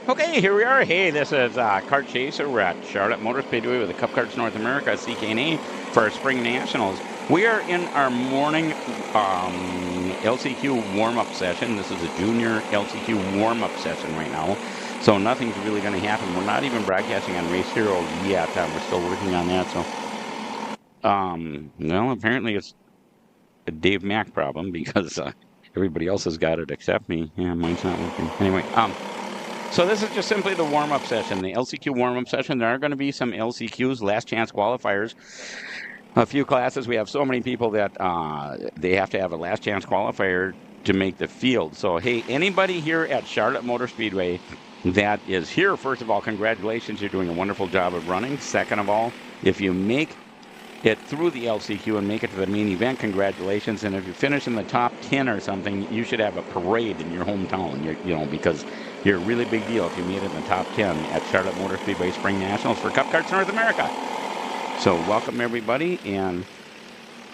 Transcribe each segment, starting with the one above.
Okay, here we are. Hey, this is Kart Chaser. We're at Charlotte Motor Speedway with the Cup Karts North America, CKNA, for our Spring Nationals. We are in our morning LCQ warm-up session. This is a junior LCQ warm-up session right now. So nothing's really going to happen. We're not even broadcasting on Race Hero yet. We're still working on that. So, well, apparently it's a Dave Mack problem because everybody else has got it except me. Yeah, mine's not working. Anyway, so this is just simply the warm-up session, the LCQ warm-up session. There are going to be some LCQs, last chance qualifiers. A few classes, we have so many people that they have to have a last chance qualifier to make the field. So, hey, anybody here at Charlotte Motor Speedway that is here, first of all, congratulations. You're doing a wonderful job of running. Second of all, if you make it through the LCQ and make it to the main event, congratulations. And if you finish in the top 10 or something, you should have a parade in your hometown, because you're a really big deal if you made it in the top 10 at Charlotte Motor Speedway Spring Nationals for Cup Karts North America. So welcome everybody, and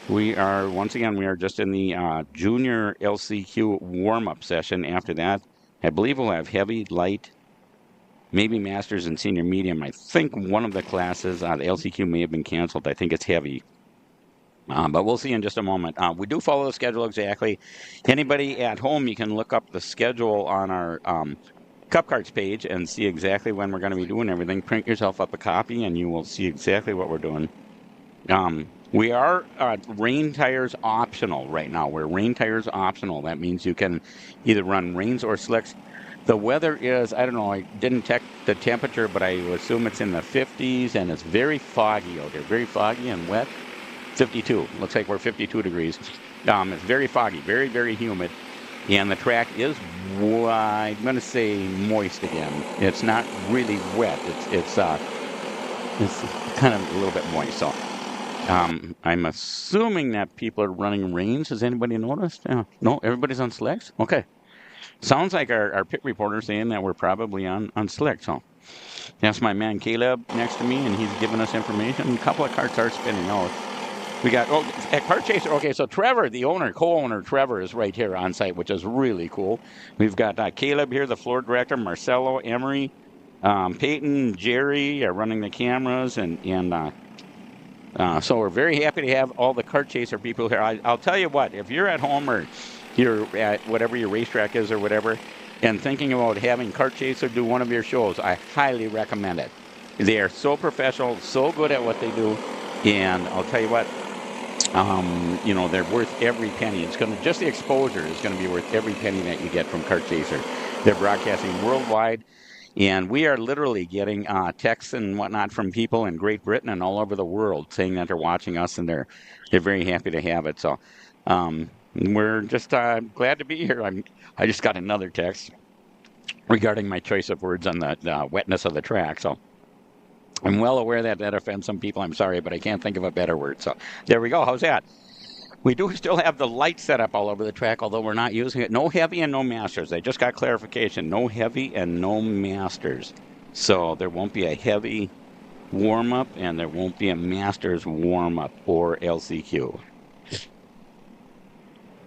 we are just in the junior LCQ warm-up session. After that, I believe we'll have heavy, light, maybe masters and senior medium. I think one of the classes, the LCQ may have been canceled. I think it's heavy. But we'll see in just a moment. We do follow the schedule exactly. Anybody at home, you can look up the schedule on our Cup Karts page and see exactly when we're going to be doing everything. Print yourself up a copy and you will see exactly what we're doing. We are rain tires optional right now. We're rain tires optional. That means you can either run rains or slicks. The weather is, I don't know, I didn't check the temperature, but I assume it's in the 50s, and it's very foggy out there. Very foggy and wet. 52. Looks like we're 52 degrees. It's very foggy, very, very humid. And the track is, I'm going to say, moist again. It's not really wet. It's kind of a little bit moist. So I'm assuming that people are running rains. Has anybody noticed? No, everybody's on slicks? Okay. Sounds like our pit reporter saying that we're probably on slick. So that's my man Caleb next to me, and he's giving us information. A couple of carts are spinning out. We got, at Kart Chaser, okay, so Trevor, the owner, co-owner, Trevor is right here on site, which is really cool. We've got Caleb here, the floor director, Marcelo, Emery, Peyton, Jerry are running the cameras, and so we're very happy to have all the Kart Chaser people here. I'll tell you what, if you're at home or you're at whatever your racetrack is or whatever, and thinking about having Kart Chaser do one of your shows, I highly recommend it. They are so professional, so good at what they do, and I'll tell you what, they're worth every penny. Just the exposure is going to be worth every penny that you get from Kart Chaser. They're broadcasting worldwide, and we are literally getting texts and whatnot from people in Great Britain and all over the world saying that they're watching us, and they're very happy to have it. So we're just glad to be here. I just got another text regarding my choice of words on the wetness of the track. So I'm well aware that offends some people. I'm sorry, but I can't think of a better word. So there we go. How's that? We do still have the light set up all over the track, although we're not using it. No heavy and no masters. I just got clarification. No heavy and no masters. So there won't be a heavy warm-up, and there won't be a masters warm-up or LCQ.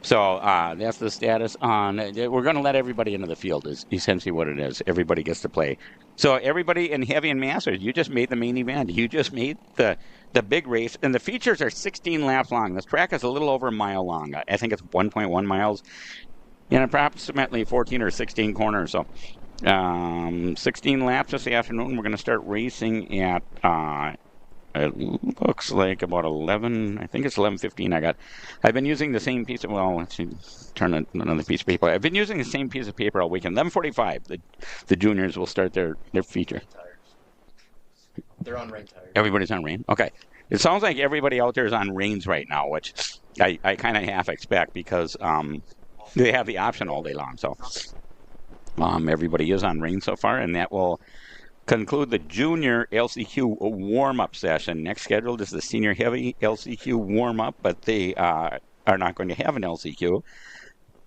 So that's the status on. We're going to let everybody into the field is essentially what it is. Everybody gets to play. So everybody in heavy and masters, you just made the main event. You just made the big race, and the features are 16 laps long. This track is a little over a mile long. I think it's 1.1 miles, and approximately 14 or 16 corners. So 16 laps this afternoon. We're going to start racing at. It looks like about 11. I think it's 11:15. I've been using the same piece of. Well, let's see, turn another piece of paper. I've been using the same piece of paper all weekend. 11:45. The juniors will start their feature. They're on rain tires. Everybody's on rain. Okay. It sounds like everybody out there is on rains right now, which I kind of half expect because they have the option all day long. So everybody is on rain so far, and that will conclude the junior LCQ warm-up session. Next scheduled is the senior heavy LCQ warm-up, but they are not going to have an LCQ.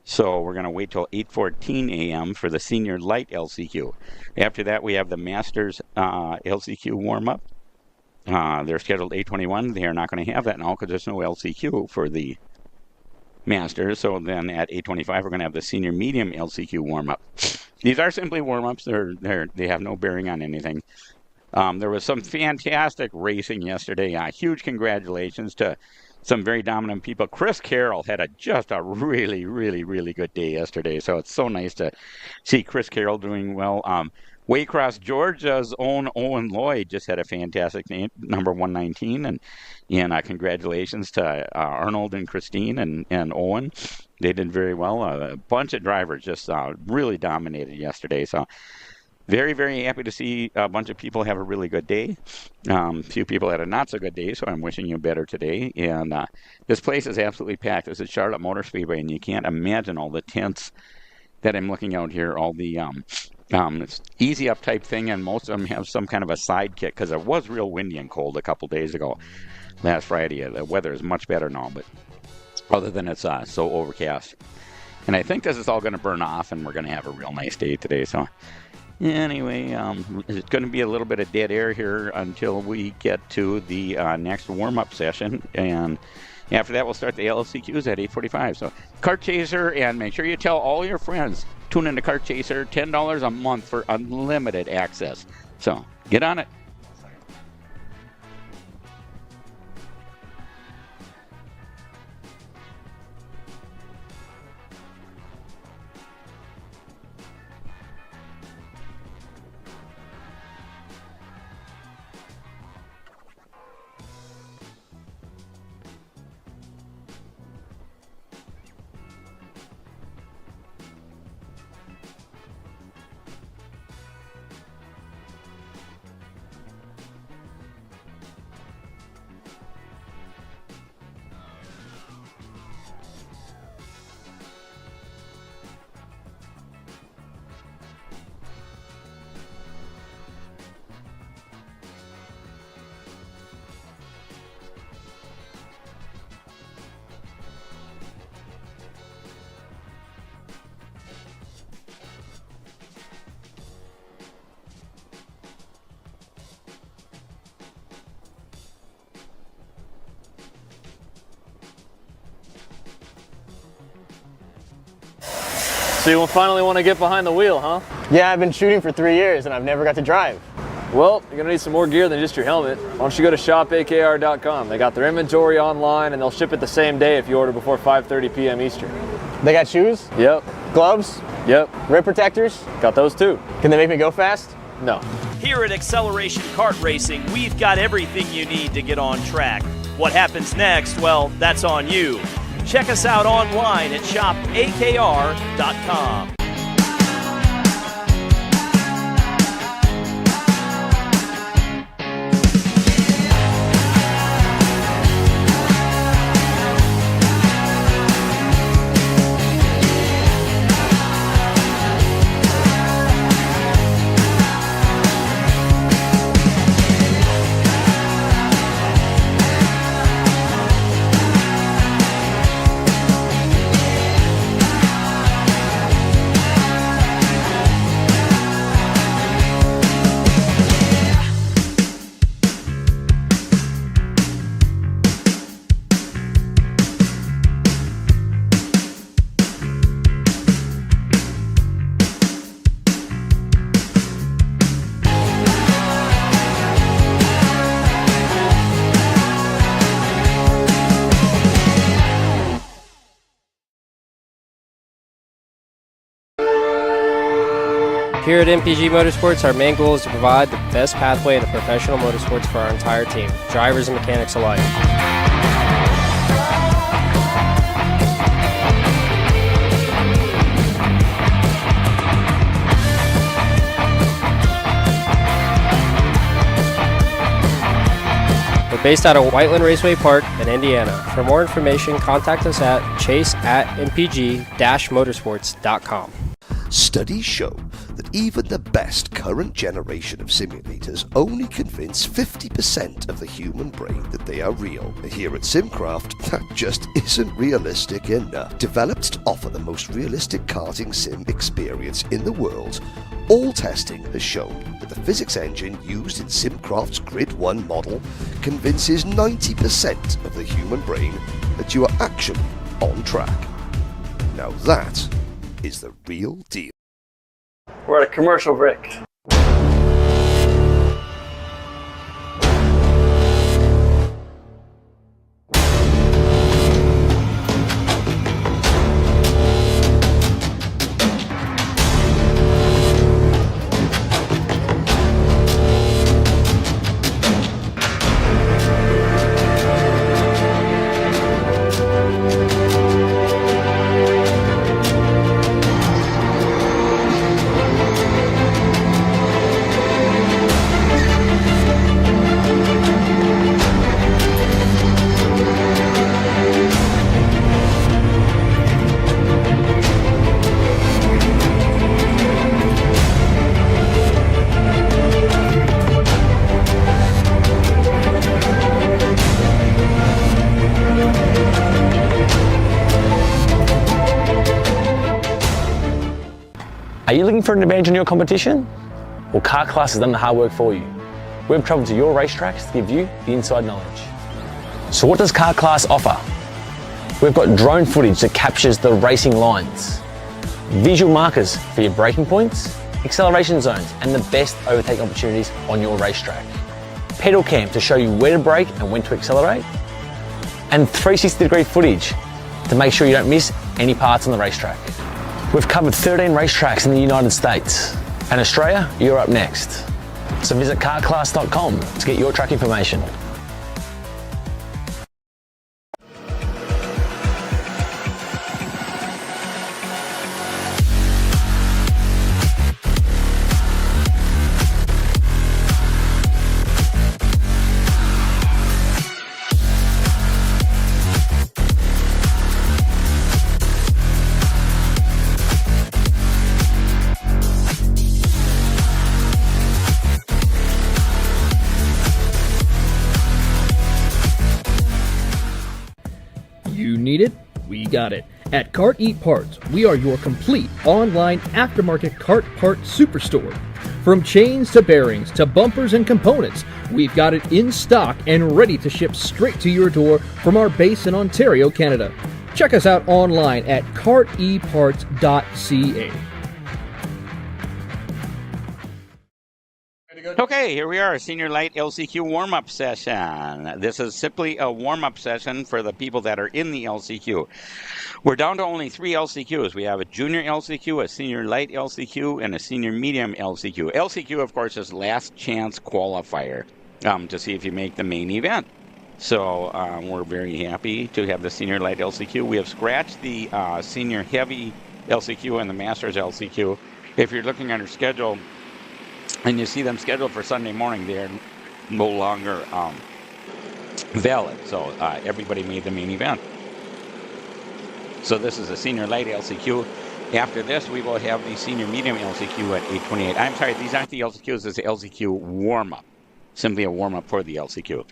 So we're going to wait till 8:14 a.m. for the senior light LCQ. After that, we have the masters LCQ warm-up. They're scheduled 8:21. They are not going to have that now because there's no LCQ for the masters. So then at 8:25, we're going to have the senior medium LCQ warm-up. these are simply warm-ups. They have no bearing on anything. There was some fantastic racing yesterday. Huge congratulations to some very dominant people. Chris Carroll had just a really, really, really good day yesterday. So it's so nice to see Chris Carroll doing well. Waycross Georgia's own Owen Lloyd just had a fantastic day, number 119, and congratulations to Arnold and Christine and Owen. They did very well. A bunch of drivers just really dominated yesterday. So very, very happy to see a bunch of people have a really good day. A few people had a not so good day, so I'm wishing you better today. And this place is absolutely packed. This is Charlotte Motor Speedway, and you can't imagine all the tents that I'm looking out here, all the it's easy up type thing, and most of them have some kind of a sidekick because it was real windy and cold a couple days ago. Last Friday, the weather is much better now, but other than it's so overcast. And I think this is all going to burn off, and we're going to have a real nice day today. So anyway, it's going to be a little bit of dead air here until we get to the next warm-up session, and after that we'll start the LCQs at 8:45. So Kart Chaser, and make sure you tell all your friends, tune into Kart Chaser, $10 a month for unlimited access. So get on it. So you finally want to get behind the wheel, huh? Yeah, I've been shooting for 3 years and I've never got to drive. Well, you're gonna need some more gear than just your helmet. Why don't you go to shopakr.com? They got their inventory online and they'll ship it the same day if you order before 5:30 p.m. Eastern. They got shoes, Yep, gloves, yep, rib protectors. got those too. Can they make me go fast? No. Here at Acceleration Kart Racing, we've got everything you need to get on track. What happens next? Well, that's on you. Check us out online at shopakr.com. Here at MPG Motorsports, our main goal is to provide the best pathway to professional motorsports for our entire team, drivers and mechanics alike. We're based out of Whiteland Raceway Park in Indiana. For more information, contact us at chase@mpg-motorsports.com. Studies show that even the best current generation of simulators only convince 50% of the human brain that they are real. Here at Simcraft, that just isn't realistic enough. Developed to offer the most realistic karting sim experience in the world, all testing has shown that the physics engine used in Simcraft's Grid 1 model convinces 90% of the human brain that you are actually on track. Now that is the real deal. We're at a commercial break. Are you looking for an advantage in your competition? Well, Car Class has done the hard work for you. We've travelled to your racetracks to give you the inside knowledge. So what does Car Class offer? We've got drone footage that captures the racing lines, visual markers for your braking points, acceleration zones, and the best overtake opportunities on your racetrack, pedal cam to show you where to brake and when to accelerate, and 360-degree footage to make sure you don't miss any parts on the racetrack. We've covered 13 racetracks in the United States, and Australia, you're up next. So visit cupkartsnorthamerica.com to get your track information. You need it? We got it. At Kart Eat Parts, we are your complete online aftermarket kart part superstore. From chains to bearings to bumpers and components, we've got it in stock and ready to ship straight to your door from our base in Ontario, Canada. Check us out online at karteparts.ca. Okay, here we are, Senior Light LCQ warm-up session. This is simply a warm-up session for the people that are in the LCQ. We're down to only 3 LCQs. We have a Junior LCQ, a Senior Light LCQ, and a Senior Medium LCQ. LCQ, of course, is last chance qualifier to see if you make the main event. So we're very happy to have the Senior Light LCQ. We have scratched the Senior Heavy LCQ and the Masters LCQ. If you're looking at our schedule, and you see them scheduled for Sunday morning, they're no longer valid. So everybody made the main event. So this is a Senior Light LCQ. After this, we will have the Senior Medium LCQ at 8:28. I'm sorry, these aren't the LCQs, it's the LCQ Warm-Up. Simply a warm-up for the LCQ.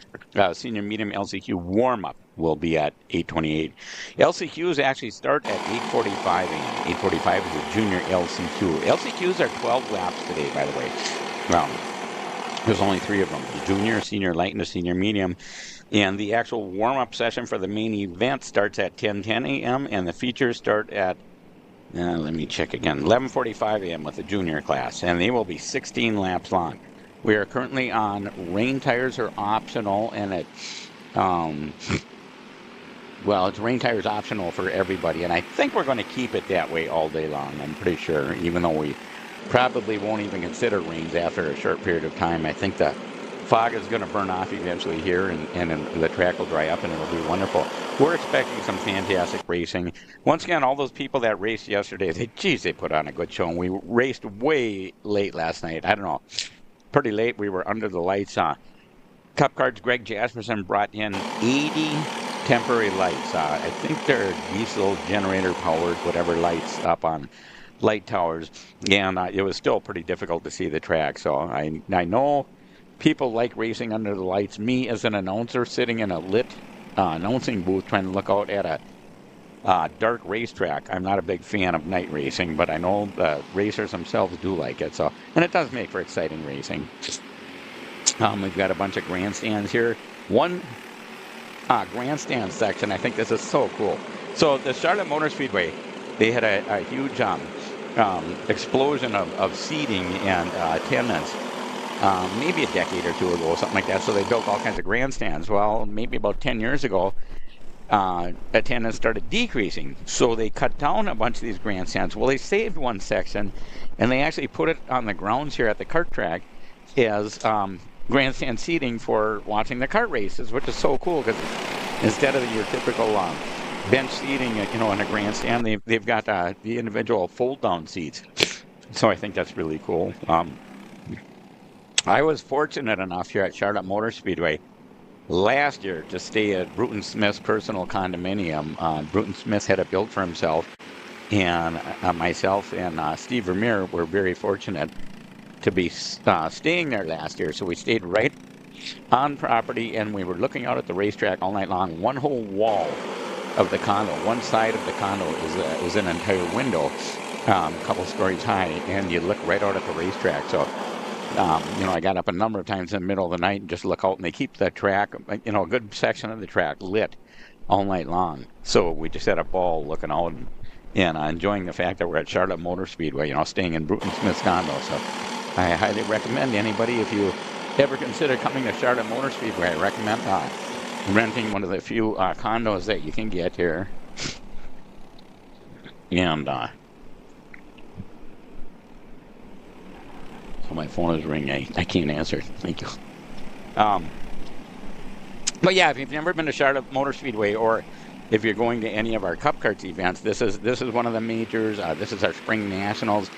Senior Medium LCQ Warm-Up will be at 8:28. LCQs actually start at 8:45 a.m. 8:45 is a Junior LCQ. LCQs are 12 laps today, by the way. There's only 3 of them, the Junior, Senior Light, and the Senior Medium. And the actual warm-up session for the main event starts at 10:10 a.m. and the features start at, let me check again, 11:45 a.m. with the Junior class. And they will be 16 laps long. We are currently on rain tires are optional, and it's well, it's rain tires optional for everybody, and I think we're going to keep it that way all day long. I'm pretty sure, even though we probably won't even consider rains after a short period of time. I think the fog is going to burn off eventually here, and the track will dry up, and it'll be wonderful. We're expecting some fantastic racing. Once again, all those people that raced yesterday, they put on a good show, and we raced way late last night. I don't know. Pretty late. We were under the lights. Cup Karts Greg Jasperson brought in 80 temporary lights. I think they're diesel generator powered, whatever, lights up on light towers. And it was still pretty difficult to see the track. So I know people like racing under the lights. Me as an announcer sitting in a lit announcing booth trying to look out at a dark racetrack. I'm not a big fan of night racing, but I know the racers themselves do like it. So, and it does make for exciting racing. We've got a bunch of grandstands here. One grandstand section. I think this is so cool. So the Charlotte Motor Speedway, they had a huge explosion of seating and attendance. Maybe a decade or two ago, something like that. So they built all kinds of grandstands. Well, maybe about 10 years ago, attendance started decreasing. So they cut down a bunch of these grandstands. Well, they saved one section, and they actually put it on the grounds here at the kart track as grandstand seating for watching the kart races, which is so cool because instead of your typical bench seating, in a grandstand, they've got the individual fold-down seats. So I think that's really cool. I was fortunate enough here at Charlotte Motor Speedway last year to stay at Bruton Smith's personal condominium. Bruton Smith had it built for himself, and myself and Steve Vermeer were very fortunate to be staying there last year. So we stayed right on property, and we were looking out at the racetrack all night long. One whole wall of the condo, one side of the condo is an entire window, a couple stories high, and you look right out at the racetrack. So I got up a number of times in the middle of the night and just look out, and they keep the track, a good section of the track lit all night long. So we just had a ball looking out and enjoying the fact that we're at Charlotte Motor Speedway, staying in Bruton Smith's condo. So I highly recommend anybody, if you ever consider coming to Charlotte Motor Speedway, I recommend renting one of the few condos that you can get here. And so my phone is ringing. I can't answer. Thank you. But yeah, if you've never been to Charlotte Motor Speedway, or if you're going to any of our Cup Karts events, this is one of the majors. This is our Spring Nationals.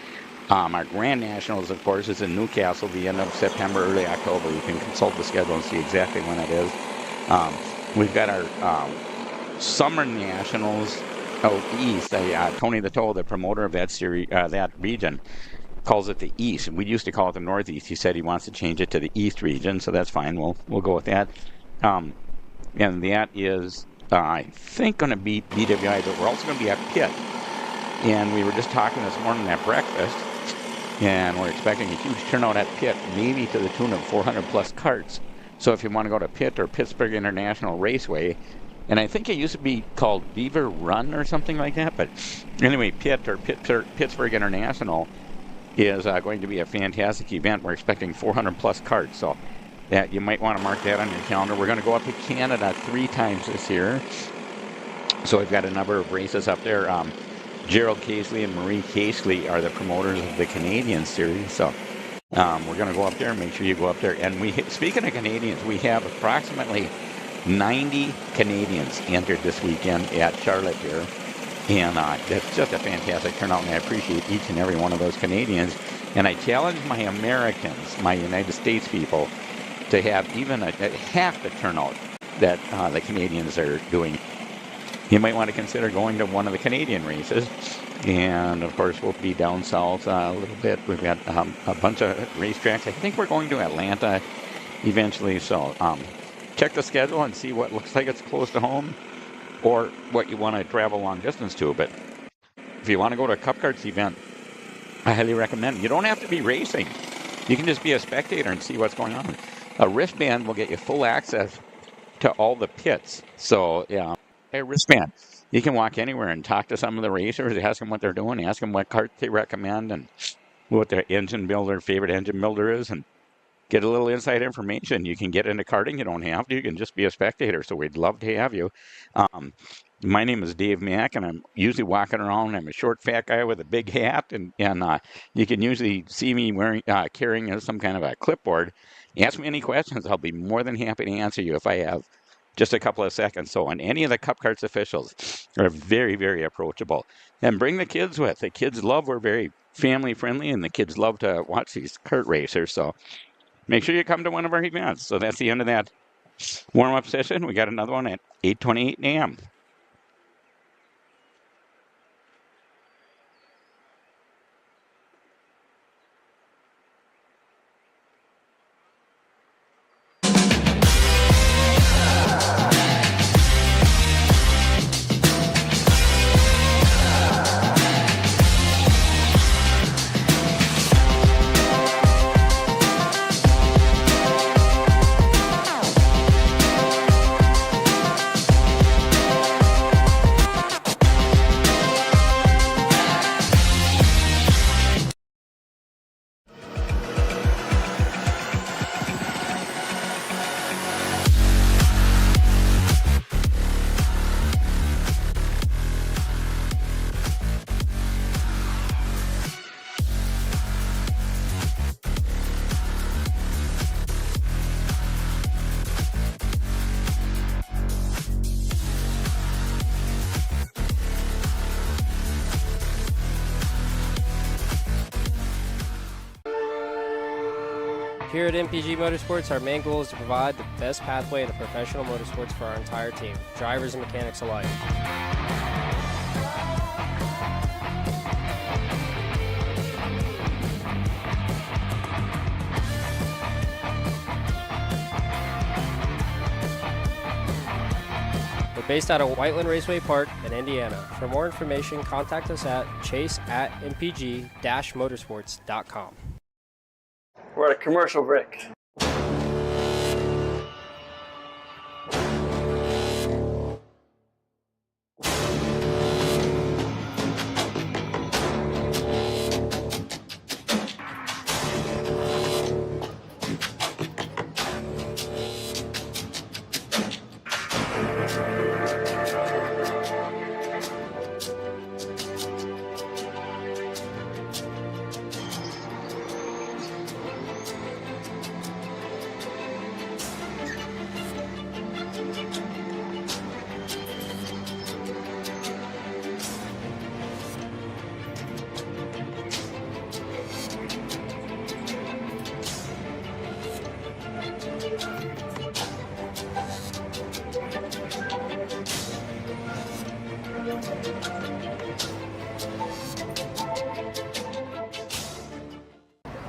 Our Grand Nationals, of course, is in Newcastle, the end of September, early October. You can consult the schedule and see exactly when it is. We've got our Summer Nationals out east. Tony the Toll, the promoter of that series, that region, calls it the East. We used to call it the Northeast. He said he wants to change it to the East region, so that's fine. We'll go with that. And that is, I think, going to be BWI, but we're also going to be at Pitt. And we were just talking this morning at breakfast, and we're expecting a huge turnout at Pitt, maybe to the tune of 400 plus karts. So if you want to go to Pitt or Pittsburgh International Raceway, and I think it used to be called Beaver Run or something like that, but anyway, Pitt or Pittsburgh International is going to be a fantastic event. We're expecting 400 plus karts, so that you might want to mark that on your calendar. We're going to go up to Canada 3 times this year, so we've got a number of races up there. Gerald Casely and Marie Casely are the promoters of the Canadian series, so we're going to go up there. Make sure you go up there. And speaking of Canadians, we have approximately 90 Canadians entered this weekend at Charlotte here. And that's just a fantastic turnout, and I appreciate each and every one of those Canadians. And I challenge my Americans, my United States people, to have even a half the turnout that the Canadians are doing. You might want to consider going to one of the Canadian races. And, of course, we'll be down south a little bit. We've got a bunch of racetracks. I think we're going to Atlanta eventually. So check the schedule and see what looks like it's close to home, or what you want to travel long distance to. But if you want to go to a Cup Karts event, I highly recommend it. You don't have to be racing. You can just be a spectator and see what's going on. A wristband will get you full access to all the pits. So, yeah, a wristband. You can walk anywhere and talk to some of the racers, ask them what they're doing, ask them what cart they recommend, and what their favorite engine builder is, and get a little inside information. You can get into karting. You don't have to. You can just be a spectator. So we'd love to have you. My name is Dave Mack, and I'm usually walking around. I'm a short, fat guy with a big hat, and you can usually see me carrying some kind of a clipboard. Ask me any questions. I'll be more than happy to answer you if I have just a couple of seconds. So, and any of the Cup Karts officials are very, very approachable. And bring the kids with. The kids we're very family friendly, and the kids love to watch these kart racers. So make sure you come to one of our events. So that's the end of that warm-up session. We got another one at 8:28 a.m. Here at MPG Motorsports, our main goal is to provide the best pathway to professional motorsports for our entire team, drivers and mechanics alike. We're based out of Whiteland Raceway Park in Indiana. For more information, contact us at chase@mpg-motorsports.com. We're at a commercial break.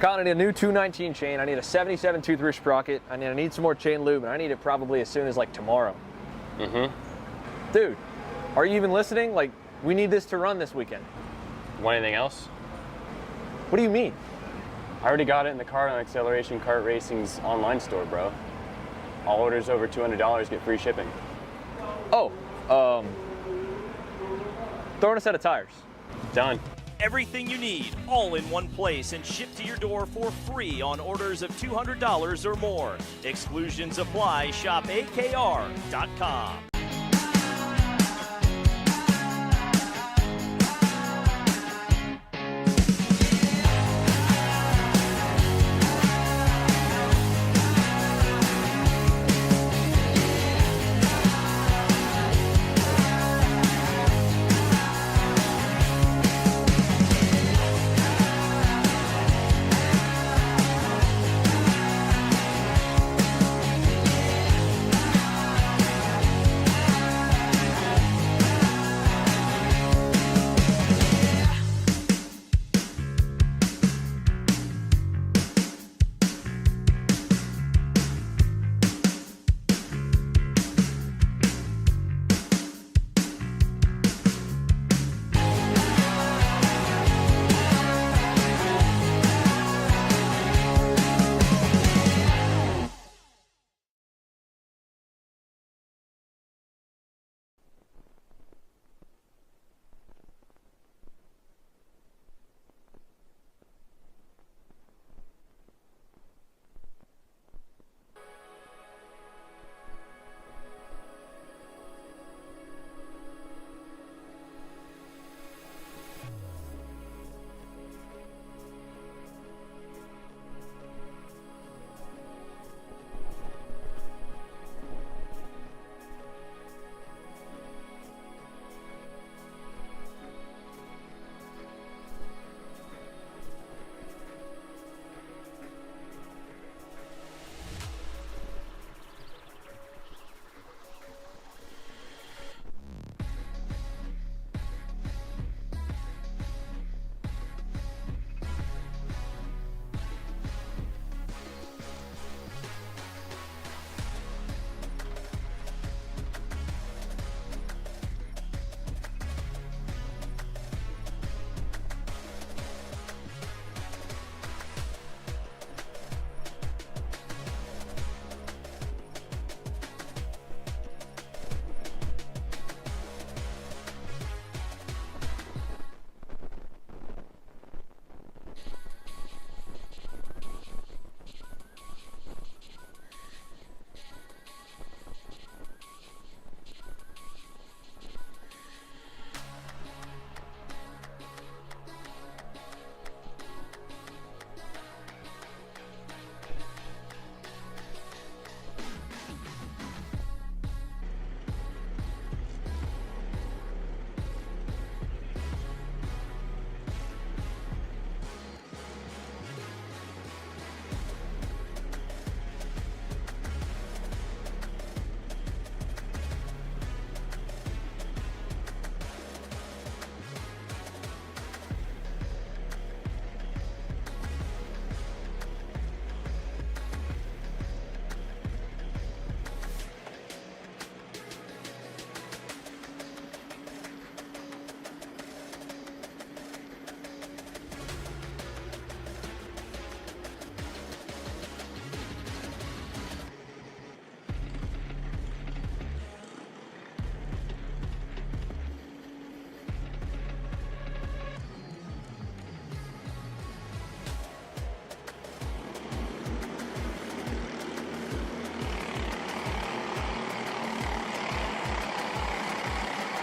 Colin, I need a new 219 chain. I need a 77 tooth sprocket. I need some more chain lube, and I need it probably as soon as like tomorrow. Dude, are you even listening? Like, we need this to run this weekend. Want anything else? What do you mean? I already got it in the Kart on Acceleration Kart Racing's online store, bro. All orders over $200 get free shipping. Oh, throw in a set of tires. Done. Everything you need, all in one place and shipped to your door for free on orders of $200 or more. Exclusions apply. Shop AKR.com.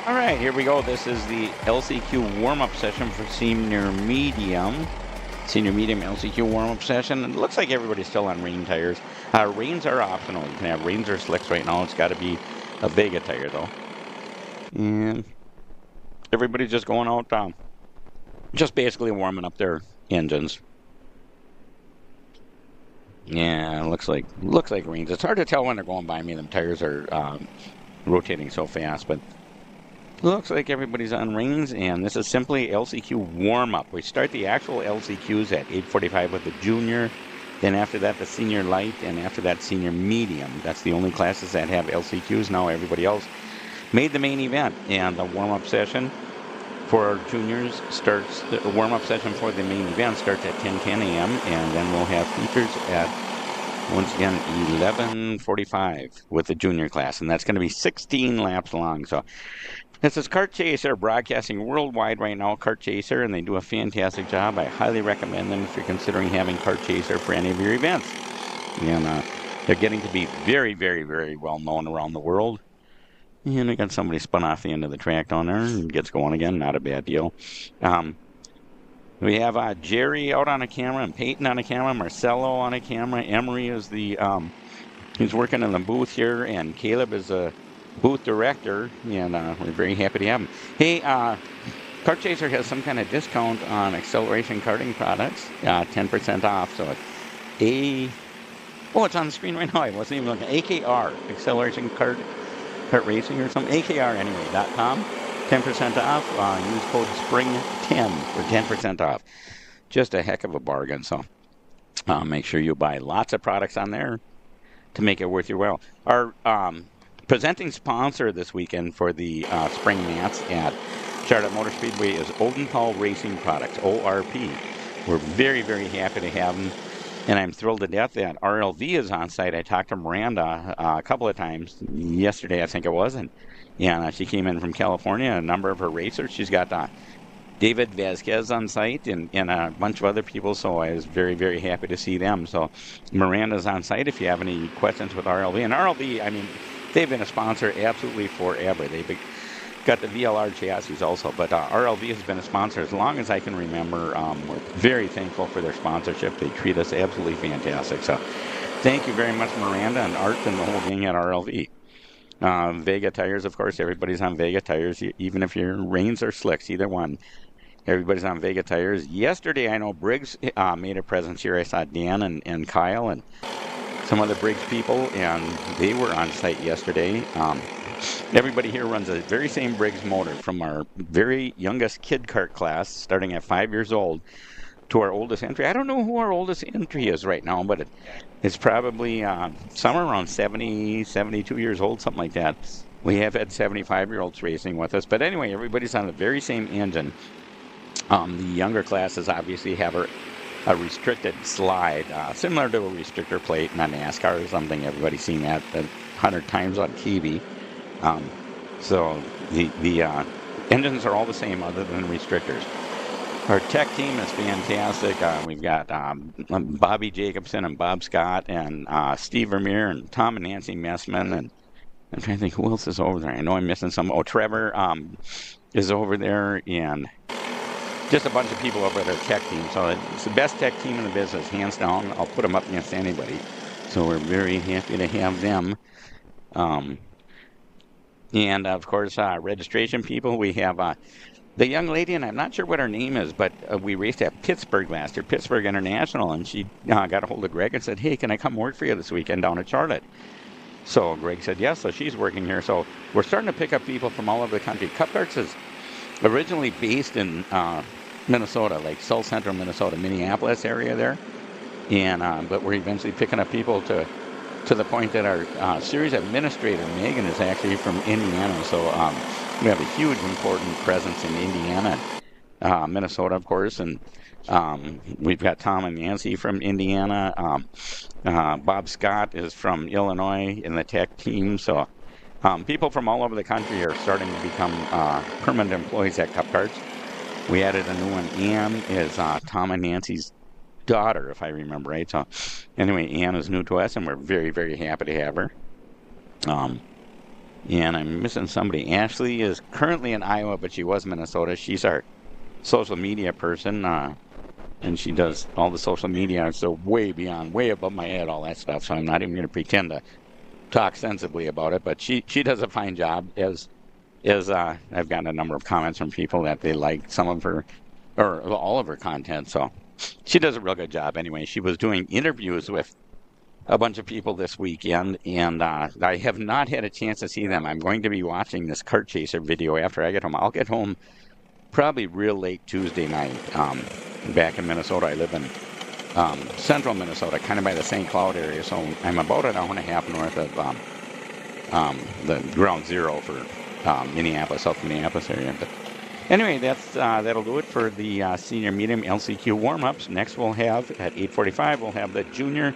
All right, here we go. This is the LCQ warm-up session for Senior Medium. Senior Medium LCQ warm-up session. It looks like everybody's still on rain tires. Rains are optional. You can have rains or slicks right now. It's got to be a Vega tire, though. And everybody's just going out, just basically warming up their engines. Yeah, looks like rains. It's hard to tell when they're going by me. Them tires are rotating so fast, but looks like everybody's on rains, and this is simply LCQ warm-up. We start the actual LCQs at 8:45 with the junior, then after that the senior light, and after that senior medium. That's the only classes that have LCQs. Now everybody else made the main event, and the warm-up session for our juniors starts, the warm-up session for the main event starts at 10:10 a.m., and then we'll have features at, once again, 11:45 with the junior class, and that's going to be 16 laps long. So this is Kart Chaser, broadcasting worldwide right now, Kart Chaser, and they do a fantastic job. I highly recommend them if you're considering having Kart Chaser for any of your events. And they're getting to be very, very, very well known around the world. And we got somebody spun off the end of the track down there and gets going again. Not a bad deal. We have Jerry out on a camera and Peyton on a camera, Marcelo on a camera. Emery is the, he's working in the booth here, and Caleb is a booth director, and we're very happy to have him. Hey, Kart Chaser has some kind of discount on acceleration karting products, 10% off. So it's it's on the screen right now. I wasn't even looking. AKR, acceleration kart racing or something. AKR anyway.com, 10% off. Use code SPRING10 for 10% off. Just a heck of a bargain. So make sure you buy lots of products on there to make it worth your while. Our presenting sponsor this weekend for the spring mats at Charlotte Motor Speedway is Odenthal Racing Products, ORP. We're very, very happy to have them, and I'm thrilled to death that RLV is on site. I talked to Miranda a couple of times yesterday, I think it was, and she came in from California, a number of her racers. She's got David Vasquez on site and a bunch of other people, so I was very, very happy to see them. So Miranda's on site if you have any questions with RLV. And RLV, I mean, they've been a sponsor absolutely forever. They've got the VLR chassis also, but RLV has been a sponsor as long as I can remember. We're very thankful for their sponsorship. They treat us absolutely fantastic. So thank you very much, Miranda and Art and the whole gang at RLV. Vega tires, of course, everybody's on Vega tires, even if you're rains or slicks, either one. Everybody's on Vega tires. Yesterday, I know Briggs made a presence here. I saw Dan and Kyle and some other Briggs people, and they were on site yesterday. Everybody here runs the very same Briggs motor, from our very youngest kid kart class, starting at 5 years old, to our oldest entry. I don't know who our oldest entry is right now, but it's probably somewhere around 70, 72 years old, something like that. We have had 75-year-olds racing with us. But anyway, everybody's on the very same engine. The younger classes obviously have a restricted slide, similar to a restrictor plate in a NASCAR or something. Everybody's seen that 100 times on TV. So the engines are all the same other than restrictors. Our tech team is fantastic. We've got Bobby Jacobson and Bob Scott and Steve Vermeer and Tom and Nancy Messman. And I'm trying to think who else is over there. I know I'm missing some. Trevor is over there, and just a bunch of people over at our tech team. So it's the best tech team in the business, hands down. I'll put them up against anybody. So we're very happy to have them. And, of course, registration people. We have the young lady, and I'm not sure what her name is, but we raced at Pittsburgh last year, Pittsburgh International, and she got a hold of Greg and said, hey, can I come work for you this weekend down at Charlotte? So Greg said yes, so she's working here. So we're starting to pick up people from all over the country. Cup Karts is originally based in Minnesota, like South Central Minnesota, Minneapolis area there. And but we're eventually picking up people to the point that our series administrator, Megan, is actually from Indiana. So we have a huge, important presence in Indiana, Minnesota, of course, and we've got Tom and Nancy from Indiana. Bob Scott is from Illinois in the tech team. So people from all over the country are starting to become permanent employees at Cup Karts. We added a new one. Ann is Tom and Nancy's daughter, if I remember right. So anyway, Ann is new to us, and we're very, very happy to have her. And I'm missing somebody. Ashley is currently in Iowa, but she was Minnesota. She's our social media person, and she does all the social media, so way beyond, way above my head, all that stuff. So I'm not even going to pretend to talk sensibly about it, but she does a fine job. As I've gotten a number of comments from people that they like some of her, or all of her content, so she does a real good job. Anyway, she was doing interviews with a bunch of people this weekend, and I have not had a chance to see them. I'm going to be watching this Kart Chaser video after I get home. I'll get home probably real late Tuesday night. Back in Minnesota, I live in central Minnesota, kind of by the St. Cloud area, so I'm about an hour and a half north of the ground zero for Minneapolis, South Minneapolis area. But anyway, that'll do it for the senior medium LCQ warm-ups. Next we'll have, at 8:45, we'll have the junior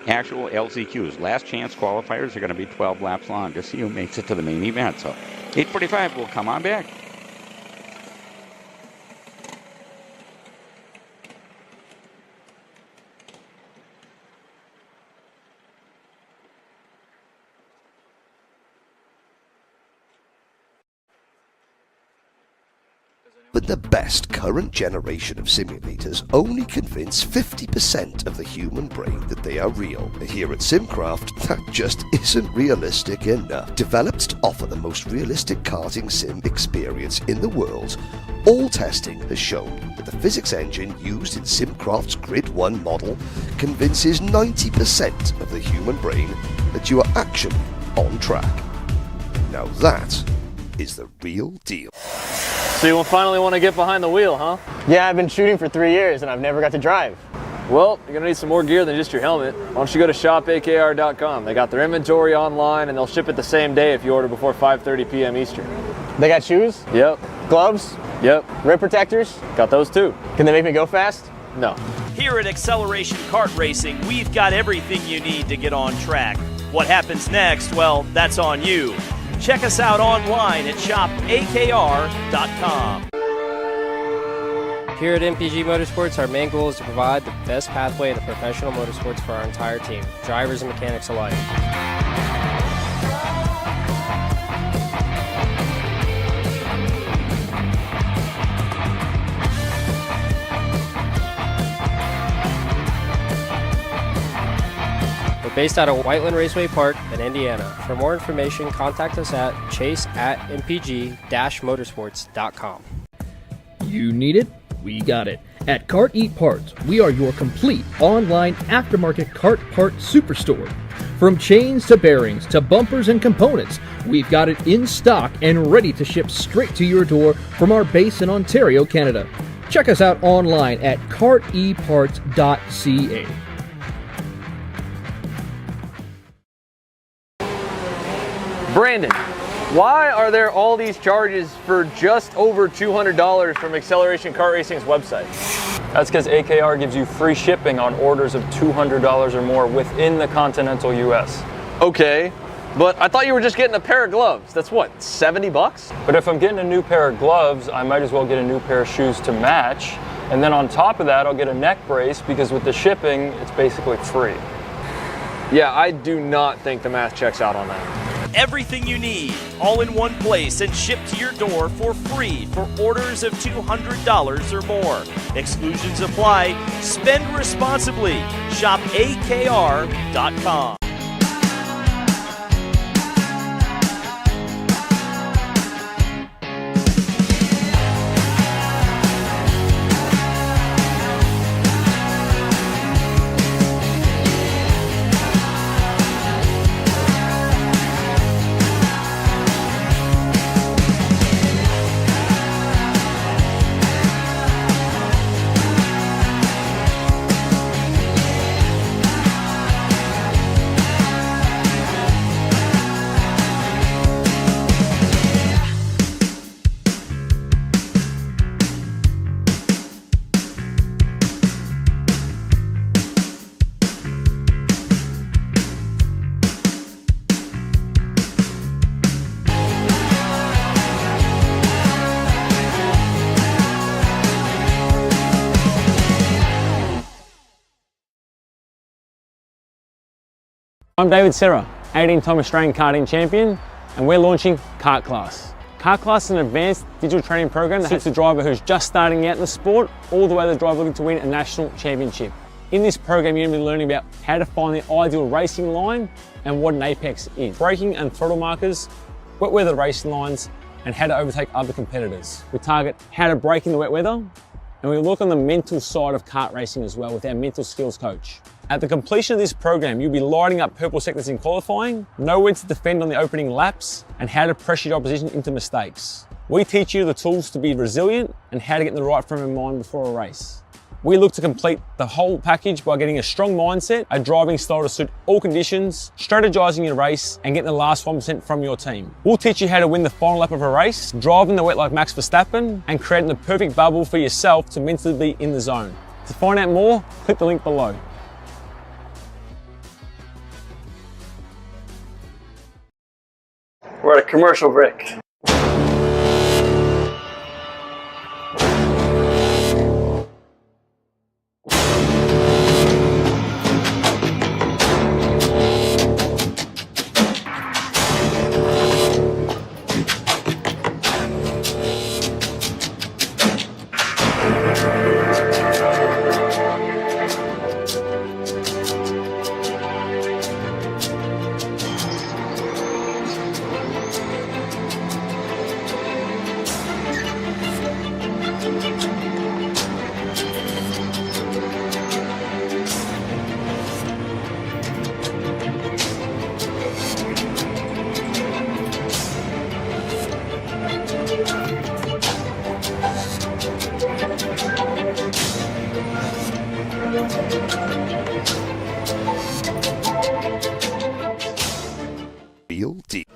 actual LCQs. Last chance qualifiers are going to be 12 laps long to see who makes it to the main event. So 8:45, we'll come on back. But the best current generation of simulators only convince 50% of the human brain that they are real. Here at SimCraft, that just isn't realistic enough. Developed to offer the most realistic karting sim experience in the world, all testing has shown that the physics engine used in SimCraft's Grid 1 model convinces 90% of the human brain that you are actually on track. Now that is the real deal. So you finally want to get behind the wheel, huh? Yeah, I've been shooting for 3 years and I've never got to drive. Well, you're gonna need some more gear than just your helmet. Why don't you go to shopakr.com? They got their inventory online and they'll ship it the same day if you order before 5:30 p.m. Eastern. They got shoes? Yep. Gloves? Yep. Rip protectors? Got those too. Can they make me go fast? No. Here at Acceleration Kart Racing, we've got everything you need to get on track. What happens next? Well, that's on you. Check us out online at shopakr.com. Here at MPG Motorsports, our main goal is to provide the best pathway into professional motorsports for our entire team, drivers and mechanics alike. We're based out of Whiteland Raceway Park in Indiana. For more information, contact us at chase@mpg-motorsports.com. You need it? We got it. At Kart Eat Parts, we are your complete online aftermarket kart part superstore. From chains to bearings to bumpers and components, we've got it in stock and ready to ship straight to your door from our base in Ontario, Canada. Check us out online at karteparts.ca. Brandon, why are there all these charges for just over $200 from Acceleration Kart Racing's website? That's because AKR gives you free shipping on orders of $200 or more within the continental US. Okay, but I thought you were just getting a pair of gloves. That's what, 70 bucks? But if I'm getting a new pair of gloves, I might as well get a new pair of shoes to match. And then on top of that, I'll get a neck brace because with the shipping, it's basically free. Yeah, I do not think the math checks out on that. Everything you need, all in one place and shipped to your door for free for orders of $200 or more. Exclusions apply. Spend responsibly. Shop AKR.com. I'm David Serra, 18-time Australian karting champion, and we're launching Kart Class. Kart Class is an advanced digital training program that suits the driver who's just starting out in the sport, all the way to the driver looking to win a national championship. In this program, you're going to be learning about how to find the ideal racing line and what an apex is, braking and throttle markers, wet weather racing lines, and how to overtake other competitors. We target how to brake in the wet weather, and we look on the mental side of kart racing as well with our mental skills coach. At the completion of this program, you'll be lighting up purple sectors in qualifying, know when to defend on the opening laps, and how to pressure your opposition into mistakes. We teach you the tools to be resilient and how to get in the right frame of mind before a race. We look to complete the whole package by getting a strong mindset, a driving style to suit all conditions, strategizing your race, and getting the last 1% from your team. We'll teach you how to win the final lap of a race, drive in the wet like Max Verstappen, and creating the perfect bubble for yourself to mentally be in the zone. To find out more, click the link below. We're at a commercial break. Real deep.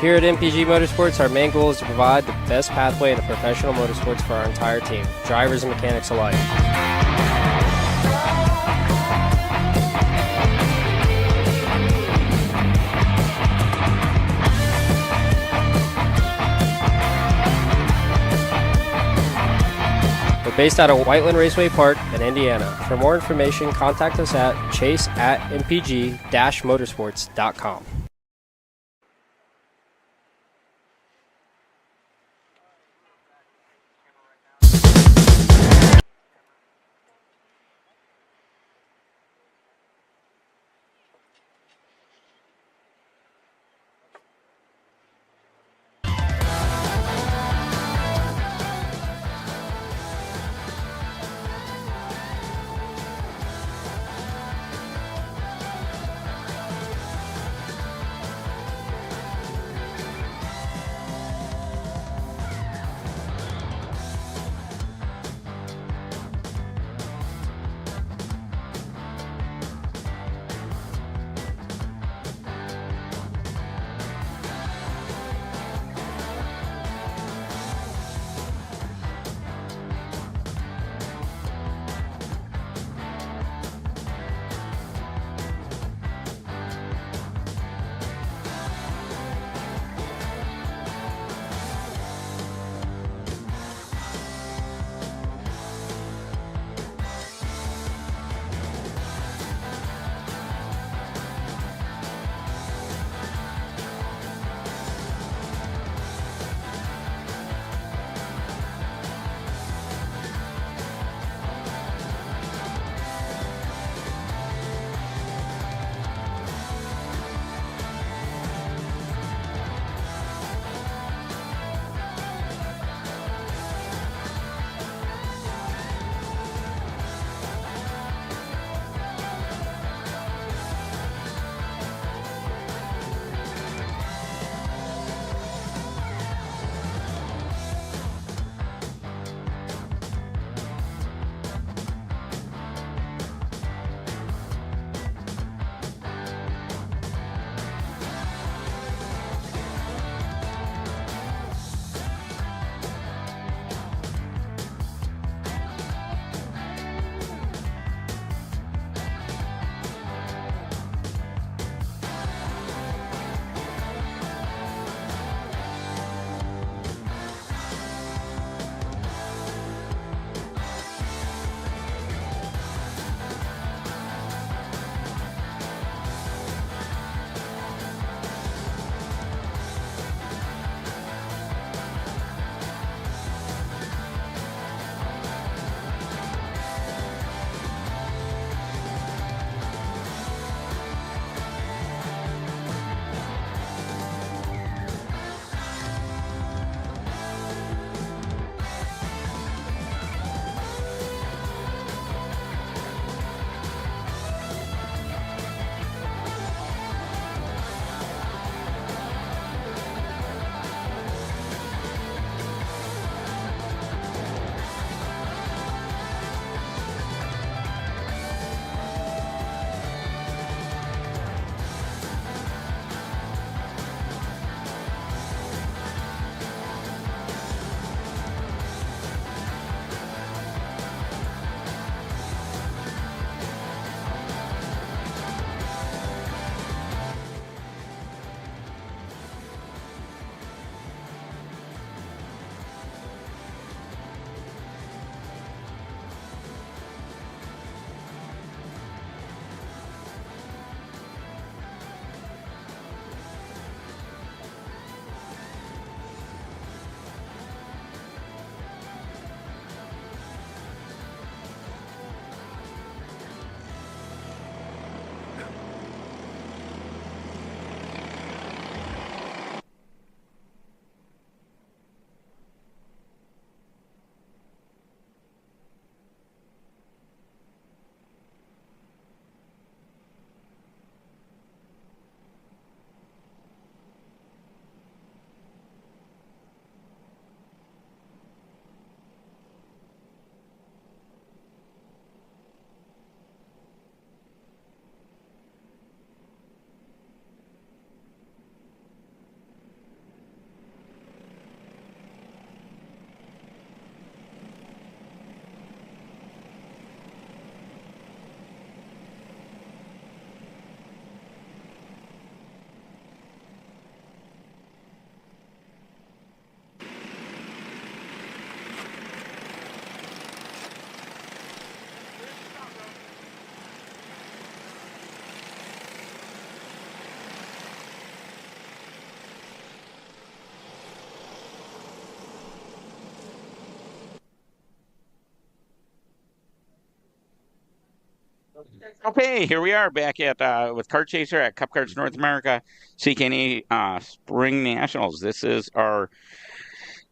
Here at MPG Motorsports, our main goal is to provide the best pathway into professional motorsports for our entire team, drivers and mechanics alike. We're based out of Whiteland Raceway Park in Indiana. For more information, contact us at chase@mpg-motorsports.com. Okay, here we are back at with Kart Chaser at Cup Karts North America, CKNA Spring Nationals. This is our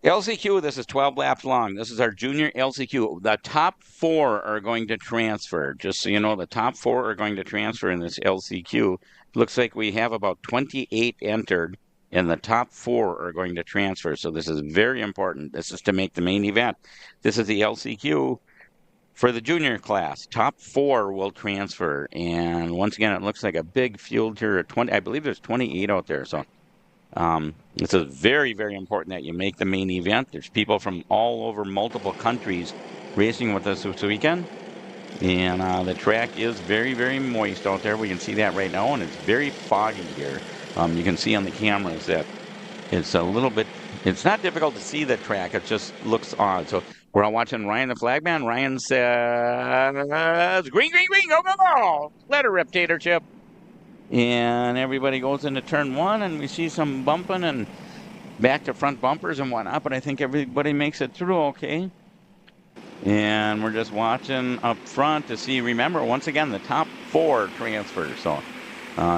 LCQ. This is 12 laps long. This is our junior LCQ. The top 4 are going to transfer. Just so you know, the top 4 are going to transfer in this LCQ. Looks like we have about 28 entered, and the top 4 are going to transfer. So this is very important. This is to make the main event. This is the LCQ for the junior class. Top 4 will transfer. And once again, it looks like a big field here at 20. I believe there's 28 out there. So this is very, very important that you make the main event. There's people from all over multiple countries racing with us this weekend. And the track is very, very moist out there. We can see that right now, and it's very foggy here. You can see on the cameras that it's a little bit, it's not difficult to see the track. It just looks odd. So we're all watching Ryan the Flagman. Ryan says, green, green, green, go, go, go. Let her rip, Tater Chip. And everybody goes into turn 1, and we see some bumping and back to front bumpers and whatnot, but I think everybody makes it through okay. And we're just watching up front to see, remember, once again, the top 4 transfers. So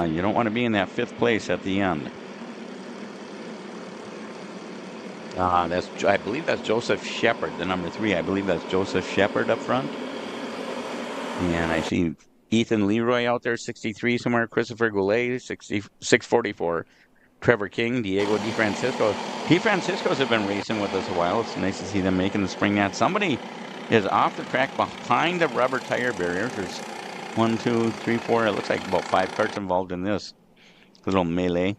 you don't want to be in that 5th place at the end. I believe that's Joseph Shepard, the number 3. I believe that's Joseph Shepard up front. And I see Ethan Leroy out there, 63 somewhere. Christopher Goulet, 644. Trevor King, Diego DeFrancisco. DeFranciscos have been racing with us a while. It's nice to see them making the spring nat. Somebody is off the track behind the rubber tire barrier. There's 1, 2, 3, 4. It looks like about 5 karts involved in this little melee.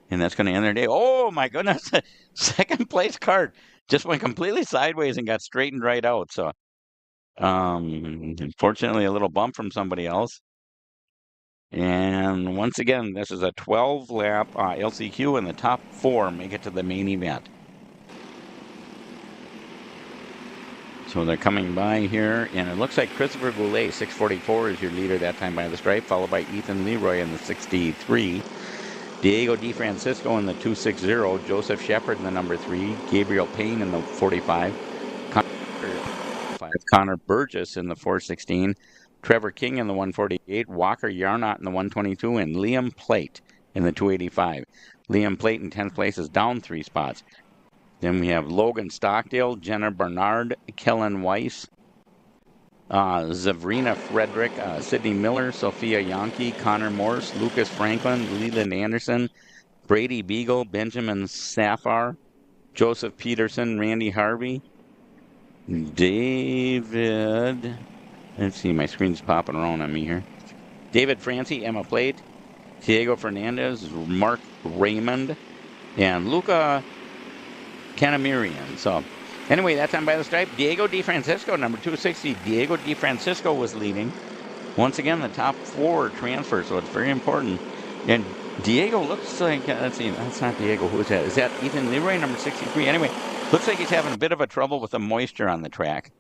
And that's going to end their day. Oh, my goodness. Second place kart just went completely sideways and got straightened right out. So, unfortunately, a little bump from somebody else. And once again, this is a 12-lap LCQ, and the top 4 make it to the main event. So they're coming by here, and it looks like Christopher Goulet, 644, is your leader that time by the stripe, followed by Ethan Leroy in the 63. Diego DeFrancisco in the 260, Joseph Shepard in the number 3, Gabriel Payne in the 45, Connor Burgess in the 416, Trevor King in the 148, Walker Yarnott in the 122, and Liam Plate in the 285. Liam Plate in 10th place is down 3 spots. Then we have Logan Stockdale, Jenna Bernard, Kellen Weiss, Zavrina Frederick, Sydney Miller, Sophia Yankee, Connor Morse, Lucas Franklin, Leland Anderson, Brady Beagle, Benjamin Safar, Joseph Peterson, Randy Harvey, David, let's see, my screen's popping around on me here. David Francie, Emma Plate, Diego Fernandez, Mark Raymond, and Luca Canamirian. So anyway, that time by the stripe, Diego DeFrancisco, number 260. Diego DeFrancisco was leading. Once again, the top 4 transfer, so it's very important. And Diego looks like, let's see, that's not Diego. Who is that? Is that Ethan Leroy, number 63? Anyway, looks like he's having a bit of a trouble with the moisture on the track.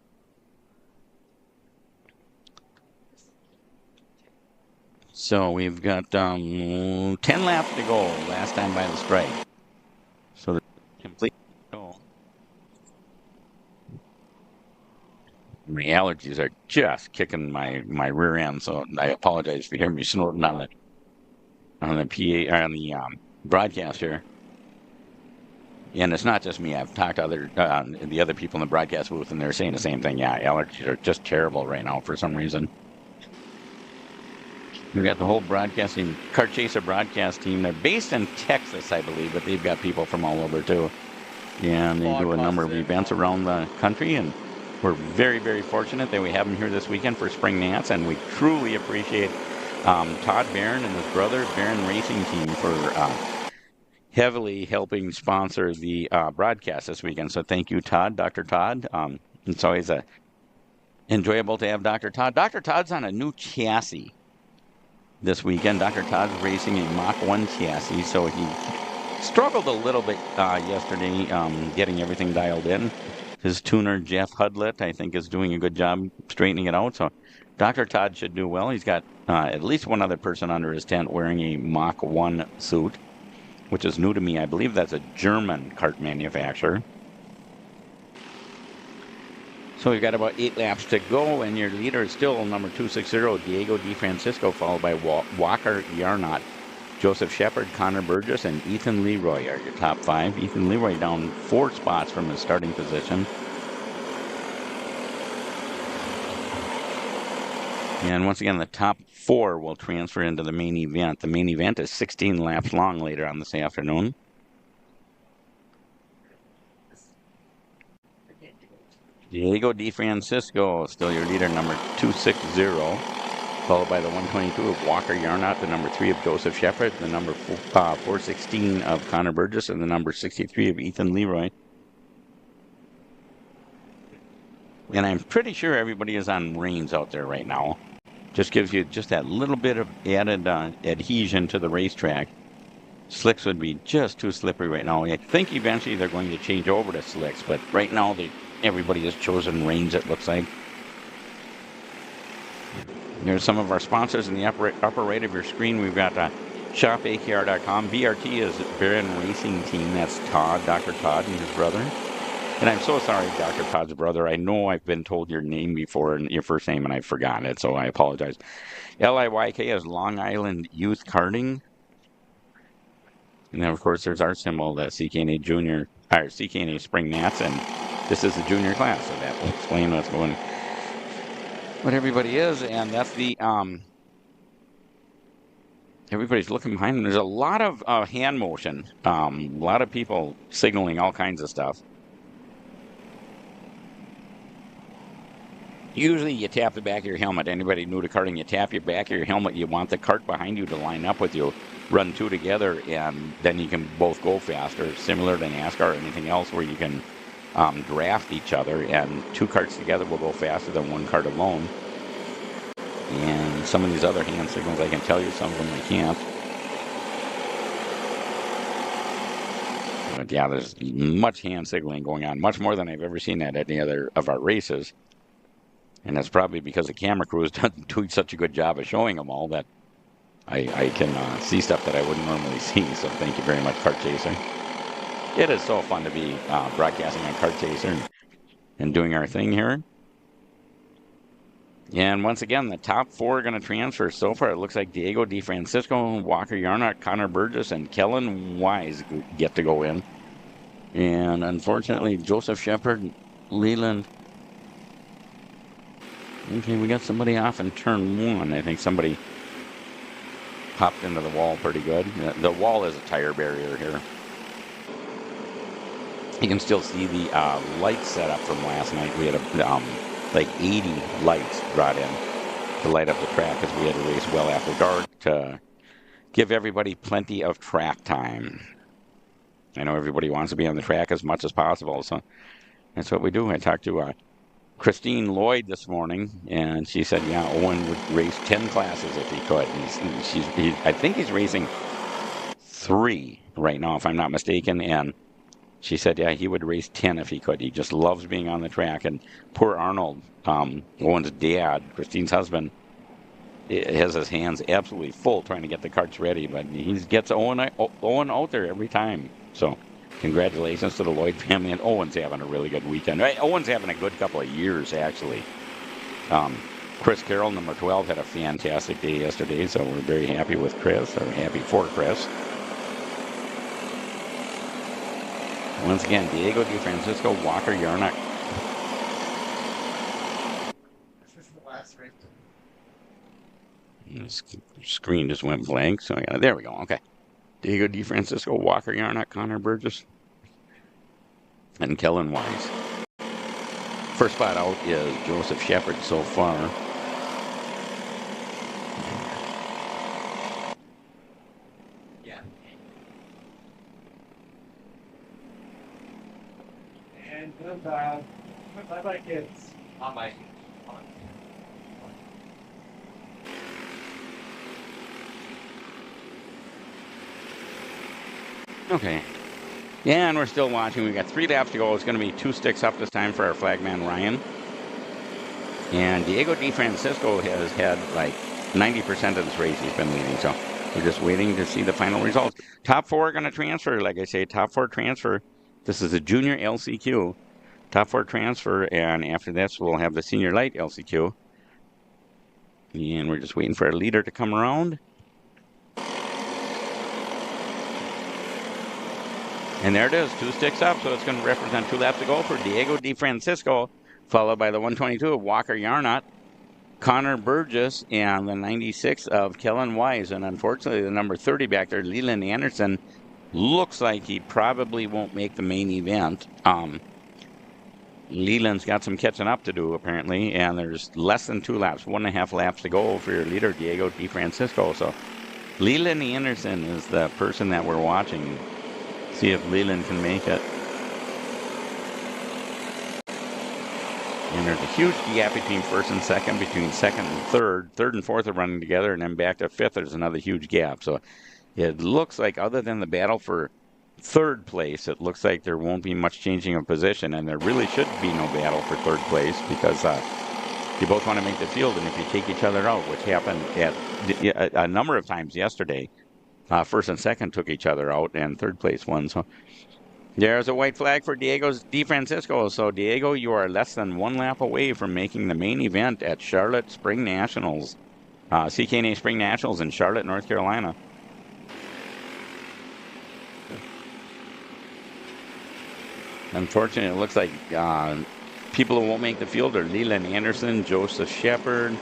So we've got 10 laps to go, last time by the stripe. So the complete. My allergies are just kicking my rear end, so I apologize if you hear me snorting on the broadcast here. And it's not just me. I've talked to the other people in the broadcast booth, and they're saying the same thing. Yeah, allergies are just terrible right now for some reason. We've got the whole broadcasting Kart Chaser broadcast team. They're based in Texas, I believe, but they've got people from all over too. And they do a number of events around the country, and we're very, very fortunate that we have them here this weekend for Spring Nats, and we truly appreciate Todd Barron and his brother, Barron Racing Team, for heavily helping sponsor the broadcast this weekend. So thank you, Todd, Dr. Todd. It's always enjoyable to have Dr. Todd. Dr. Todd's on a new chassis this weekend. Dr. Todd's racing a Mach 1 chassis, so he struggled a little bit yesterday getting everything dialed in. His tuner, Jeff Hudlett, I think, is doing a good job straightening it out. So Dr. Todd should do well. He's got at least one other person under his tent wearing a Mach 1 suit, which is new to me. I believe that's a German kart manufacturer. So we've got about 8 laps to go, and your leader is still number 260, Diego Di Francisco, followed by Walker Yarnot, Joseph Shepard, Connor Burgess, and Ethan Leroy are your top 5. Ethan Leroy down 4 spots from his starting position. And once again, the top 4 will transfer into the main event. The main event is 16 laps long later on this afternoon. Diego Di Francisco, still your leader, number 260, followed by the 122 of Walker Yarnot, the number 3 of Joseph Shepard, the number 416 of Connor Burgess, and the number 63 of Ethan Leroy. And I'm pretty sure everybody is on reins out there right now. Just gives you just that little bit of added adhesion to the racetrack. Slicks would be just too slippery right now. I think eventually they're going to change over to slicks, but right now everybody has chosen reins, it looks like. Here's some of our sponsors in the upper right of your screen. We've got shopakr.com. BRT is Baron Racing Team. That's Todd, Dr. Todd and his brother. And I'm so sorry, Dr. Todd's brother. I know I've been told your name before, and your first name, and I've forgotten it, so I apologize. LIYK is Long Island Youth Karting. And then, of course, there's our symbol, the CKNA Junior, or CKNA Spring Nats, and this is the junior class, so that will explain what everybody is, and that's the, everybody's looking behind them. There's a lot of hand motion, a lot of people signaling all kinds of stuff. Usually you tap the back of your helmet. Anybody new to karting, you tap your back of your helmet. You want the cart behind you to line up with you. Run 2 together, and then you can both go faster, similar to NASCAR or anything else where you can draft each other, and 2 carts together will go faster than 1 cart alone. And some of these other hand signals, I can tell you, some of them I can't. But yeah, there's much hand signaling going on, much more than I've ever seen at any other of our races. And that's probably because the camera crew is doing such a good job of showing them all that I can see stuff that I wouldn't normally see. So thank you very much, Kart Chaser. It is so fun to be broadcasting on Kart Chaser and doing our thing here. And once again, the top 4 are going to transfer so far. It looks like Diego Di Francisco, Walker Yarnot, Connor Burgess, and Kellen Wise get to go in. And unfortunately, Joseph Shepard, Leland. Okay, we got somebody off in turn 1. I think somebody popped into the wall pretty good. The wall is a tire barrier here. You can still see the light setup from last night. We had like 80 lights brought in to light up the track because we had to race well after dark to give everybody plenty of track time. I know everybody wants to be on the track as much as possible, so that's what we do. I talked to Christine Lloyd this morning, and she said, yeah, Owen would race 10 classes if he could. I think he's racing 3 right now, if I'm not mistaken, and she said, yeah, he would race 10 if he could. He just loves being on the track. And poor Arnold, Owen's dad, Christine's husband, has his hands absolutely full trying to get the karts ready, but he gets Owen out there every time. So congratulations to the Lloyd family, and Owen's having a really good weekend. Owen's having a good couple of years, actually. Chris Carroll, number 12, had a fantastic day yesterday, so we're very happy with Chris, or happy for Chris. Once again, Diego Di Francisco, Walker Yarnot. This is the last race. The screen just went blank, so yeah, there we go. Okay. Diego Di Francisco, Walker Yarnot, Connor Burgess, and Kellen Wise. First spot out is Joseph Shepard so far. Yeah. And bye-bye, kids. On my. Okay. Yeah, and we're still watching. We've got 3 laps to go. It's going to be 2 sticks up this time for our flagman, Ryan. And Diego Di Francisco has had like 90% of this race he's been leading. So we're just waiting to see the final results. Top 4 are going to transfer. Like I say, top 4 transfer. This is a junior LCQ. top 4 transfer, and after this we'll have the Senior Light LCQ. And we're just waiting for our leader to come around. And there it is, 2 sticks up, so it's going to represent 2 laps to go for Diego Di Francisco, followed by the 122 of Walker Yarnott, Connor Burgess, and the 96 of Kellen Wise. And unfortunately, the number 30 back there, Leland Anderson, looks like he probably won't make the main event. Leland's got some catching up to do, apparently, and there's less than 2 laps, 1.5 laps to go for your leader, Diego Di Francisco. So Leland Anderson is the person that we're watching. See if Leland can make it. And there's a huge gap between first and second, between second and third. Third and fourth are running together, and then back to fifth, there's another huge gap. So it looks like, other than the battle for third place, it looks like there won't be much changing of position, and there really should be no battle for third place, because you both want to make the field, and if you take each other out, which happened at a number of times yesterday, first and second took each other out, and third place won. So there's a white flag for Diego Di Francisco. So Diego, you are less than 1 lap away from making the main event at Charlotte Spring Nationals, CKNA Spring Nationals in Charlotte, North Carolina. Unfortunately, it looks like people who won't make the field are Leland Anderson, Joseph Shepard,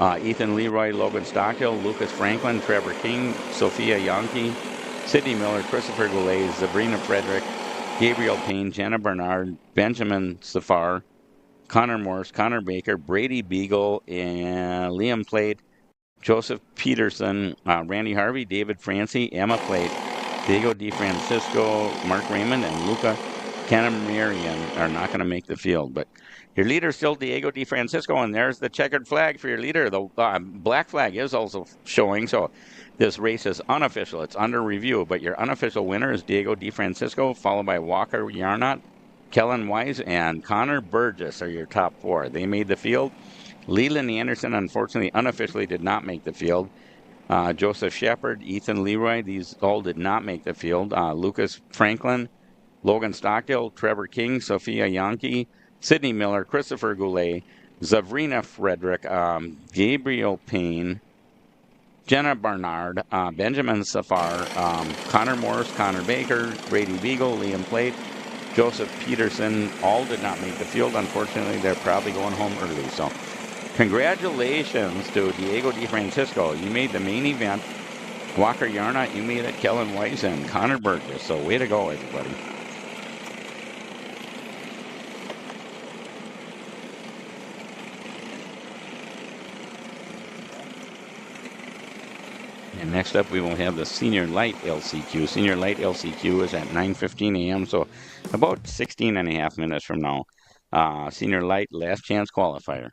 Ethan Leroy, Logan Stockhill, Lucas Franklin, Trevor King, Sophia Yonke, Sidney Miller, Christopher Goulet, Sabrina Frederick, Gabriel Payne, Jenna Bernard, Benjamin Safar, Connor Morse, Connor Baker, Brady Beagle, and Liam Plate, Joseph Peterson, Randy Harvey, David Francie, Emma Plate, Diego Di Francisco, Mark Raymond, and Luca Canamarian are not going to make the field. But your leader is still Diego Di Francisco, and there's the checkered flag for your leader. The black flag is also showing, so this race is unofficial. It's under review, but your unofficial winner is Diego Di Francisco, followed by Walker Yarnott, Kellen Wise, and Connor Burgess are your top 4. They made the field. Leland Anderson, unfortunately, unofficially did not make the field. Joseph Shepard, Ethan Leroy, these all did not make the field. Lucas Franklin, Logan Stockdale, Trevor King, Sophia Yonke, Sidney Miller, Christopher Goulet, Zavrina Frederick, Gabriel Payne, Jenna Barnard, Benjamin Safar, Connor Morris, Connor Baker, Brady Beagle, Liam Plate, Joseph Peterson, all did not make the field. Unfortunately, they're probably going home early. So congratulations to Diego Di Francisco. You made the main event. Walker Yarnott, you made it. Kellen Weiss and Connor Burgess. So way to go, everybody. And next up, we will have the Senior Light LCQ. Senior Light LCQ is at 9:15 a.m., so about 16 and a half minutes from now. Senior Light Last Chance Qualifier.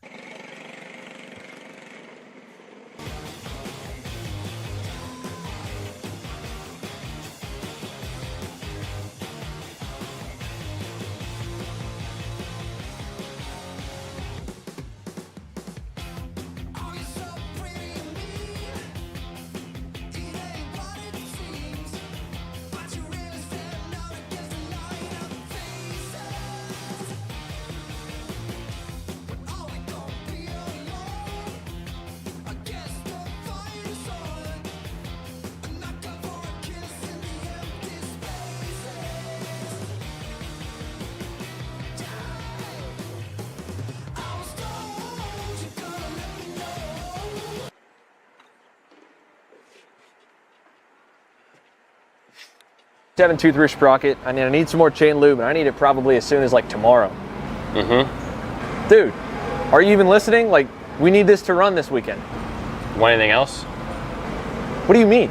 .7 through sprocket. I need some more chain lube, and I need it probably as soon as like tomorrow. Dude, are you even listening? Like, we need this to run this weekend. Want anything else? What do you mean?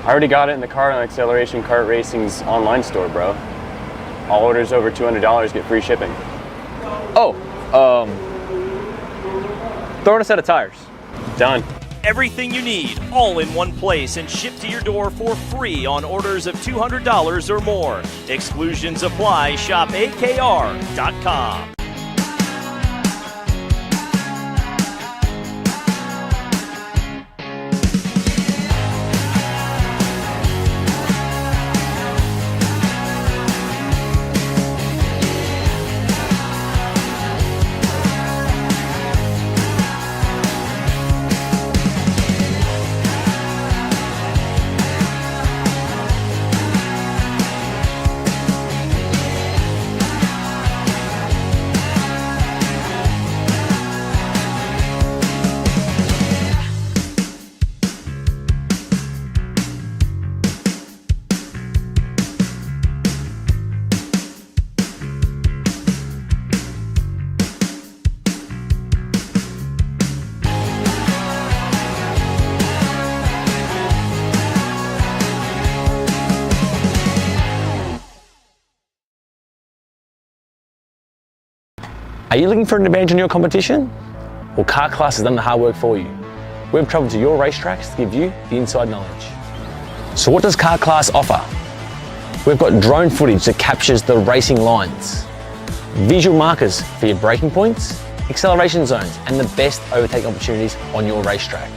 I already got it in the Kart on Acceleration Kart Racing's online store, bro. All orders over $200 get free shipping. Oh, throw in a set of tires. Done. Everything you need, all in one place and shipped to your door for free on orders of $200 or more. Exclusions apply. Shop AKR.com. Are you looking for an advantage in your competition? Well, Kart Class has done the hard work for you. We've travelled to your racetracks to give you the inside knowledge. So what does Kart Class offer? We've got drone footage that captures the racing lines, visual markers for your braking points, acceleration zones, and the best overtake opportunities on your racetrack,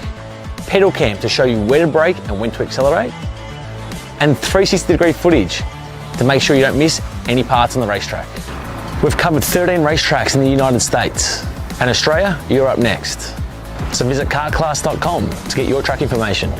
pedal cam to show you where to brake and when to accelerate, and 360-degree footage to make sure you don't miss any parts on the racetrack. We've covered 13 racetracks in the United States, and Australia, you're up next. So visit kartclass.com to get your track information.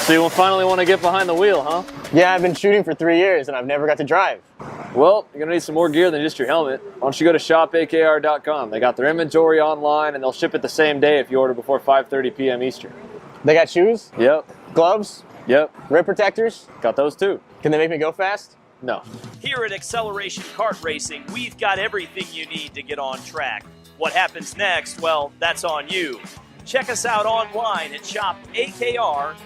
So you finally want to get behind the wheel, huh? Yeah, I've been shooting for 3 years and I've never got to drive. Well, you're going to need some more gear than just your helmet. Why don't you go to shopakr.com. They got their inventory online and they'll ship it the same day if you order before 5:30 p.m. Eastern. They got shoes, Yep. gloves, Yep. rib protectors. Got those too. Can they make me go fast? No. Here at Acceleration Kart Racing, we've got everything you need to get on track. What happens next? Well, that's on you. Check us out online at shopakr.com.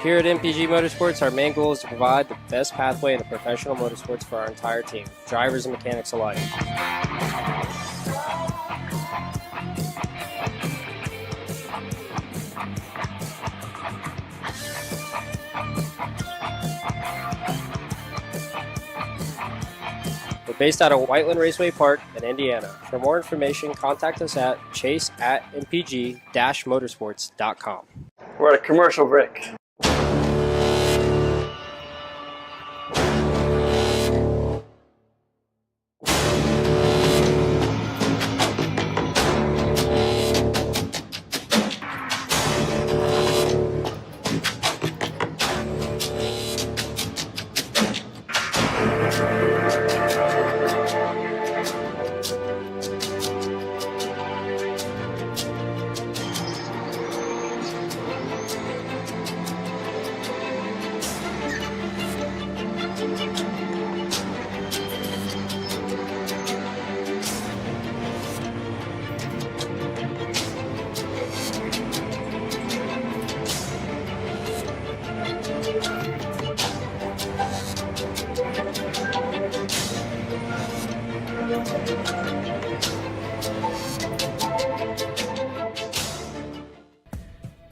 Here at MPG Motorsports, our main goal is to provide the best pathway into professional motorsports for our entire team, drivers and mechanics alike. We're based out of Whiteland Raceway Park in Indiana. For more information, contact us at chase@mpg-motorsports.com. We're at a commercial break.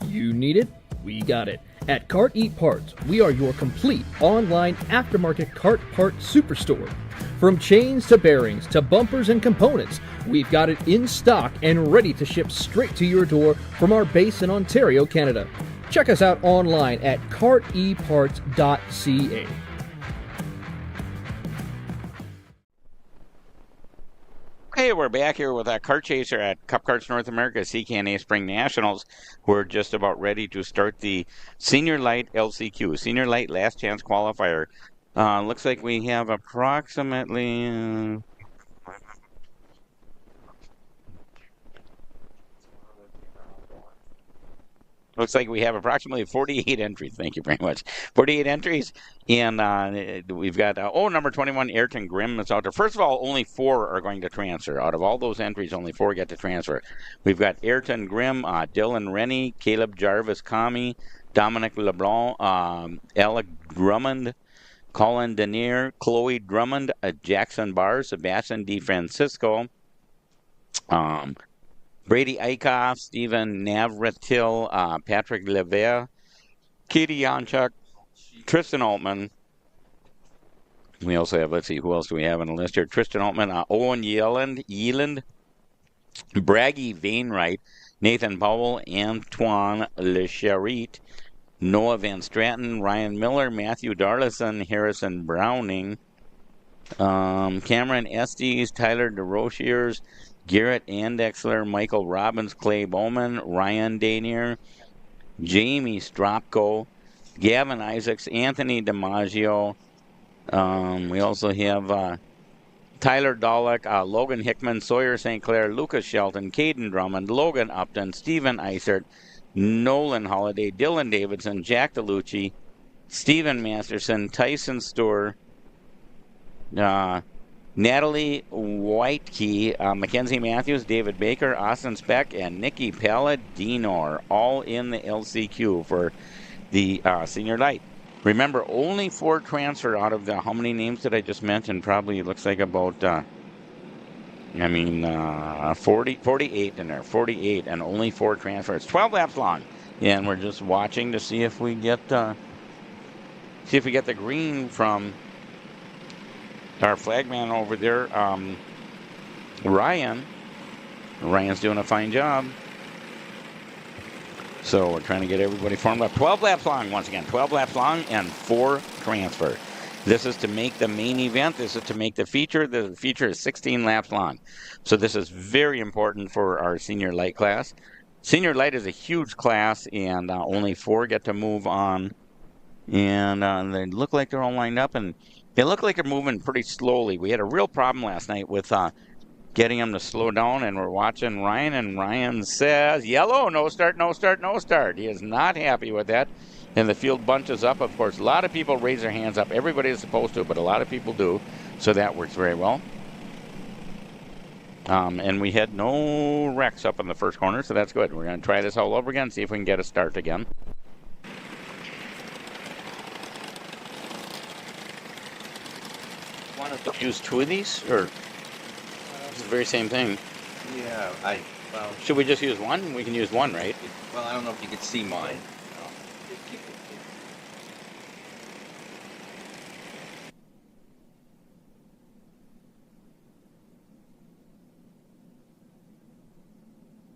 You need it? We got it. At Kart Eat Parts, we are your complete online aftermarket kart part superstore. From chains to bearings to bumpers and components, we've got it in stock and ready to ship straight to your door from our base in Ontario, Canada. Check us out online at karteparts.ca. Okay, we're back here with a kart chaser at Cup Karts North America, CKNA SpringNationals. We're just about ready to start the Senior Light LCQ, Senior Light Last Chance Qualifier. Looks like we have approximately... Looks like we have approximately 48 entries. Thank you very much. 48 entries. And we've got, number 21, Ayrton Grimm is out there. First of all, only 4 are going to transfer. Out of all those entries, only 4 get to transfer. We've got Ayrton Grimm, Dylan Rennie, Caleb Jarvis Kami, Dominic LeBlanc, Alec Drummond, Colin Denier, Chloe Drummond, Jackson Barr, Sebastian DeFrancisco, Brady Eichhoff, Stephen Navratil, Patrick Levere, Katie Yanchuk, Tristan Altman. We also have, let's see, who else do we have on the list here? Tristan Altman, Owen Yeland, Braggy Vainwright, Nathan Powell, Antoine Lecherit, Noah Van Stratton, Ryan Miller, Matthew Darlison, Harrison Browning, Cameron Estes, Tyler DeRochiers, Garrett Andexler, Michael Robbins, Clay Bowman, Ryan Danier, Jamie Stropko, Gavin Isaacs, Anthony DiMaggio. We also have Tyler Dollick, Logan Hickman, Sawyer St. Clair, Lucas Shelton, Caden Drummond, Logan Upton, Stephen Eisert, Nolan Holiday, Dylan Davidson, Jack DeLucci, Steven Masterson, Tyson Storer, Natalie Whitekey, Mackenzie Matthews, David Baker, Austin Speck, and Nikki Palladino are all in the LCQ for the Senior Light. Remember, only 4 transfer out of the, how many names did I just mention? Probably looks like about, 48 in there, 48, and only 4 transfers. 12 laps long, and we're just watching to see if we get the green from our flagman over there, Ryan. Ryan's doing a fine job. So we're trying to get everybody formed up. 12 laps long, once again. 12 laps long and 4 transfer. This is to make the main event. This is to make the feature. The feature is 16 laps long. So this is very important for our Senior Light class. Senior Light is a huge class, and only 4 get to move on. And they look like they're all lined up, and they look like they're moving pretty slowly. We had a real problem last night with getting them to slow down, and we're watching Ryan, and Ryan says, yellow, no start, no start, no start. He is not happy with that, and the field bunches up. Of course, a lot of people raise their hands up. Everybody is supposed to, but a lot of people do, so that works very well. And we had no wrecks up in the first corner, so that's good. We're going to try this all over again, see if we can get a start again. Want to use 2 of these, or it's the very same thing? Yeah, well... Should we just use 1? We can use 1, right? Well, I don't know if you could see mine.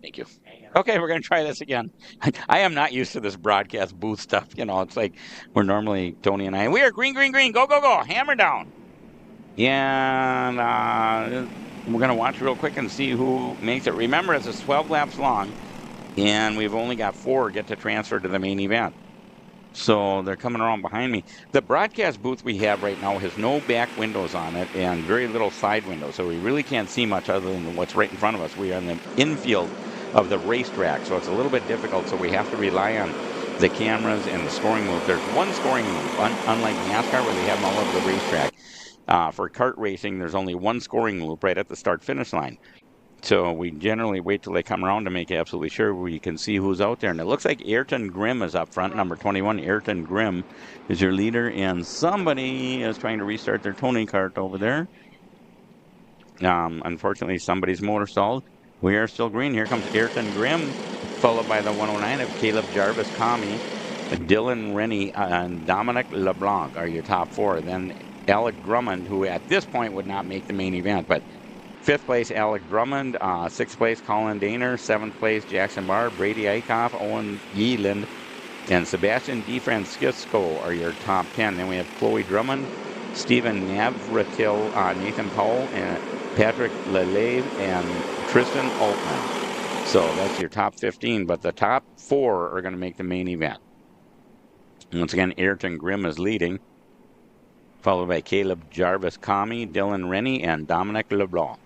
Thank you. Okay, we're going to try this again. I am not used to this broadcast booth stuff. You know, it's like we're normally, Tony and I, we are green, green, green, go, go, go, hammer down. And we're going to watch real quick and see who makes it. Remember, this is 12 laps long, and we've only got 4 get to transfer to the main event. So they're coming around behind me. The broadcast booth we have right now has no back windows on it and very little side windows, so we really can't see much other than what's right in front of us. We are in the infield of the racetrack, so it's a little bit difficult, so we have to rely on the cameras and the scoring loop. There's one scoring loop, unlike NASCAR where they have them all over the racetrack. For kart racing, there's only one scoring loop right at the start-finish line. So we generally wait till they come around to make absolutely sure we can see who's out there. And it looks like Ayrton Grimm is up front, number 21. Ayrton Grimm is your leader, and somebody is trying to restart their Tony kart over there. Unfortunately, somebody's motor stalled. We are still green. Here comes Ayrton Grimm, followed by the 109 of Caleb Jarvis Kami, Dylan Rennie, and Dominic LeBlanc are your top 4. Then Alec Drummond, who at this point would not make the main event, but 5th place, Alec Drummond. 6th place, Colin Daner. 7th place, Jackson Barr, Brady Eichhoff, Owen Yeeland, and Sebastian DeFrancisco are your top 10. Then we have Chloe Drummond, Stephen Navratil, Nathan Powell, and Patrick Lelave, and Tristan Altman. So that's your top 15, but the top 4 are going to make the main event. Once again, Ayrton Grimm is leading, followed by Caleb Jarvis Kami, Dylan Rennie, and Dominic LeBlanc.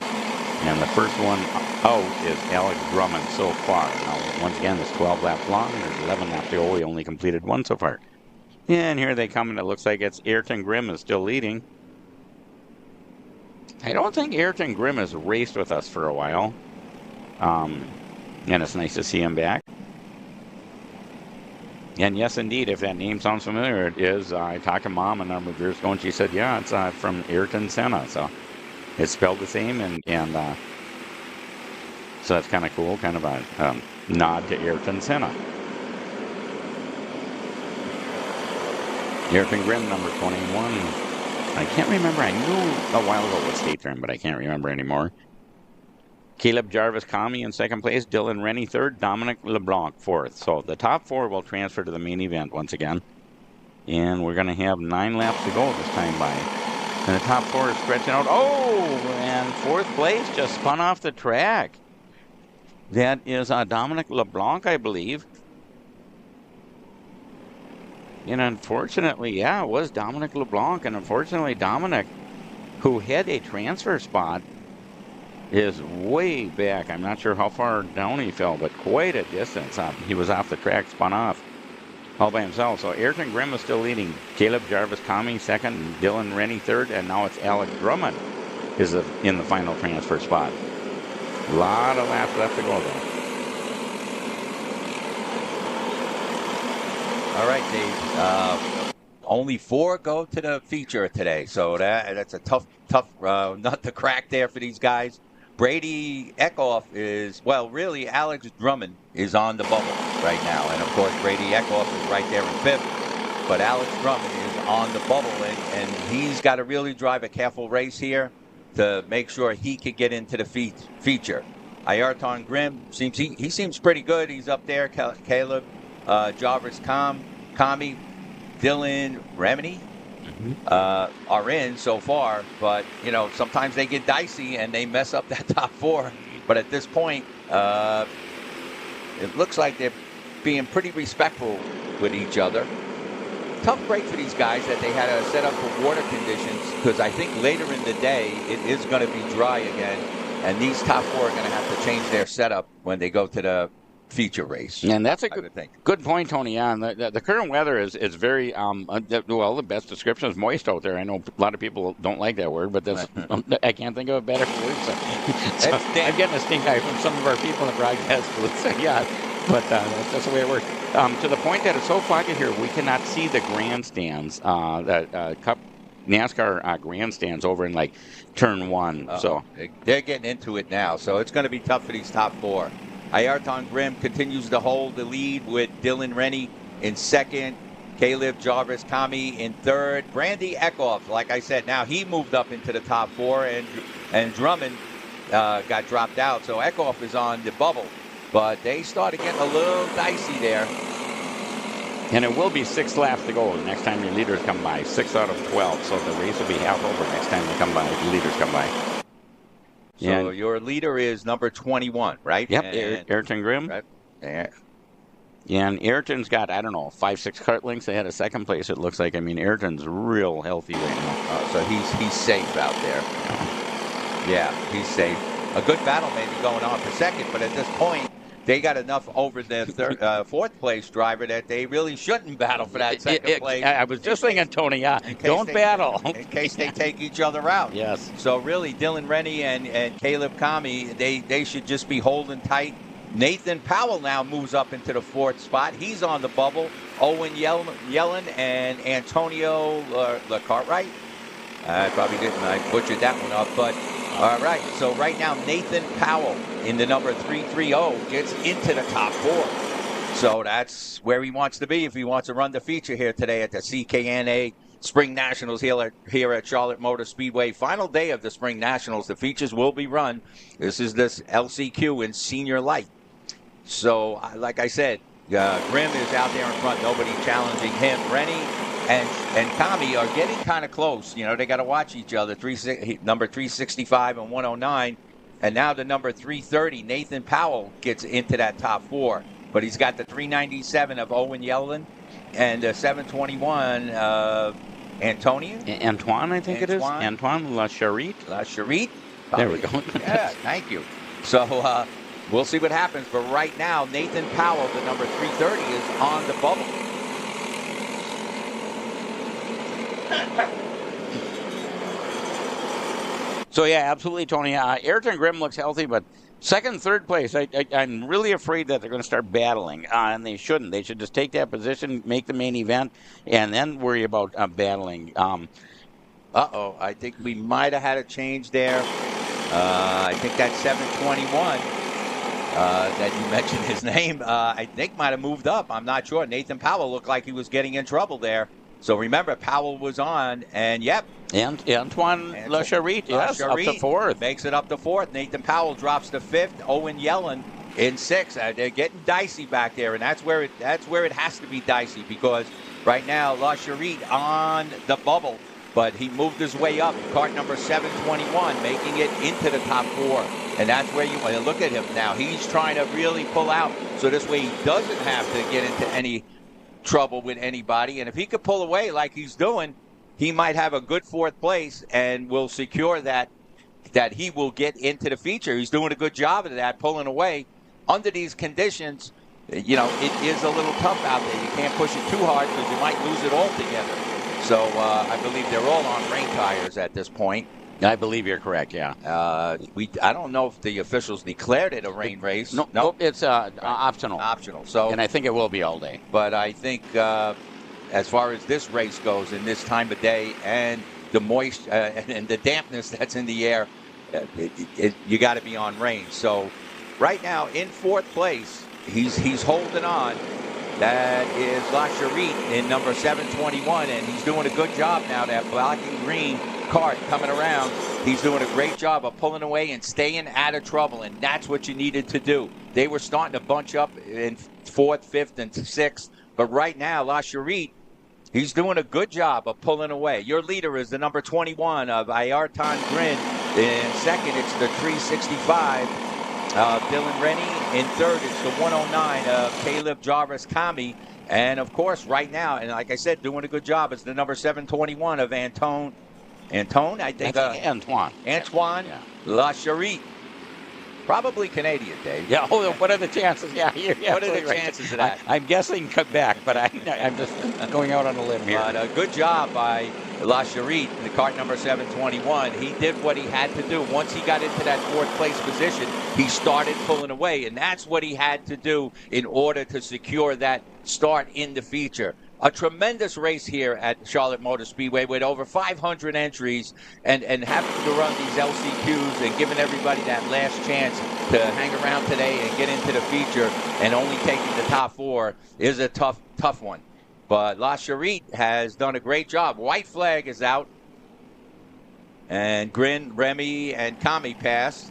And the first one out is Alec Drummond so far. Now, once again, it's 12 laps long. There's 11 laps to go. We only completed 1 so far. And here they come, and it looks like it's Ayrton Grimm is still leading. I don't think Ayrton Grimm has raced with us for a while. And it's nice to see him back. And yes, indeed, if that name sounds familiar, it is. I talked to Mom a number of years ago, and she said, yeah, it's from Ayrton Senna. So it's spelled the same, and so that's kind of cool, kind of a nod to Ayrton Senna. Ayrton Grimm, number 21. I can't remember. I knew a while ago what state they're in, but I can't remember anymore. Caleb Jarvis Kami in 2nd place, Dylan Rennie 3rd, Dominic LeBlanc 4th. So the top 4 will transfer to the main event once again. And we're going to have 9 laps to go this time by. And the top 4 is stretching out. Oh, and 4th place just spun off the track. That is Dominic LeBlanc, I believe. And unfortunately, yeah, it was Dominic LeBlanc. And unfortunately, Dominic, who had a transfer spot, is way back. I'm not sure how far down he fell, but quite a distance. He was off the track, spun off all by himself. So Ayrton Grimm is still leading. Caleb Jarvis Kami second, and Dylan Rennie third, and now it's Alec Drummond is in the final transfer spot. A lot of laps left to go, though. All right, Dave. Only 4 go to the feature today, so that's a tough nut to crack there for these guys. Brady Eckhoff is, well, really, Alex Drummond is on the bubble right now. And, of course, Brady Eckhoff is right there in 5th. But Alex Drummond is on the bubble, and he's got to really drive a careful race here to make sure he could get into the feature. Ayrton Grimm, he seems pretty good. He's up there. Caleb Jarvis Kami, Dylan Remini are in so far, but sometimes they get dicey and they mess up that top 4. But at this point, it looks like they're being pretty respectful with each other. Tough break for these guys that they had to set up for water conditions, because I think later in the day it is going to be dry again, and these top 4 are going to have to change their setup when they go to the feature race. And that's a good point, Tony. Yeah, and the current weather is very the best description is moist out there. I know a lot of people don't like that word, but that's I can't think of a better word. So I'm getting a stink eye from some of our people in the broadcast booth. So yeah, but that's the way it works. To the point that it's so foggy here, we cannot see the grandstands, Cup NASCAR grandstands over in like turn 1. So they're getting into it now. So it's going to be tough for these top 4. Ayrton Grimm continues to hold the lead with Dylan Rennie in 2nd, Caleb Jarvis Kami in 3rd. Brandy Eckhoff, like I said, now he moved up into the top 4, and Drummond got dropped out. So Eckhoff is on the bubble, but they started getting a little dicey there. And it will be 6 laps to go next time your leaders come by, 6 out of 12. So the race will be half over next time they come by, the leaders come by. So your leader is number 21, right? Yep, Ayrton Grimm. Right. Yeah. And Ayrton's got, 5-6 kart lengths ahead of second place, it looks like. I mean, Ayrton's real healthy right now. So he's safe out there. Yeah, he's safe. A good battle maybe going on for second, but at this point, they got enough over the 4th place driver that they really shouldn't battle for that second place. I was just thinking, Tony, don't battle. In case they take each other out. Yes. So really, Dylan Rennie and Caleb Kami, they should just be holding tight. Nathan Powell now moves up into the 4th spot. He's on the bubble. Owen Yellen and Antonio Cartwright. I probably didn't. I butchered that one up, but all right. So right now, Nathan Powell in the number 330 gets into the top 4. So that's where he wants to be if he wants to run the feature here today at the CKNA Spring Nationals here at Charlotte Motor Speedway. Final day of the Spring Nationals. The features will be run. This is this LCQ in Senior Light. So, like I said, Grimm is out there in front. Nobody challenging him. Rennie and Kami are getting kind of close. They got to watch each other. Number 365 and 109. And now the number 330, Nathan Powell, gets into that top 4. But he's got the 397 of Owen Yellen and the 721 Antoine, I think it is. Antoine Lacharit. There we go. Yeah, thank you. So we'll see what happens. But right now, Nathan Powell, the number 330, is on the bubble. So, yeah, absolutely, Tony. Ayrton Grimm looks healthy, but second, third place, I'm really afraid that they're going to start battling, and they shouldn't. They should just take that position, make the main event, and then worry about battling. I think we might have had a change there. I think that 721 that you mentioned his name, I think might have moved up. I'm not sure. Nathan Powell looked like he was getting in trouble there. So remember, Powell was on, and And Antoine Lacharit, yes, up to 4th. Makes it up to 4th. Nathan Powell drops to 5th. Owen Yellen in 6th. They're getting dicey back there, and that's where it has to be dicey, because right now Lacharit on the bubble, but he moved his way up. Kart number 721, making it into the top 4, and that's where you want to look at him now. He's trying to really pull out, so this way he doesn't have to get into any trouble with anybody. And if he could pull away like he's doing, he might have a good 4th place and will secure that that he will get into the feature. He's doing a good job of that, pulling away. Under these conditions, you know, it is a little tough out there. You can't push it too hard because you might lose it altogether. So I believe they're all on rain tires at this point. I believe you're correct, yeah. I don't know if the officials declared it a rain race. No, it's optional. Optional. So, and I think it will be all day. But I think as far as this race goes, in this time of day and the moisture and the dampness that's in the air, you got to be on rain. So right now in fourth place, he's holding on. That is Lacherit in number 721, and he's doing a good job now. That black and green Kart coming around, he's doing a great job of pulling away and staying out of trouble, and that's what you needed to do. They were starting to bunch up in fourth, fifth, and sixth, but right now Lacherit, he's doing a good job of pulling away. Your leader is the number 21 of Ayrton Grin. In second, it's the 365, Dylan Rennie. In third, it's the 109 of Caleb Jarvis Kami. And, of course, right now, and like I said, doing a good job, is the number 721 of Antoine, I think. Antoine. Antoine Lacherit. Probably Canadian, Dave. Yeah. Oh, what are the chances? Yeah. What are the chances of that? I'm guessing Quebec, but I'm just going out on a limb here. But a good job by Lacherit, the cart number 721. He did what he had to do. Once he got into that fourth place position, he started pulling away, and that's what he had to do in order to secure that start in the feature. A tremendous race here at Charlotte Motor Speedway with over 500 entries and having to run these LCQs and giving everybody that last chance to hang around today and get into the feature, and only taking the top four is a tough one. But Lacherit has done a great job. White flag is out. And Grin, Remy, and Kami pass.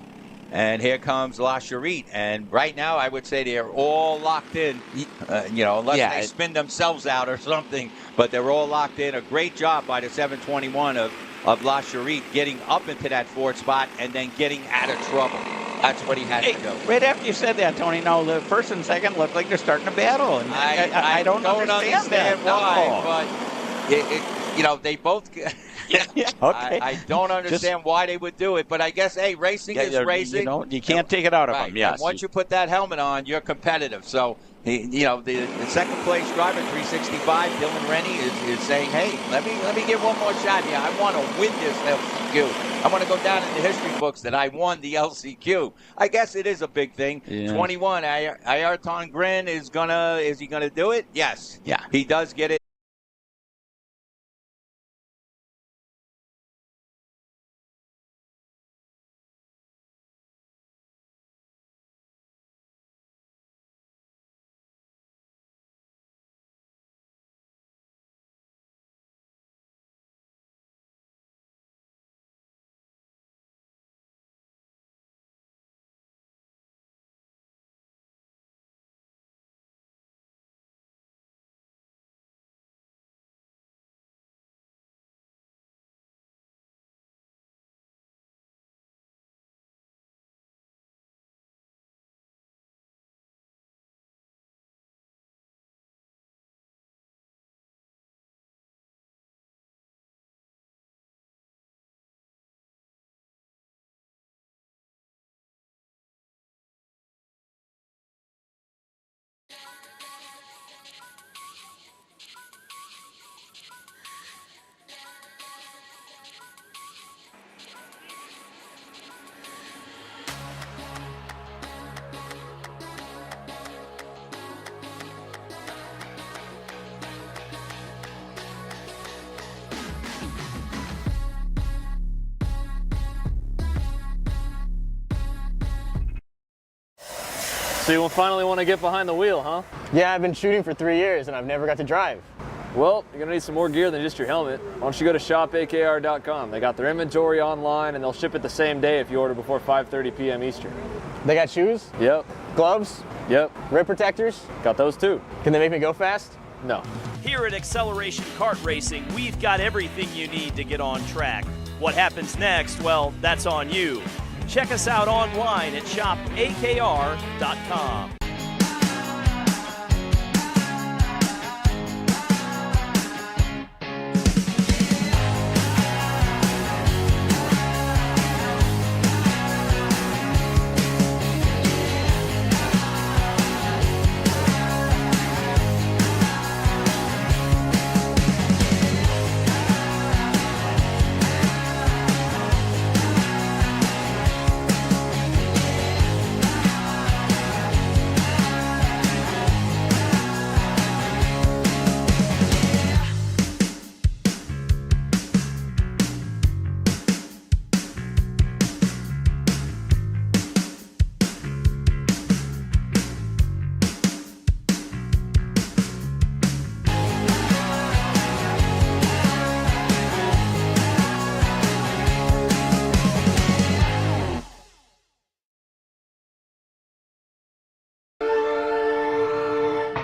And here comes Lacherit. And right now, I would say they're all locked in, unless they spin themselves out or something. But they're all locked in. A great job by the 721 of Lacherit getting up into that fourth spot and then getting out of trouble. That's what he had to do. Right after you said that, Tony, now the first and second look like they're starting a battle. And I don't understand why, but they both... Okay. I don't understand why they would do it, but I guess, hey, racing is racing. You can't take it out of them. Yes. And once you put that helmet on, you're competitive. So, the second place driver, 365, Dylan Rennie, is saying, hey, let me get one more shot here. I want to win this LCQ. I want to go down in the history books that I won the LCQ. I guess it is a big thing. Yeah. 21, Ayrton Grin is he gonna do it? Yes. Yeah. He does get it. So you will finally want to get behind the wheel, huh? Yeah, I've been shooting for 3 years and I've never got to drive. Well, you're gonna need some more gear than just your helmet. Why don't you go to shopakr.com? They got their inventory online and they'll ship it the same day if you order before 5:30 p.m. Eastern. They got shoes? Yep. Gloves? Yep. Rib protectors? Got those too. Can they make me go fast? No. Here at Acceleration Kart Racing, we've got everything you need to get on track. What happens next? Well, that's on you. Check us out online at shopakr.com.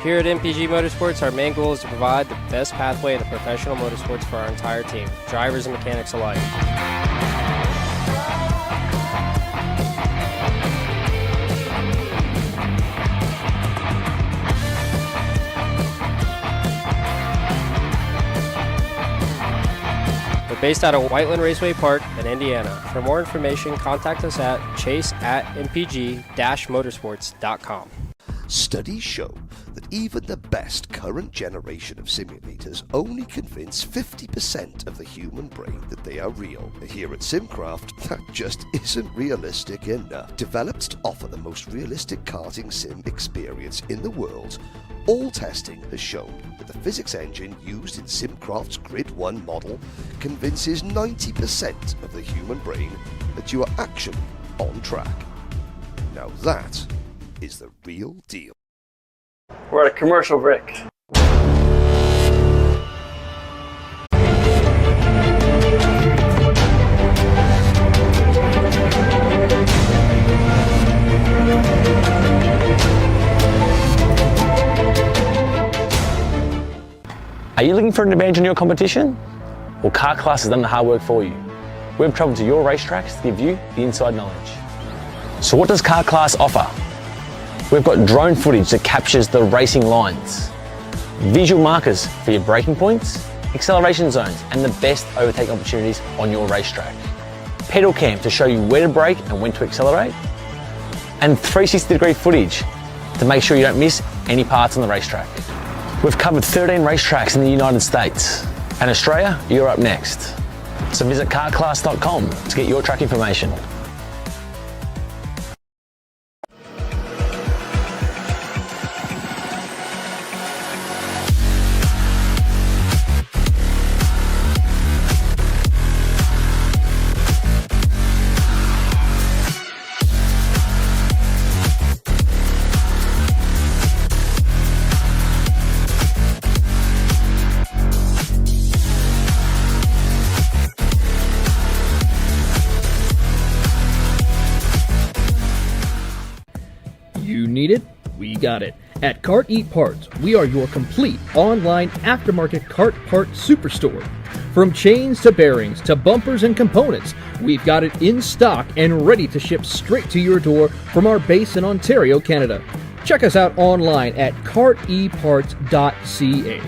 Here at MPG Motorsports, our main goal is to provide the best pathway into professional motorsports for our entire team, drivers and mechanics alike. We're based out of Whiteland Raceway Park in Indiana. For more information, contact us at chase@mpg-motorsports.com. Studies show that even the best current generation of simulators only convince 50% of the human brain that they are real. Here at SimCraft, that just isn't realistic enough. Developed to offer the most realistic karting sim experience in the world, all testing has shown that the physics engine used in SimCraft's Grid 1 model convinces 90% of the human brain that you are actually on track. Now that is the real deal. We're at a commercial break. Are you looking for an advantage in your competition? Well, Car Class has done the hard work for you. We've travelled to your racetracks to give you the inside knowledge. So what does Car Class offer? We've got drone footage that captures the racing lines, visual markers for your braking points, acceleration zones, and the best overtake opportunities on your racetrack, pedal cam to show you where to brake and when to accelerate, and 360-degree footage to make sure you don't miss any parts on the racetrack. We've covered 13 racetracks in the United States, and Australia, you're up next. So visit kartclass.com to get your track information. You need it? We got it. At Kart Eat Parts, we are your complete online aftermarket kart part superstore. From chains to bearings to bumpers and components, we've got it in stock and ready to ship straight to your door from our base in Ontario, Canada. Check us out online at karteparts.ca.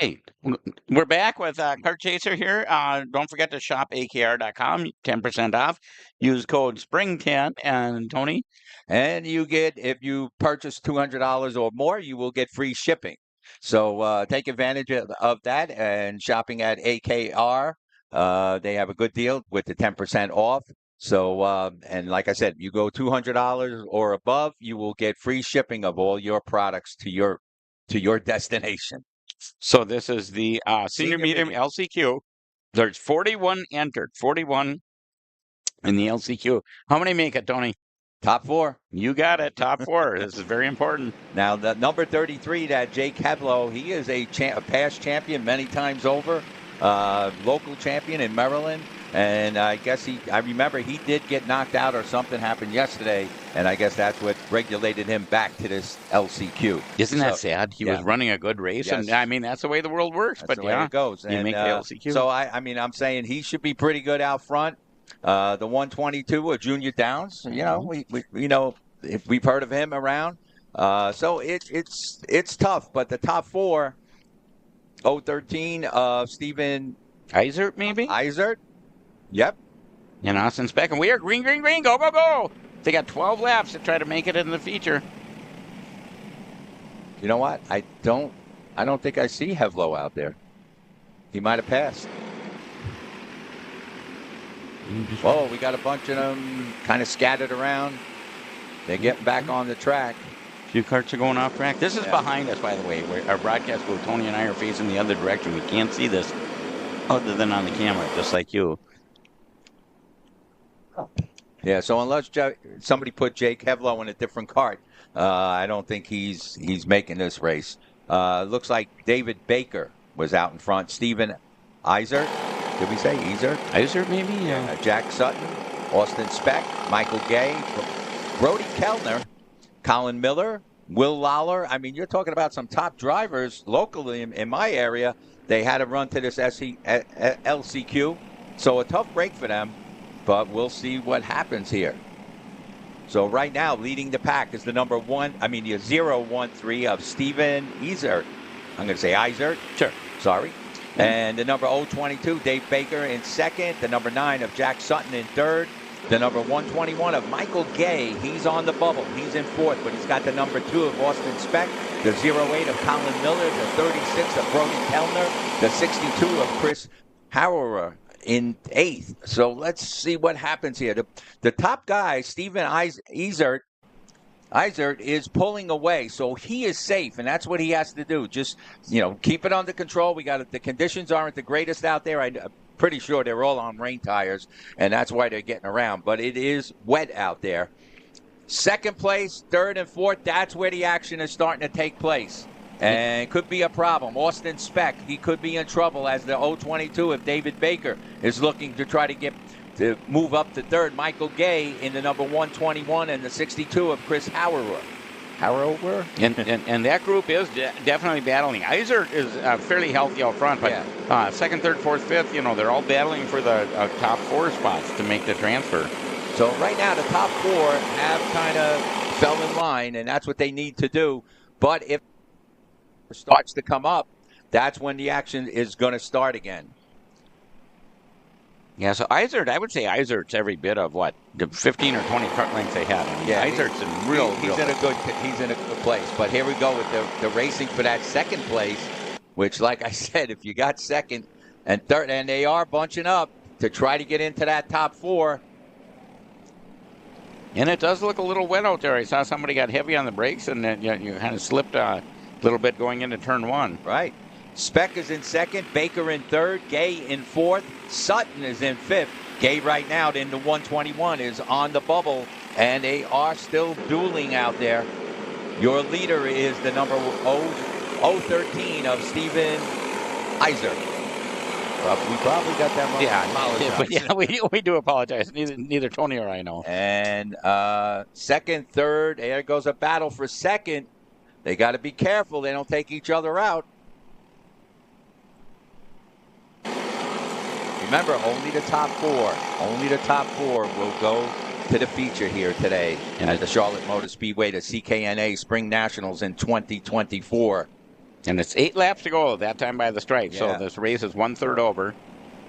Hey, we're back with Kart Chaser here. Don't forget to shop akr.com, 10% off. Use code SPRING10. And Tony? And you get, if you purchase $200 or more, you will get free shipping. So take advantage of that. And shopping at AKR, they have a good deal with the 10% off. So, and like I said, you go $200 or above, you will get free shipping of all your products to your destination. So this is the Senior Medium LCQ. There's 41 entered, 41 in the LCQ. How many make it, Tony? Top 4. You got it, top 4. This is very important. Now, the number 33, that Jake Heblow, he is a past champion many times over, local champion in Maryland. And I guess I remember he did get knocked out or something happened yesterday, and I guess that's what regulated him back to this LCQ. Isn't that sad? He was running a good race, Yes. and I mean, that's the way the world works. That's but the way it goes. You And, make the LCQ. So, I mean, I'm saying he should be pretty good out front. The 122 of Junior Downs, you know, we've heard of him around. So it's tough, but the top 4, 013 of Steven Eisert, maybe? Eisert. Yep. And Austin Speck. And we are green, green, green. Go, go, go. They got 12 laps to try to make it in the feature. You know what? I don't think I see Hevlo out there. He might have passed. Oh, we got a bunch of them kind of scattered around. They're getting back on the track. A few carts are going off track. This is behind us, by the way. Our broadcast booth, Tony and I are facing the other direction. We can't see this other than on the camera, just like you. Yeah, so unless somebody put Jake Hevlo in a different cart, I don't think he's making this race. Looks like David Baker was out in front. Steven Eisert. Did we say Eisert? Eisert, maybe? Yeah. Jack Sutton, Austin Speck, Michael Gay, Brody Kellner, Colin Miller, Will Lawler. I mean, you're talking about some top drivers locally in my area. They had to run to this LCQ. So a tough break for them, but we'll see what happens here. So right now, leading the pack is the number 013 of Steven Eisert. I'm going to say Eisert. Sure. Sorry. And the number 022, Dave Baker in second. The number 9 of Jack Sutton in third. The number 121 of Michael Gay. He's on the bubble. He's in fourth, but he's got the number 2 of Austin Speck. The 08 of Colin Miller. The 36 of Brody Kellner. The 62 of Chris Hauer in eighth. So let's see what happens here. The top guy, Steven Eisert is pulling away, so he is safe, and that's what he has to do. Just, keep it under control. The conditions aren't the greatest out there. I'm pretty sure they're all on rain tires, and that's why they're getting around. But it is wet out there. Second place, third and fourth, that's where the action is starting to take place. And it could be a problem. Austin Speck, he could be in trouble as the 022 of David Baker is looking to try to move up to third. Michael Gay in the number 121 and the 62 of Chris Hauer. And that group is definitely battling. Eisert is fairly healthy out front, but second, third, fourth, fifth, they're all battling for the top 4 spots to make the transfer. So right now the top 4 have kind of fell in line, and that's what they need to do. But if it starts to come up, that's when the action is going to start again. Yeah, so Eisert, I would say Eisert's every bit of 15 or 20 kart lengths they have. Eisert's in real. He's in a good place. But here we go with the racing for that second place, which, like I said, if you got second and third, and they are bunching up to try to get into that top 4. And it does look a little wet out there. I saw somebody got heavy on the brakes, and then you kind of slipped a little bit going into turn 1. Right. Speck is in second, Baker in third, Gay in fourth, Sutton is in fifth. Gay right now in the 121 is on the bubble, and they are still dueling out there. Your leader is the number 013 of Steven Eisert. We probably got that wrong. Yeah, we do apologize. Neither Tony or I know. And second, third, there goes a battle for second. They got to be careful. They don't take each other out. Remember, only the top 4 will go to the feature here today at the Charlotte Motor Speedway, the CKNA SpringNationals in 2024. And it's 8 laps to go that time by the stripe. Yeah. So this race is 1/3 over.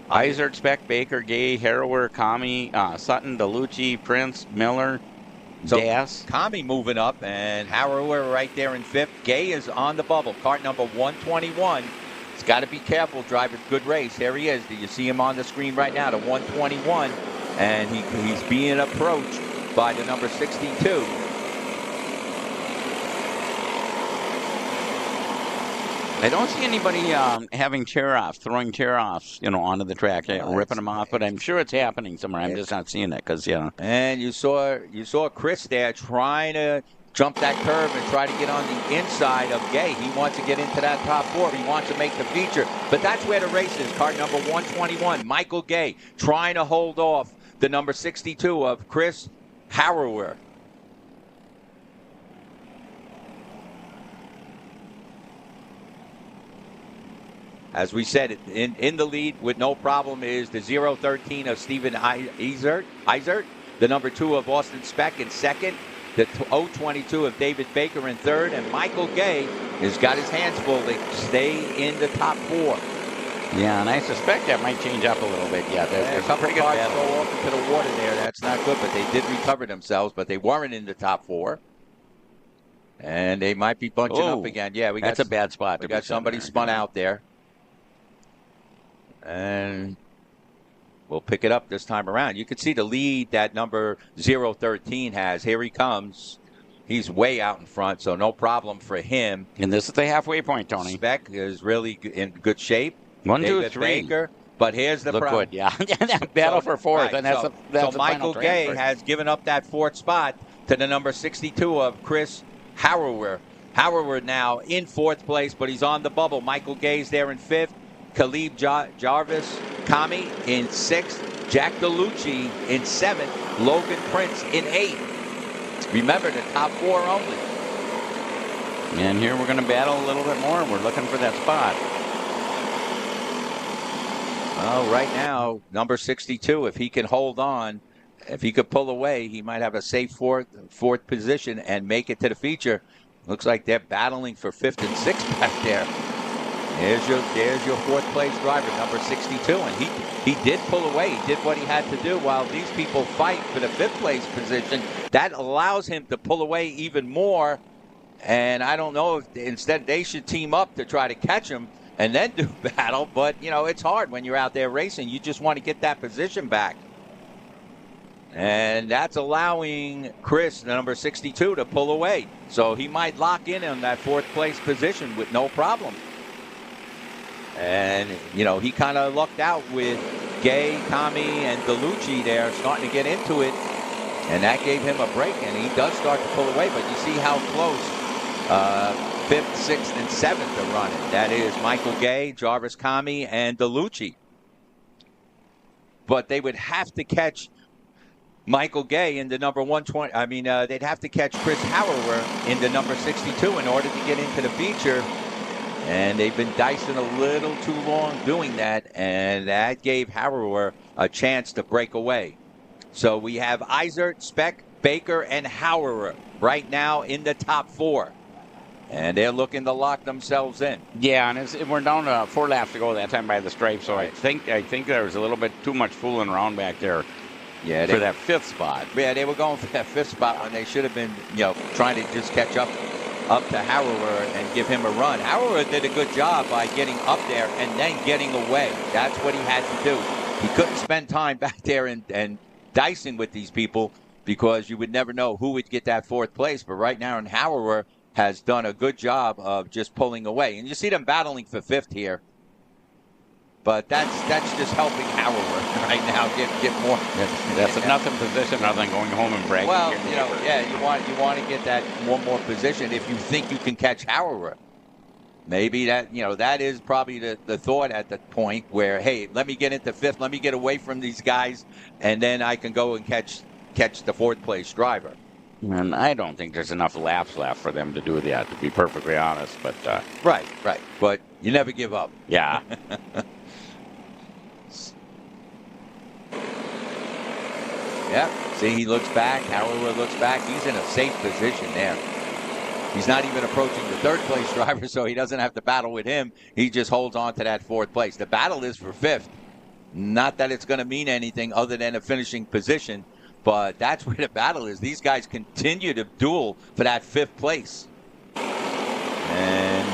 Isert, Speck, Baker, Gay, Harrower, Kami, Sutton, DeLucci, Prince, Miller, So Das. Kami moving up, and Harrower right there in 5th. Gay is on the bubble. Kart number 121. He's got to be careful, drive a good race. There he is. Do you see him on the screen right now, the 121? And he's being approached by the number 62. I don't see anybody having chair-offs, throwing chair-offs, onto the track, ripping them off, but I'm sure it's happening somewhere. I'm just not seeing it because, And you saw Chris there trying to jump that curve and try to get on the inside of Gay. He wants to get into that top 4. He wants to make the feature. But that's where the race is. Kart number 121, Michael Gay, trying to hold off the number 62 of Chris Harrower. As we said, in the lead with no problem is the 013 of Steven Isert, the number 2 of Austin Speck in 2nd, the 022 of David Baker in 3rd, and Michael Gay has got his hands full to stay in the top 4. Yeah, and I suspect that might change up a little bit. Yeah, there's a couple of cars go off into the water there. That's not good, but they did recover themselves, but they weren't in the top 4. And they might be bunching up again. Yeah, that's a bad spot. We got somebody spun out there. And we'll pick it up this time around. You can see the lead that number 013 has. Here he comes. He's way out in front, so no problem for him. And this is the halfway point, Tony. Speck is really in good shape. 1, 2, David 3. Baker, but here's the problem. Good, yeah. That battle for 4th, right, and that's so the Michael final Gay transfer. has given up that 4th spot to the number 62 of Chris Harrower. Harrower now in 4th place, but he's on the bubble. Michael Gay's there in 5th. Khalib Jarvis, Kami in 6th, Jack DeLucci in 7th, Logan Prince in 8th. Remember, the top 4 only. And here we're going to battle a little bit more. We're looking for that spot. Well, right now, number 62, if he can hold on, if he could pull away, he might have a safe fourth position and make it to the feature. Looks like they're battling for 5th and 6th back there. There's your 4th place driver, number 62, and he did pull away. He did what he had to do while these people fight for the 5th place position. That allows him to pull away even more, and I don't know if instead they should team up to try to catch him and then do battle, but, it's hard when you're out there racing. You just want to get that position back. And that's allowing Chris, the number 62, to pull away. So he might lock in on that 4th place position with no problem. And, he kind of lucked out with Gay, Kami, and DeLucci there starting to get into it. And that gave him a break, and he does start to pull away. But you see how close 5th, 6th, and 7th are running. That is Michael Gay, Jarvis Kami, and DeLucci. But they would have to catch Michael Gay in the number 120. They'd have to catch Chris Harrower in the number 62 in order to get into the feature. And they've been dicing a little too long doing that, and that gave Harrower a chance to break away. So we have Isert, Speck, Baker, and Harrower right now in the top 4. And they're looking to lock themselves in. Yeah, and we're down to 4 laps to go that time by the stripe, so I think there was a little bit too much fooling around back there. Yeah, for that 5th spot. Yeah, they were going for that 5th spot when they should have been, trying to just catch up to Harrower and give him a run. Harrower did a good job by getting up there and then getting away. That's what he had to do. He couldn't spend time back there and dicing with these people because you would never know who would get that 4th place. But right now, Harrower has done a good job of just pulling away. And you see them battling for 5th here. But that's just helping Harrower right now get more. That's a nothing position other than going home and bragging. Well, you want to get that one more position if you think you can catch Harrower. Maybe that is probably the thought at the point where, hey, let me get into 5th, let me get away from these guys, and then I can go and catch the 4th place driver. And I don't think there's enough laps left for them to do that, to be perfectly honest. But right. But you never give up. Yeah. Yep. See, he looks back. Harrower looks back. He's in a safe position there. He's not even approaching the third place driver, so he doesn't have to battle with him. He just holds on to that fourth place. The battle is for fifth. Not that it's going to mean anything other than a finishing position, but that's where the battle is. These guys continue to duel for that fifth place. And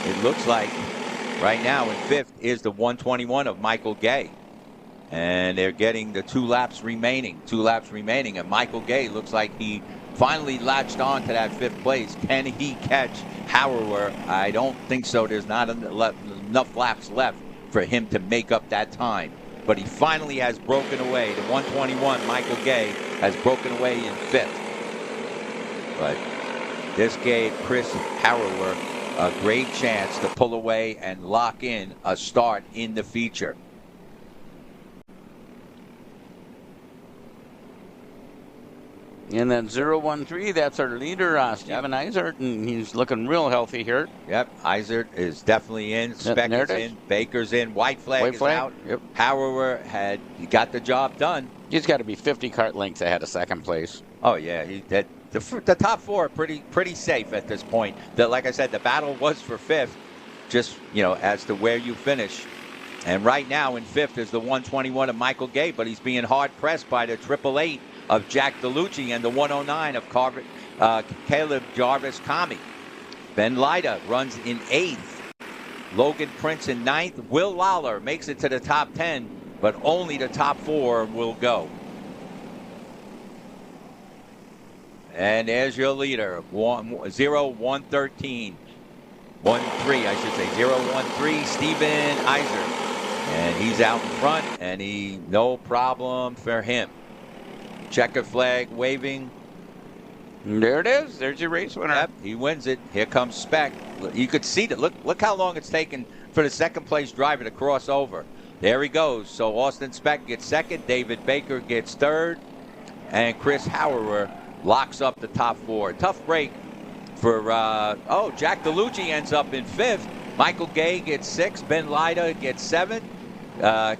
it looks like right now in fifth is the 121 of Michael Gay. And they're getting the 2 laps remaining. And Michael Gay looks like he finally latched on to that fifth place. Can he catch Harrower? I don't think so. There's not enough laps left for him to make up that time. But he finally has broken away. The 121, Michael Gay, has broken away in fifth. But this gave Chris Harrower a great chance to pull away and lock in a start in the feature. And then 013, that's our leader, Steven Eisert, and he's looking real healthy here. Yep, Eisert is definitely in. Speck is in. Baker's in. White flag is out. Yep. Harrower got the job done. He's got to be 50 kart lengths ahead of second place. Oh yeah, the top 4 are pretty safe at this point. Like I said, the battle was for fifth, just as to where you finish. And right now in fifth is the 121 of Michael Gay, but he's being hard pressed by the 888 of Jack DeLucci and the 109 of Caleb Jarvis Kami. Ben Lyda runs in 8th. Logan Prince in 9th. Will Lawler makes it to the top 10, but only the top 4 will go. And there's your leader, 0-1-13. 1-3, I should say. 0-1-3, Steven Eisert. And he's out in front, and no problem for him. Checker flag waving. There it is. There's your race winner. Yep, he wins it. Here comes Speck. You could see that. Look how long it's taken for the second place driver to cross over. There he goes. So Austin Speck gets second. David Baker gets third. And Chris Harrower locks up the top 4. Tough break for, Jack DeLucci ends up in 5th. Michael Gay gets 6th. Ben Lyda gets 7th.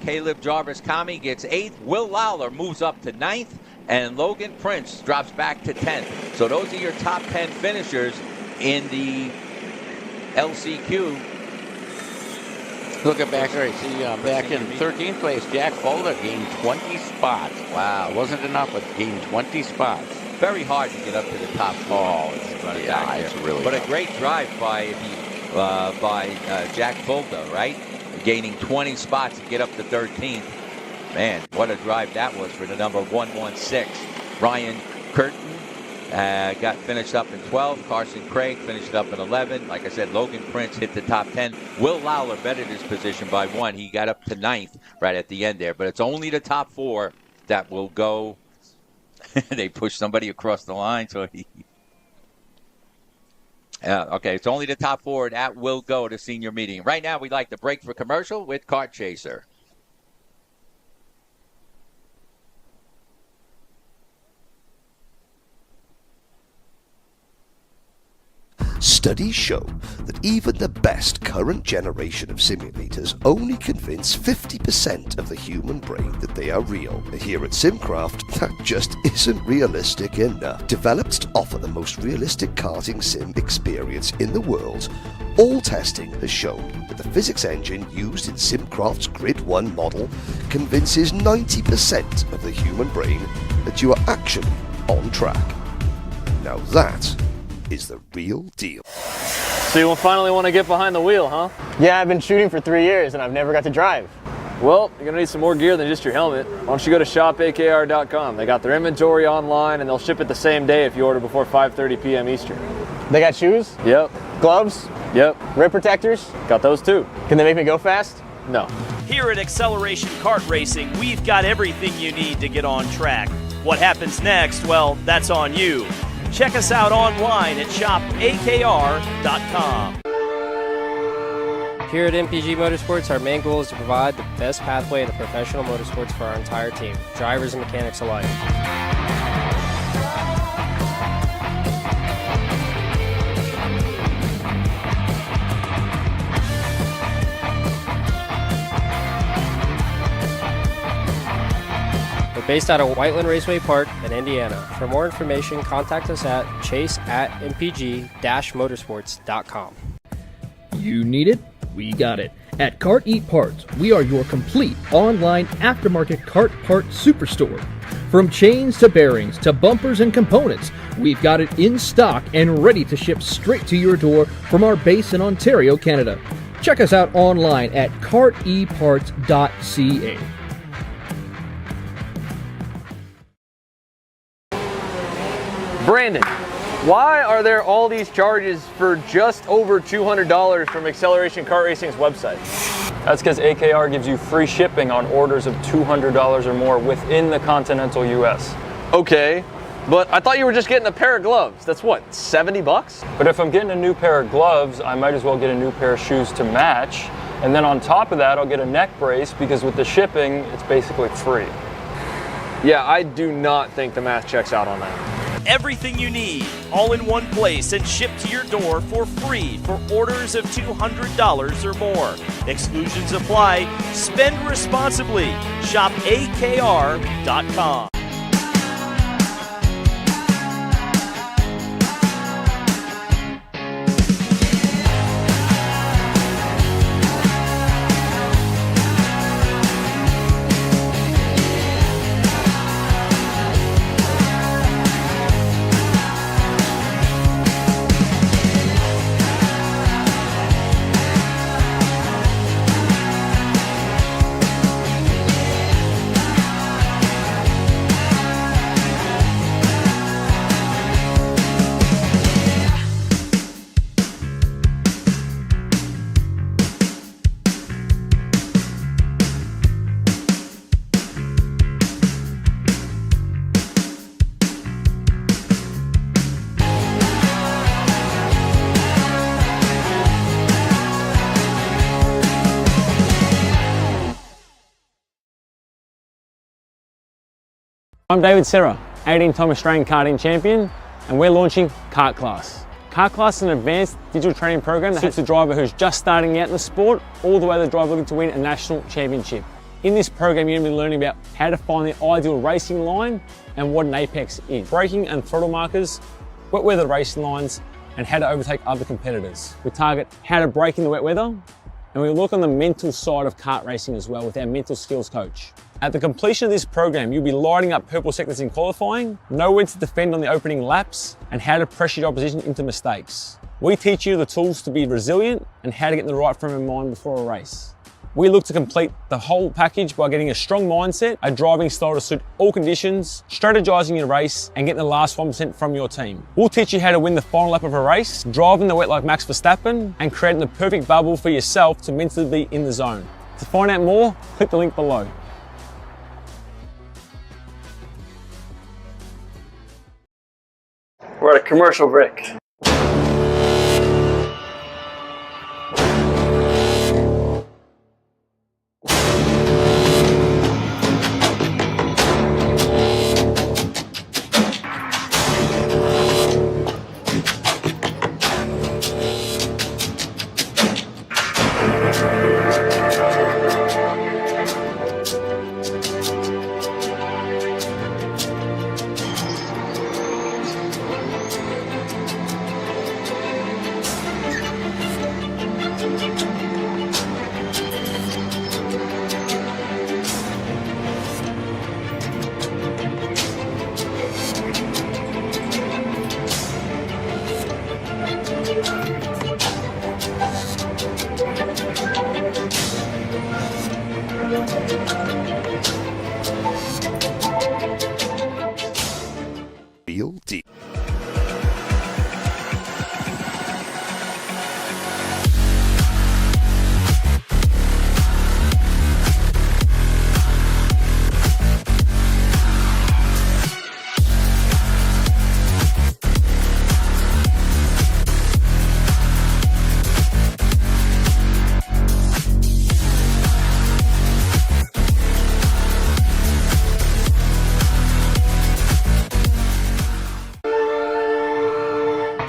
Caleb Jarvis Kami gets 8th. Will Lawler moves up to 9th. And Logan Prince drops back to 10th. So those are your top 10 finishers in the LCQ. Look at back there. See, back in 13th place, Jack Folder gained 20 spots. Wow, it wasn't enough, but gained 20 spots. Very hard to get up to the top 10. Oh, it's really but tough. a great drive by Jack Folder, right? Gaining 20 spots to get up to 13th. Man, what a drive that was for the number 116. Ryan Curtin got finished up in 12th. Carson Craig finished up in 11. Like I said, Logan Prince hit the top 10. Will Lawler bettered his position by 1. He got up to 9th right at the end there. But it's only the top 4 that will go. They push somebody across the line. So okay, it's only the top 4 that will go to senior meeting. Right now, we'd like to break for commercial with Kart Chaser. Studies show that even the best current generation of simulators only convince 50% of the human brain that they are real. Here at SimCraft, that just isn't realistic enough. Developed to offer the most realistic karting sim experience in the world, all testing has shown that the physics engine used in SimCraft's Grid 1 model convinces 90% of the human brain that you are actually on track. Now that is the real deal. So you finally want to get behind the wheel, huh? Yeah, I've been shooting for 3 years and I've never got to drive. Well, you're gonna need some more gear than just your helmet. Why don't you go to shopakr.com. They got their inventory online and they'll ship it the same day if you order before 5:30 p.m. Eastern. They got shoes? Yep. Gloves? Yep. Rib protectors? Got those too. Can they make me go fast? No. Here at Acceleration Kart Racing, we've got everything you need to get on track. What happens next? Well, that's on you. Check us out online at shopakr.com. Here at MPG Motorsports, our main goal is to provide the best pathway into professional motorsports for our entire team, drivers and mechanics alike. The based out of Whiteland Raceway Park in Indiana. For more information, contact us at chase@mpg-motorsports.com. You need it? We got it. At Kart Eat Parts, we are your complete online aftermarket kart part superstore. From chains to bearings to bumpers and components, we've got it in stock and ready to ship straight to your door from our base in Ontario, Canada. Check us out online at karteparts.ca. Brandon, why are there all these charges for just over $200 from Acceleration Kart Racing's website? That's because AKR gives you free shipping on orders of $200 or more within the continental US. Okay, but I thought you were just getting a pair of gloves. That's what, 70 bucks? But if I'm getting a new pair of gloves, I might as well get a new pair of shoes to match. And then on top of that, I'll get a neck brace because with the shipping, it's basically free. Yeah, I do not think the math checks out on that. Everything you need, all in one place and shipped to your door for free for orders of $200 or more. Exclusions apply. Spend responsibly. Shop AKR.com. I'm David Serra, 18-time Australian karting champion, and we're launching Kart Class. Kart Class is an advanced digital training program that suits the driver who's just starting out in the sport, all the way to the driver looking to win a national championship. In this program, you're going to be learning about how to find the ideal racing line and what an apex is, braking and throttle markers, wet weather racing lines, and how to overtake other competitors. We target how to brake in the wet weather, and we look on the mental side of kart racing as well with our mental skills coach. At the completion of this program, you'll be lighting up purple sectors in qualifying, know when to defend on the opening laps, and how to pressure your opposition into mistakes. We teach you the tools to be resilient and how to get in the right frame of mind before a race. We look to complete the whole package by getting a strong mindset, a driving style to suit all conditions, strategizing your race, and getting the last 1% from your team. We'll teach you how to win the final lap of a race, driving the wet like Max Verstappen, and creating the perfect bubble for yourself to mentally be in the zone. To find out more, click the link below. We're at a commercial break. Real deep.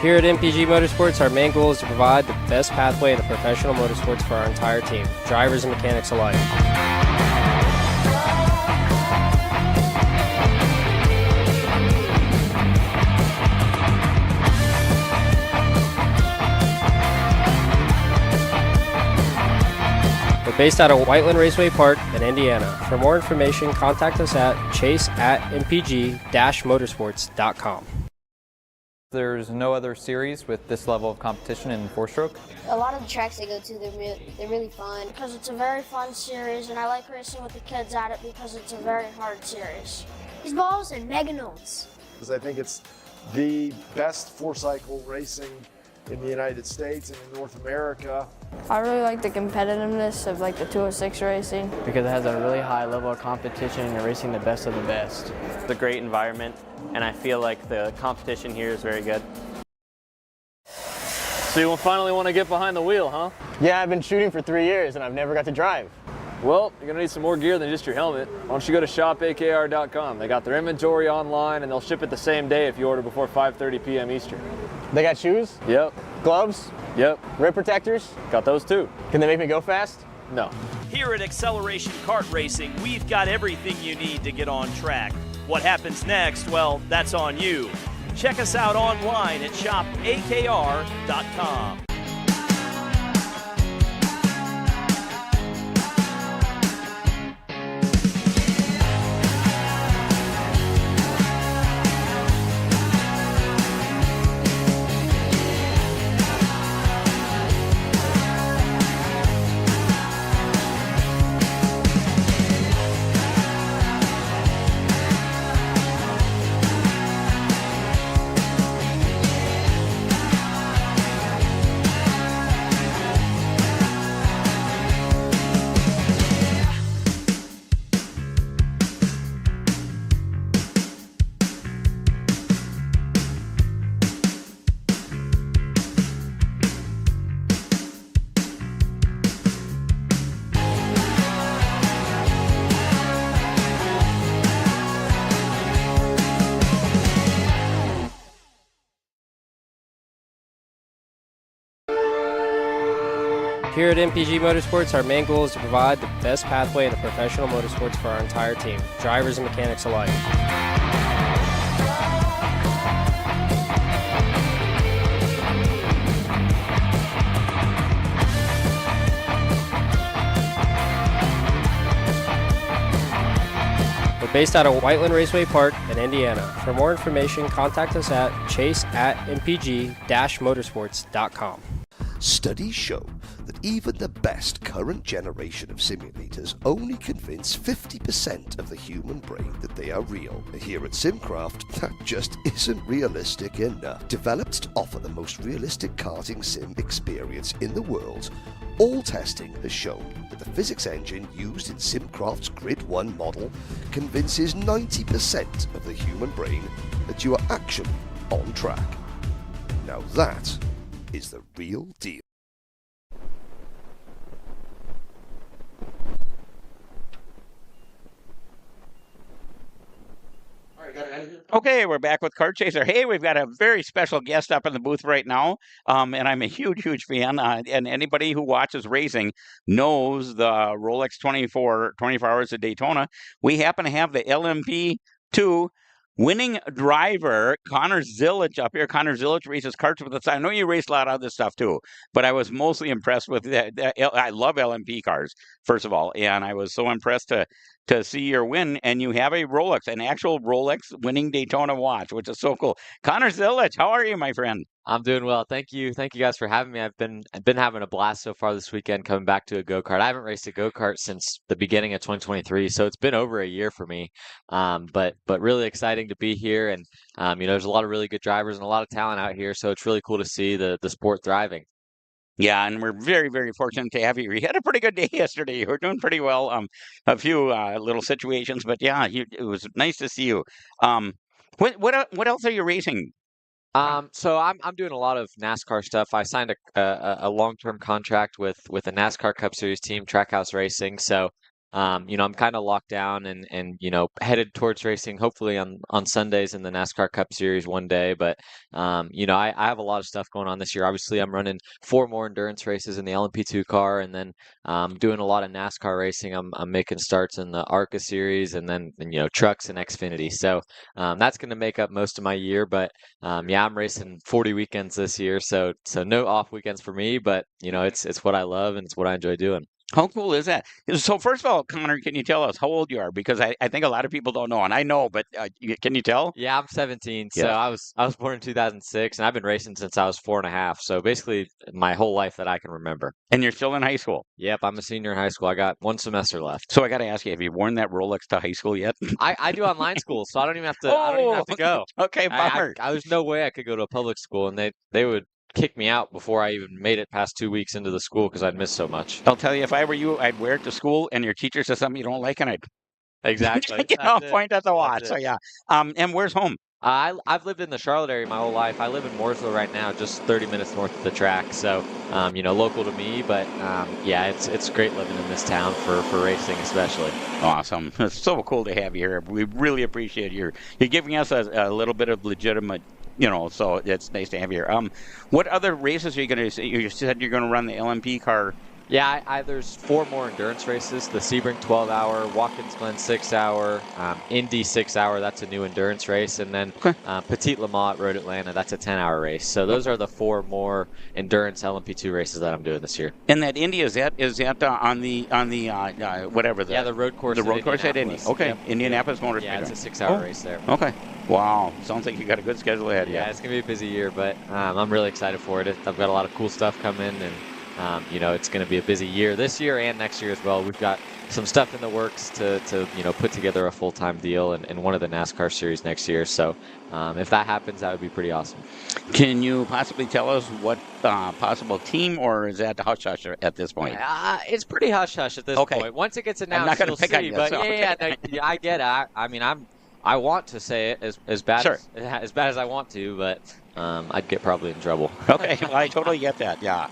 Here at MPG Motorsports, our main goal is to provide the best pathway into professional motorsports for our entire team, drivers and mechanics alike. based out of Whiteland Raceway Park in Indiana. For more information, contact us at chase@mpg-motorsports.com. There's no other series with this level of competition in four-stroke. A lot of the tracks they go to, they're really fun. Because it's a very fun series, and I like racing with the kids at it because it's a very hard series. These balls and meganons. Because I think it's the best four-cycle racing in the United States and in North America. I really like the competitiveness of like the 206 racing. Because it has a really high level of competition and you're racing the best of the best. It's a great environment and I feel like the competition here is very good. So you finally want to get behind the wheel, huh? Yeah, I've been shooting for 3 years and I've never got to drive. Well, you're gonna need some more gear than just your helmet. Why don't you go to shopakr.com. They got their inventory online and they'll ship it the same day if you order before 5:30 p.m. Eastern. They got shoes? Yep. Gloves? Yep. Rib protectors? Got those too. Can they make me go fast? No. Here at Acceleration Kart Racing, we've got everything you need to get on track. What happens next? Well, that's on you. Check us out online at shopakr.com. Here at MPG Motorsports, our main goal is to provide the best pathway into professional motorsports for our entire team, drivers and mechanics alike. We're based out of Whiteland Raceway Park in Indiana. For more information, contact us at chase@mpg-motorsports.com. Studies show that even the best current generation of simulators only convince 50% of the human brain that they are real. Here at Simcraft, that just isn't realistic enough. Developed to offer the most realistic karting sim experience in the world, all testing has shown that the physics engine used in Simcraft's Grid 1 model convinces 90% of the human brain that you are actually on track. Now that is the real deal. Okay, we're back with Kart Chaser. Hey, we've got a very special guest up in the booth right now, and I'm a huge fan. And anybody who watches racing knows the Rolex 24 Hours of Daytona. We happen to have the LMP2 winning driver, Connor Zilic, up here. Connor Zilic races karts with us. I know you race a lot of other stuff too, but I was mostly impressed with that. I love LMP cars, first of all, and I was so impressed to see your win. And you have a Rolex, an actual Rolex winning Daytona watch, which is so cool. Connor Zilic, how are you, my friend? I'm doing well. Thank you. Thank you guys for having me. I've been having a blast so far this weekend coming back to a go-kart. I haven't raced a go-kart since the beginning of 2023, so it's been over a year for me. But really exciting to be here, and there's a lot of really good drivers and a lot of talent out here, so it's really cool to see the sport thriving. Yeah, and we're very fortunate to have you. You had a pretty good day yesterday. You were doing pretty well. A few little situations, but yeah, it was nice to see you. What else are you racing? So I'm doing a lot of NASCAR stuff. I signed a long-term contract with a NASCAR Cup Series team, Trackhouse Racing. So I'm kind of locked down and headed towards racing hopefully on Sundays in the NASCAR Cup Series one day. But I have a lot of stuff going on this year. Obviously, I'm running 4 more endurance races in the LMP2 car, and then doing a lot of NASCAR racing. I'm making starts in the ARCA Series, and then trucks and Xfinity. So that's going to make up most of my year. But I'm racing 40 weekends this year, so no off weekends for me. But it's what I love and it's what I enjoy doing. How cool is that? So first of all, Connor, can you tell us how old you are? Because I think a lot of people don't know, and I know, but can you tell? Yeah, I'm 17. So Yeah. I was born in 2006, and I've been racing since I was 4.5. So basically, my whole life that I can remember. And you're still in high school. Yep, I'm a senior in high school. I got 1 semester left. So I got to ask you, have you worn that Rolex to high school yet? I do online school, so I don't even have to. I don't even have to go. Okay, bummer. There's no way I could go to a public school, and they would kick me out before I even made it past 2 weeks into the school because I'd missed so much. I'll tell you, if I were you, I'd wear it to school, and your teacher says something you don't like, and I'd Exactly. point at the watch. So yeah. And where's home? I've lived in the Charlotte area my whole life. I live in Mooresville right now, just 30 minutes north of the track. So, local to me, but yeah, it's great living in this town for racing, especially. Awesome. It's so cool to have you here. We really appreciate you're giving us a little bit of legitimate, so it's nice to have you here. What other races are you going to? You said you're going to run the LMP car. Yeah, there's 4 more endurance races. The Sebring 12-hour, Watkins Glen 6-hour, Indy 6-hour, that's a new endurance race, and then Petit Le Mans at Road Atlanta, that's a 10-hour race. So those are the 4 more endurance LMP2 races that I'm doing this year. And that Indy, is that on the whatever the the road course. The road course at Indy. Okay, yep. Indianapolis Motor Speedway. Yeah, it's a 6-hour race there. Okay. Wow, sounds like you got a good schedule ahead. Yeah, it's gonna be a busy year, but I'm really excited for it. I've got a lot of cool stuff coming, and it's going to be a busy year this year and next year as well. We've got some stuff in the works to put together a full-time deal in one of the NASCAR series next year. So if that happens, that would be pretty awesome. Can you possibly tell us what possible team, or is that hush-hush at this point? It's pretty hush-hush at this point. Once it gets announced, I'm not going you'll to pick see. on you, But so. yeah, I get it. I mean, I want to say it as bad Sure. as bad as I want to, but I'd get probably in trouble. Okay, well, I totally get that. Yeah.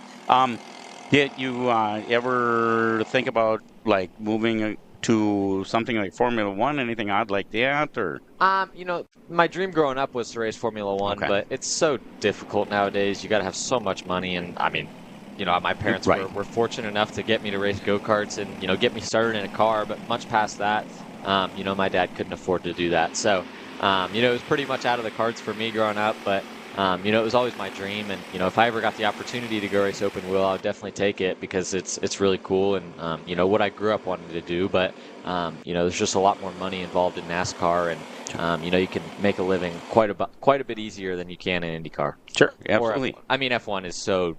Did you ever think about like moving to something like Formula One, anything odd like that, or? My dream growing up was to race Formula One, but it's so difficult nowadays. You got to have so much money, and I mean, my parents were fortunate enough to get me to race go-karts and get me started in a car, but much past that, my dad couldn't afford to do that. So, it was pretty much out of the cards for me growing up, but. It was always my dream, and if I ever got the opportunity to go race open wheel, I would definitely take it because it's really cool and what I grew up wanting to do. But there's just a lot more money involved in NASCAR, and you can make a living quite a bit easier than you can in IndyCar. Sure, absolutely. F1 is so.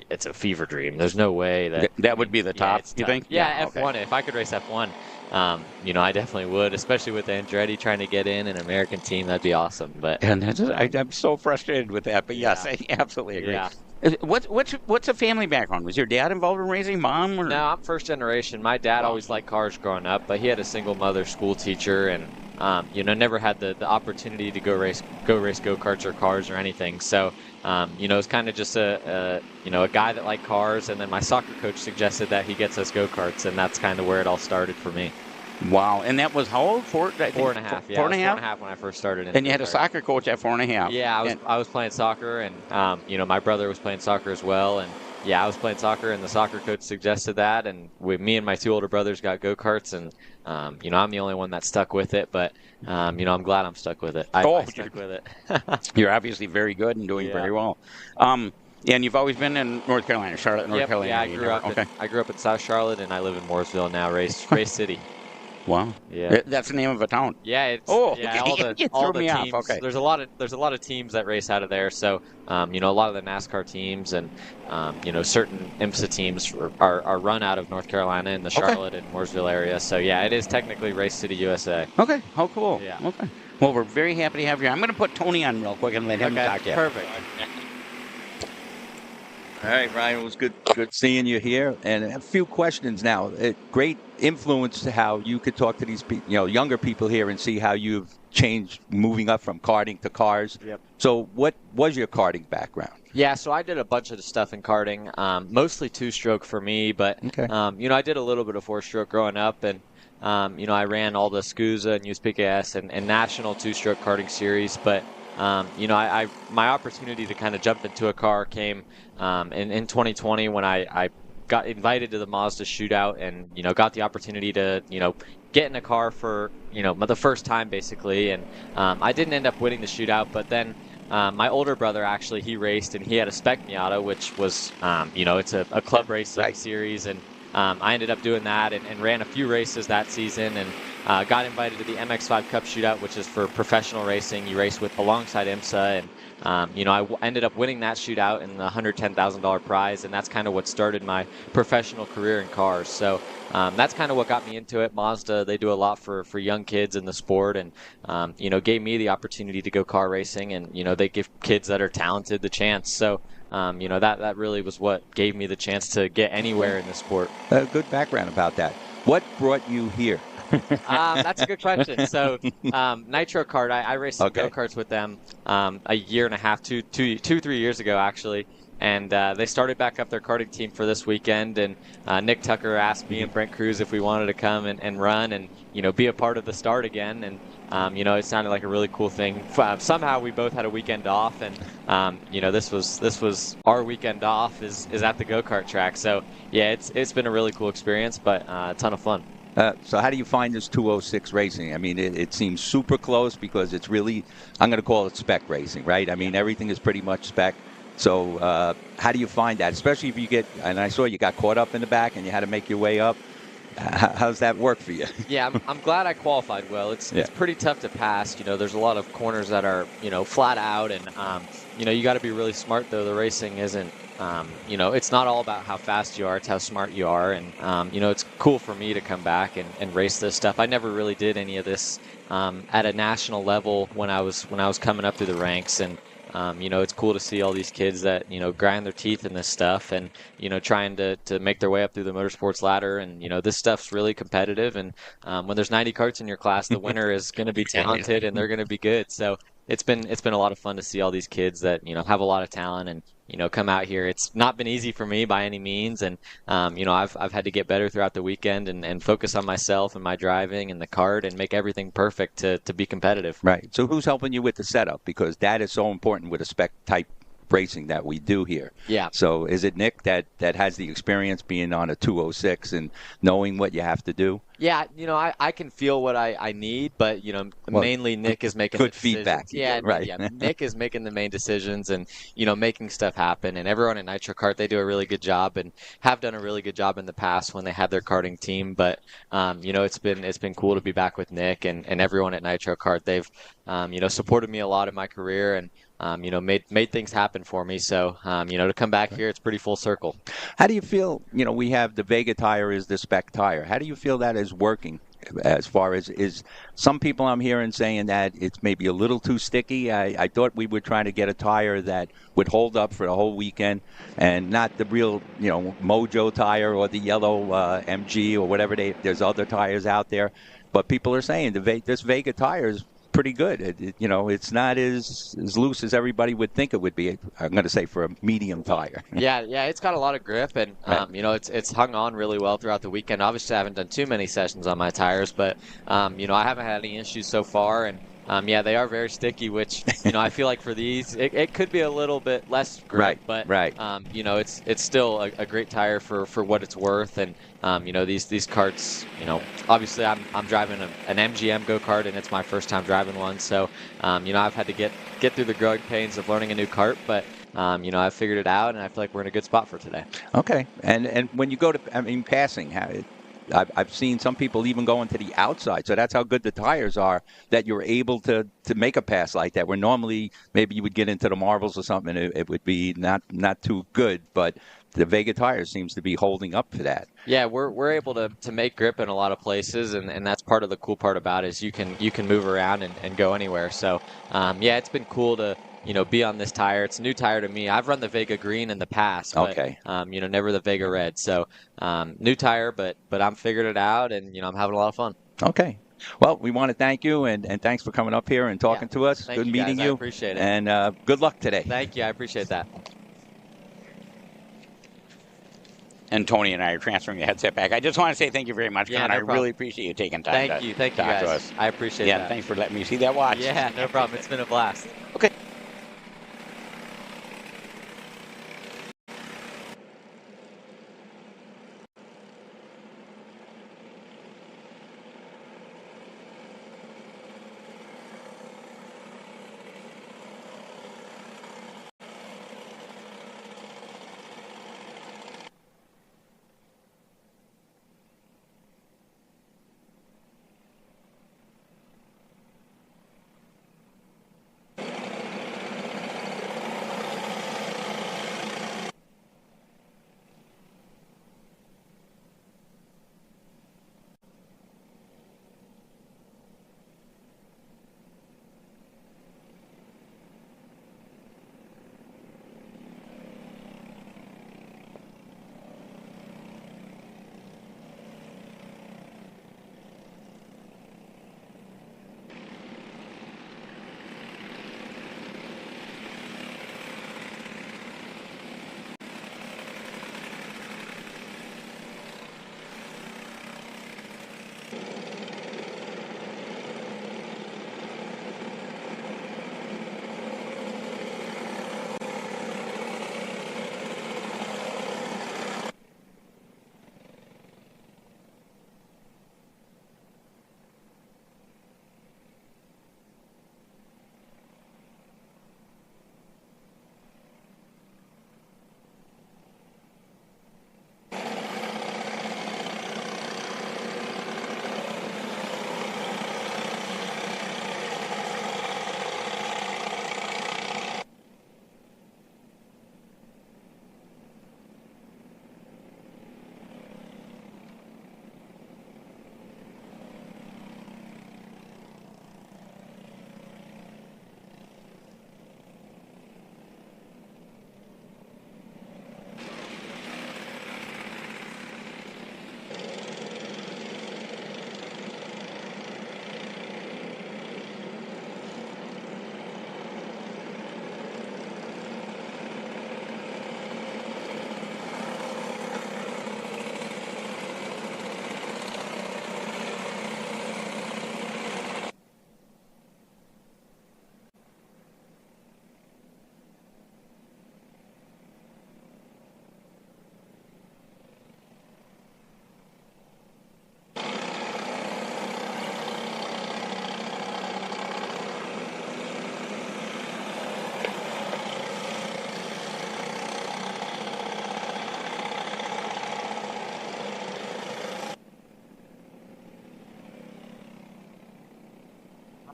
It's a fever dream. There's no way that would be the top. You think? Yeah, F1. Okay. If I could race F1. I definitely would, especially with Andretti trying to get in an American team. That'd be awesome. But I'm so frustrated with that. But yes, I absolutely agree. Yeah. What's a family background? Was your dad involved in racing? Mom? Or? No, I'm first generation. My dad always liked cars growing up, but he had a single mother school teacher, and never had the opportunity to go race go-karts or cars or anything. So it's kind of just a guy that liked cars, and then my soccer coach suggested that he gets us go-karts, and that's kind of where it all started for me. Wow, and that was how old? 4.5. Yeah, 4.5 when I first started. And you had a soccer coach at 4.5. Yeah, I was playing soccer, and my brother was playing soccer as well, and I was playing soccer, and the soccer coach suggested that, and me and my 2 older brothers got go-karts, and I'm the only one that stuck with it, but I'm glad I'm stuck with it. I stuck with it. You're obviously very good and doing very well. And you've always been in North Carolina, Charlotte, North Carolina. Yeah, I grew up in South Charlotte, and I live in Mooresville now, Race City. Wow. Yeah. That's the name of a town. Yeah. All the teams. Off. Okay. There's a lot of teams that race out of there. So, a lot of the NASCAR teams and certain IMSA teams are run out of North Carolina in the Charlotte and Mooresville area. So yeah, it is technically Race City, USA. Okay. How cool. Yeah. Okay. Well, we're very happy to have you here. I'm going to put Tony on real quick and let him talk to you. Perfect. All right, Ryan, it was good seeing you here. And a few questions now. Great influence to how you could talk to these younger people here and see how you've changed moving up from karting to cars. Yep. So what was your karting background? Yeah, so I did a bunch of stuff in karting, mostly 2-stroke for me, but I did a little bit of 4-stroke growing up, and I ran all the SCUSA and USPKS and national 2-stroke karting series, but my opportunity to kind of jump into a car came in 2020 when I got invited to the Mazda shootout and, got the opportunity to, get in a car for, the first time basically. And I didn't end up winning the shootout, but then my older brother actually, he raced and he had a Spec Miata, which was, it's a club racing series, and I ended up doing that and ran a few races that season, and got invited to the MX5 Cup Shootout, which is for professional racing. You race alongside IMSA, and I ended up winning that shootout and the $110,000 prize, and that's kind of what started my professional career in cars. So that's kind of what got me into it. Mazda, they do a lot for young kids in the sport, and gave me the opportunity to go car racing, and they give kids that are talented the chance. So that really was what gave me the chance to get anywhere in the sport. Good background about that. What brought you here? That's a good question. So, Nitro Kart, I raced some go-karts with them a year and a half, 3 years ago, actually. And they started back up their karting team for this weekend. And Nick Tucker asked me and Brent Cruz if we wanted to come and run and, be a part of the start again. And, it sounded like a really cool thing. Somehow we both had a weekend off. And, this was our weekend off is at the go-kart track. So, yeah, it's been a really cool experience, but a ton of fun. So how do you find this 206 racing? I mean, it seems super close because it's really, I'm going to call it spec racing, right? I mean, everything is pretty much spec. So how do you find that? Especially if you get, and I saw you got caught up in the back and you had to make your way up. How's that work for you? Yeah, I'm glad I qualified well. It's pretty tough to pass. There's a lot of corners that are, flat out. And, you got to be really smart, though. The racing isn't, it's not all about how fast you are. It's how smart you are. And, it's cool for me to come back and race this stuff. I never really did any of this at a national level when I was coming up through the ranks. And, it's cool to see all these kids that, grind their teeth in this stuff and, trying to make their way up through the motorsports ladder. And, this stuff's really competitive. And when there's 90 karts in your class, the winner is going to be talented and they're going to be good. So it's been a lot of fun to see all these kids that, have a lot of talent and, come out here. It's not been easy for me by any means. And, I've had to get better throughout the weekend and focus on myself and my driving and the kart and make everything perfect to be competitive. Right. So who's helping you with the setup? Because that is so important with a spec type racing that we do here. Yeah. So is it Nick that has the experience being on a 206 and knowing what you have to do? Yeah, I can feel what I need, but, mainly Nick is making good the feedback. Yeah, right. Yeah, Nick is making the main decisions and, making stuff happen. And everyone at Nitro Kart, they do a really good job and have done a really good job in the past when they had their karting team. But, it's been cool to be back with Nick and everyone at Nitro Kart. They've, supported me a lot in my career and, made things happen for me. So, to come back here, it's pretty full circle. How do you feel, we have the Vega tire is the spec tire. How do you feel that is working as far as is some people I'm hearing saying that it's maybe a little too sticky? I thought we were trying to get a tire that would hold up for the whole weekend and not the real, Mojo tire or the yellow MG or whatever there's other tires out there. But people are saying this Vega tire is pretty good. It's not as loose as everybody would think it would be. I'm going to say for a medium tire. Yeah, it's got a lot of grip, and it's hung on really well throughout the weekend. Obviously, I haven't done too many sessions on my tires, but I haven't had any issues so far. And they are very sticky, which I feel like for these it could be a little bit less grip, but it's still a great tire for what it's worth. And these karts, obviously I'm driving an MGM go-kart and it's my first time driving one, so I've had to get through the growing pains of learning a new kart, but I've figured it out and I feel like we're in a good spot for today. Okay, and when you go to passing, I've seen some people even going to the outside, so that's how good the tires are that you're able to make a pass like that, where normally maybe you would get into the marbles or something and it would be not too good, but the Vega tire seems to be holding up for that. Yeah, we're able to make grip in a lot of places, and that's part of the cool part about it is you can move around and go anywhere. So it's been cool to be on this tire. It's a new tire to me. I've run the Vega Green in the past, but, never the Vega Red. So, new tire, but I'm figured it out, and, I'm having a lot of fun. Okay. Well, we want to thank you, and thanks for coming up here and talking to us. Good meeting you. I appreciate it. And good luck today. Thank you. I appreciate that. And Tony and I are transferring the headset back. I just want to say thank you very much, Con. No I problem. really appreciate you taking time Thank to you talk guys. to us. I appreciate that. Yeah, thanks for letting me see that watch. Yeah, no problem. It's been a blast. Okay.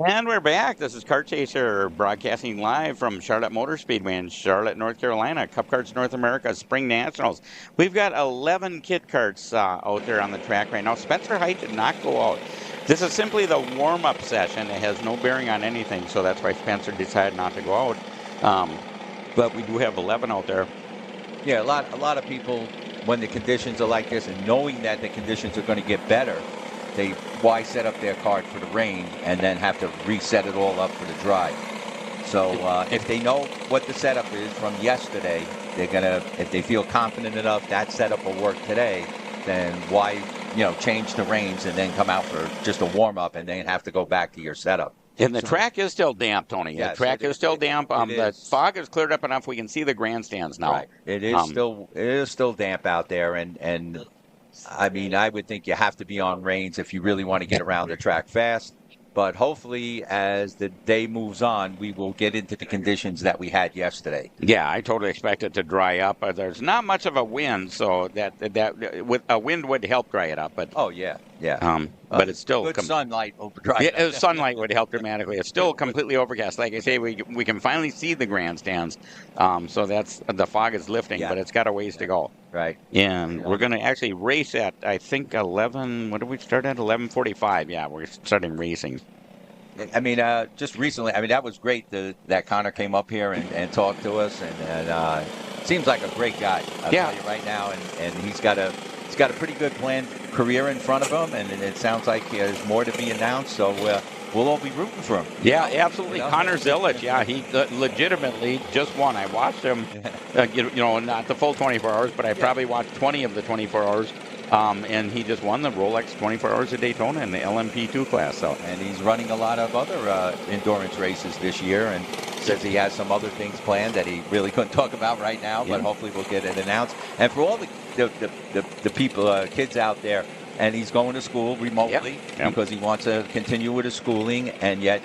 And we're back. This is Kart Chaser broadcasting live from Charlotte Motor Speedway in Charlotte, North Carolina. Cup Karts North America Spring Nationals. We've got 11 kit karts out there on the track right now. Spencer Height did not go out. This is simply the warm-up session. It has no bearing on anything, so that's why Spencer decided not to go out. But we do have 11 out there. Yeah, a lot of people, when the conditions are like this and knowing that the conditions are going to get better, why set up their kart for the rain and then have to reset it all up for the dry? So if they know what the setup is from yesterday, they're gonna, if they feel confident enough that setup will work today, then why change the reins and then come out for just a warm up and then have to go back to your setup? And the track is still damp, Tony. Yes, the track is still damp. The fog has cleared up enough we can see the grandstands now. Right. It is still damp out there, and I mean, I would think you have to be on reins if you really want to get around the track fast. But hopefully, as the day moves on, we will get into the conditions that we had yesterday. Yeah, I totally expect it to dry up. There's not much of a wind, so that with a wind would help dry it up. But but it's still good sunlight will dry it up. Sunlight would help dramatically. It's still completely overcast. Like I say, we can finally see the grandstands. So that's the fog is lifting, but it's got a ways to go. Right. And we're going to actually race at, I think, 11. What did we start at? 11:45. Yeah, we're starting racing. I mean, just recently, I mean, that was great that Connor came up here and talked to us, and seems like a great guy. I'll tell you right now, and he's got a pretty good planned career in front of him, and it sounds like there's more to be announced. So we'll all be rooting for him. Yeah, absolutely. Connor Zilic, he legitimately just won. I watched him, not the full 24 hours, but I probably watched 20 of the 24 hours. And he just won the Rolex 24 Hours of Daytona in the LMP2 class. So, and he's running a lot of other endurance races this year, and says he has some other things planned that he really couldn't talk about right now, but hopefully we'll get it announced. And for all the people, kids out there, and he's going to school remotely because he wants to continue with his schooling and yet,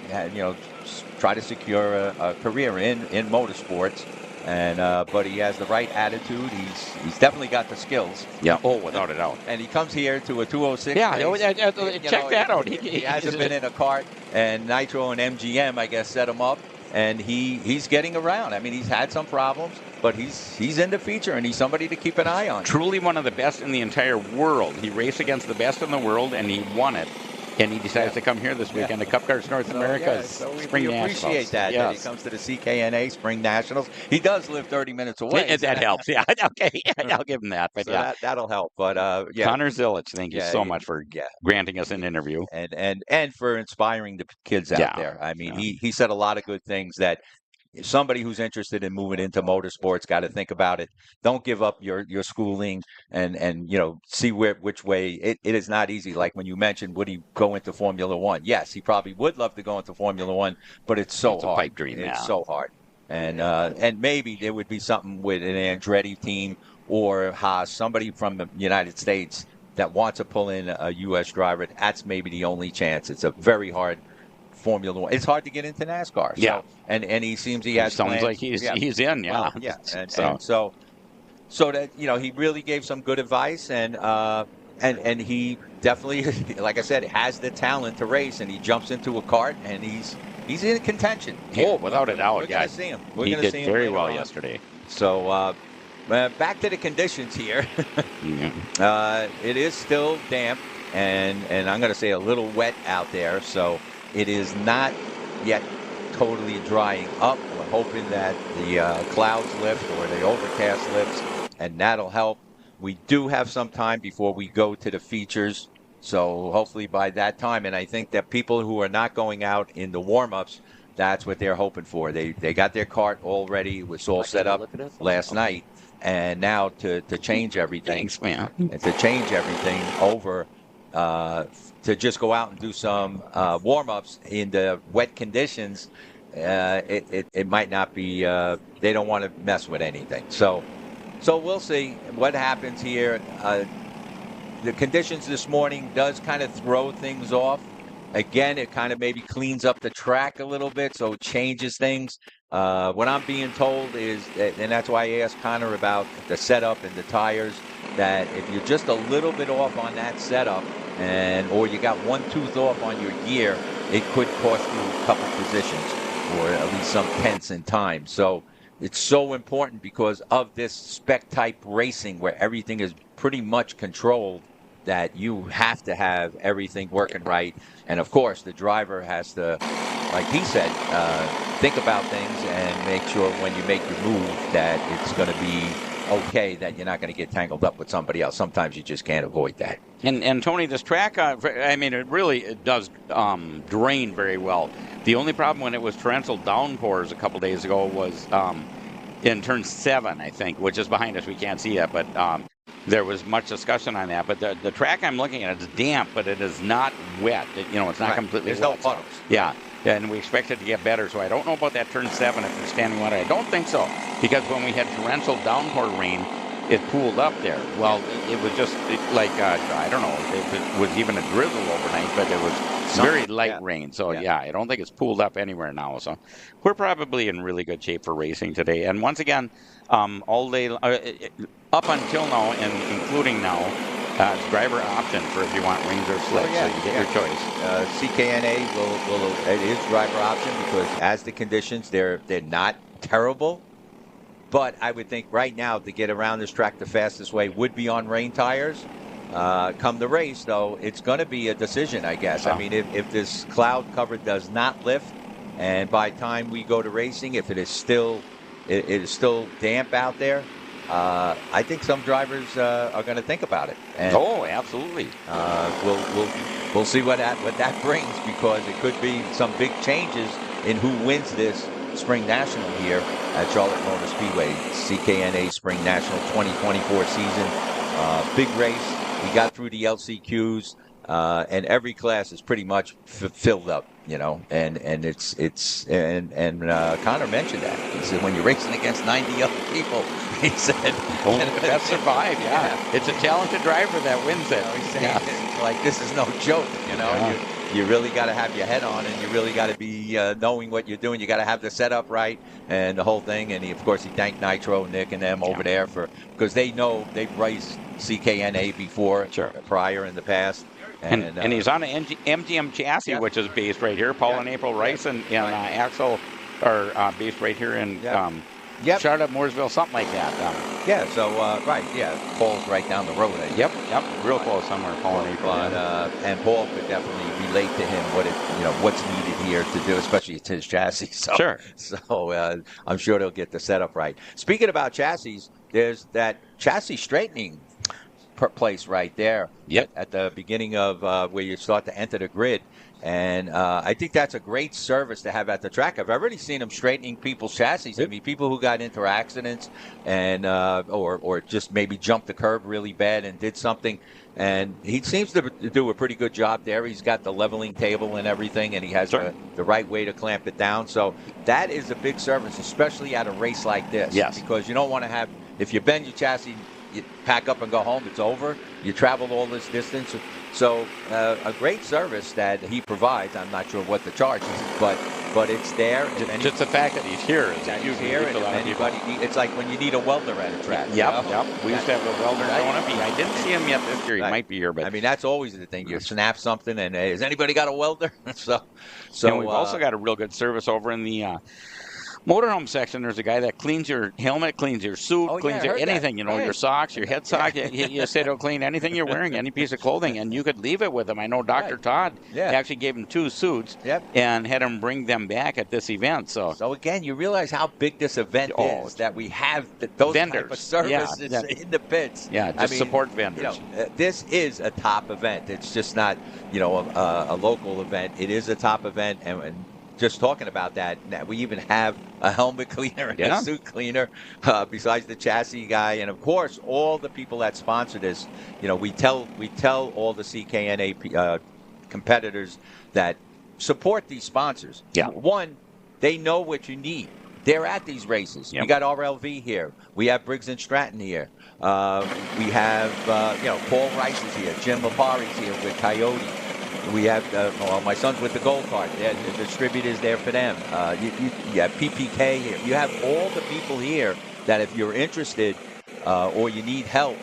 try to secure a career in motorsports. And but he has the right attitude. He's definitely got the skills. Yeah. Oh, without a doubt. And he comes here to a 206. Yeah. Pace. Check that out. He hasn't been in a kart, and Nitro and MGM, I guess, set him up. And he's getting around. I mean, he's had some problems, but he's in the feature, and he's somebody to keep an eye on. Truly one of the best in the entire world. He raced against the best in the world, and he won it. And he decides to come here this weekend to Cup Karts North America Spring we Nationals. Appreciate that. That he comes to the CKNA Spring Nationals. He does live 30 minutes away. That helps. Yeah. Okay. I'll give him that. But so that'll help. But Connor Zilic, thank you so much for granting us an interview and for inspiring the kids out there. I mean, he said a lot of good things that somebody who's interested in moving into motorsports got to think about it. Don't give up your schooling and see which way. It is not easy. Like when you mentioned, would he go into Formula One? Yes, he probably would love to go into Formula One, but it's so hard. A pipe dream. It's so hard. And maybe there would be something with an Andretti team or Haas, somebody from the United States that wants to pull in a U.S. driver. That's maybe the only chance. It's a very hard Formula One. It's hard to get into NASCAR. So, and he seems he has. Sounds like he's in. Yeah. Well, so that he really gave some good advice, and he definitely, like I said, has the talent to race, and he jumps into a kart, and he's in contention. Oh, without a doubt. We're going to see him. He did very well yesterday. So back to the conditions here. It is still damp, and I'm going to say a little wet out there. So. It is not yet totally drying up. We're hoping that the clouds lift or the overcast lifts, and that'll help. We do have some time before we go to the features, so hopefully by that time, and I think that people who are not going out in the warm-ups, that's what they're hoping for. They got their kart all ready. It was all set up last night, and now to change everything, and to change everything over to just go out and do some warm-ups in the wet conditions, it might not be, they don't want to mess with anything. So we'll see what happens here. The conditions this morning does kind of throw things off. Again, it kind of maybe cleans up the track a little bit, so it changes things. What I'm being told is, and that's why I asked Connor about the setup and the tires, that if you're just a little bit off on that setup, or you got one tooth off on your gear, it could cost you a couple positions or at least some tenths in time. So it's so important because of this spec type racing where everything is pretty much controlled, that you have to have everything working right. And of course, the driver has to, like he said, think about things and make sure when you make your move that it's going to be okay, that you're not going to get tangled up with somebody else. Sometimes you just can't avoid that. And Tony, this track, I mean, it does drain very well. The only problem when it was torrential downpours a couple days ago was in turn 7, I think, which is behind us. We can't see it, but there was much discussion on that. But the track I'm looking at is damp, but it is not wet. It's not completely wet. There's no puddles. Yeah. And we expect it to get better, so I don't know about that turn 7 if it's standing water. I don't think so, because when we had torrential downpour rain, it pooled up there. Well, it was just I don't know if it was even a drizzle overnight, but it was very light rain. So, I don't think it's pooled up anywhere now. So we're probably in really good shape for racing today. And once again, all day, up until now and including now, it's driver option for if you want wings or slicks, so you get your choice. CKNA it is driver option because as the conditions, they're not terrible. But I would think right now to get around this track the fastest way would be on rain tires. Come the race, though, it's going to be a decision, I guess. I mean, if this cloud cover does not lift, and by the time we go to racing, if it is still damp out there, I think some drivers are going to think about it. And, absolutely. We'll see what that brings, because it could be some big changes in who wins this Spring National here at Charlotte Motor Speedway. CKNA Spring National 2024 season. Big race. We got through the LCQs, and every class is pretty much filled up. And Connor mentioned that. He said when you're racing against 90 other people, he said, only the best survive. Yeah, it's a talented driver that wins it. He's saying, like, this is no joke. You really got to have your head on, and you really got to be knowing what you're doing. You got to have the setup right and the whole thing. And of course, he thanked Nitro, Nick, and them over there because they know they've raced CKNA before, prior in the past. And he's on an MGM chassis, which is based right here. Paul and April Rice and Axel are based right here in Charlotte, Mooresville, something like that. Paul's right down the road. Real close somewhere. Paul and April. And Paul could definitely relate to him what's needed here to do, especially to his chassis. So I'm sure they'll get the setup right. Speaking about chassis, there's that chassis straightening place right there at the beginning of where you start to enter the grid. And I think that's a great service to have at the track. I've already seen them straightening people's chassis. I mean, people who got into accidents and or just maybe jumped the curb really bad and did something. And he seems to do a pretty good job there. He's got the leveling table and everything, and he has the right way to clamp it down. So that is a big service, especially at a race like this. Because you don't want to have, if you bend your chassis, you pack up and go home, it's over. You traveled all this distance. So a great service that he provides. I'm not sure what the charge is, but it's there. Just the fact that he's here is that he's here, and anybody, it's like when you need a welder at a track. We used to have a welder showing up. I didn't see him yet this year. He might be here, but I mean, that's always the thing. You snap something, and has anybody got a welder? so and we've also got a real good service over in the motorhome section. There's a guy that cleans your helmet, cleans your suit, cleans your anything, your socks, your head sock. You said he'll clean anything you're wearing, any piece of clothing, and you could leave it with him. I know Dr. Todd actually gave him 2 suits and had him bring them back at this event. So again, you realize how big this event is, that we have those vendors. Type of services in the pits. Support vendors. This is a top event. It's just not, a local event. It is a top event, and just talking about that, we even have a helmet cleaner and a suit cleaner besides the chassis guy. And, of course, all the people that sponsor this, we tell all the CKNA competitors that support these sponsors. One, they know what you need. They're at these races. We got RLV here. We have Briggs & Stratton here. We have, Paul Rice is here. Jim Lapari's here with Coyote. We have, my son's with the Gold Card. The distributors there for them. You have PPK here. You have all the people here that if you're interested or you need help,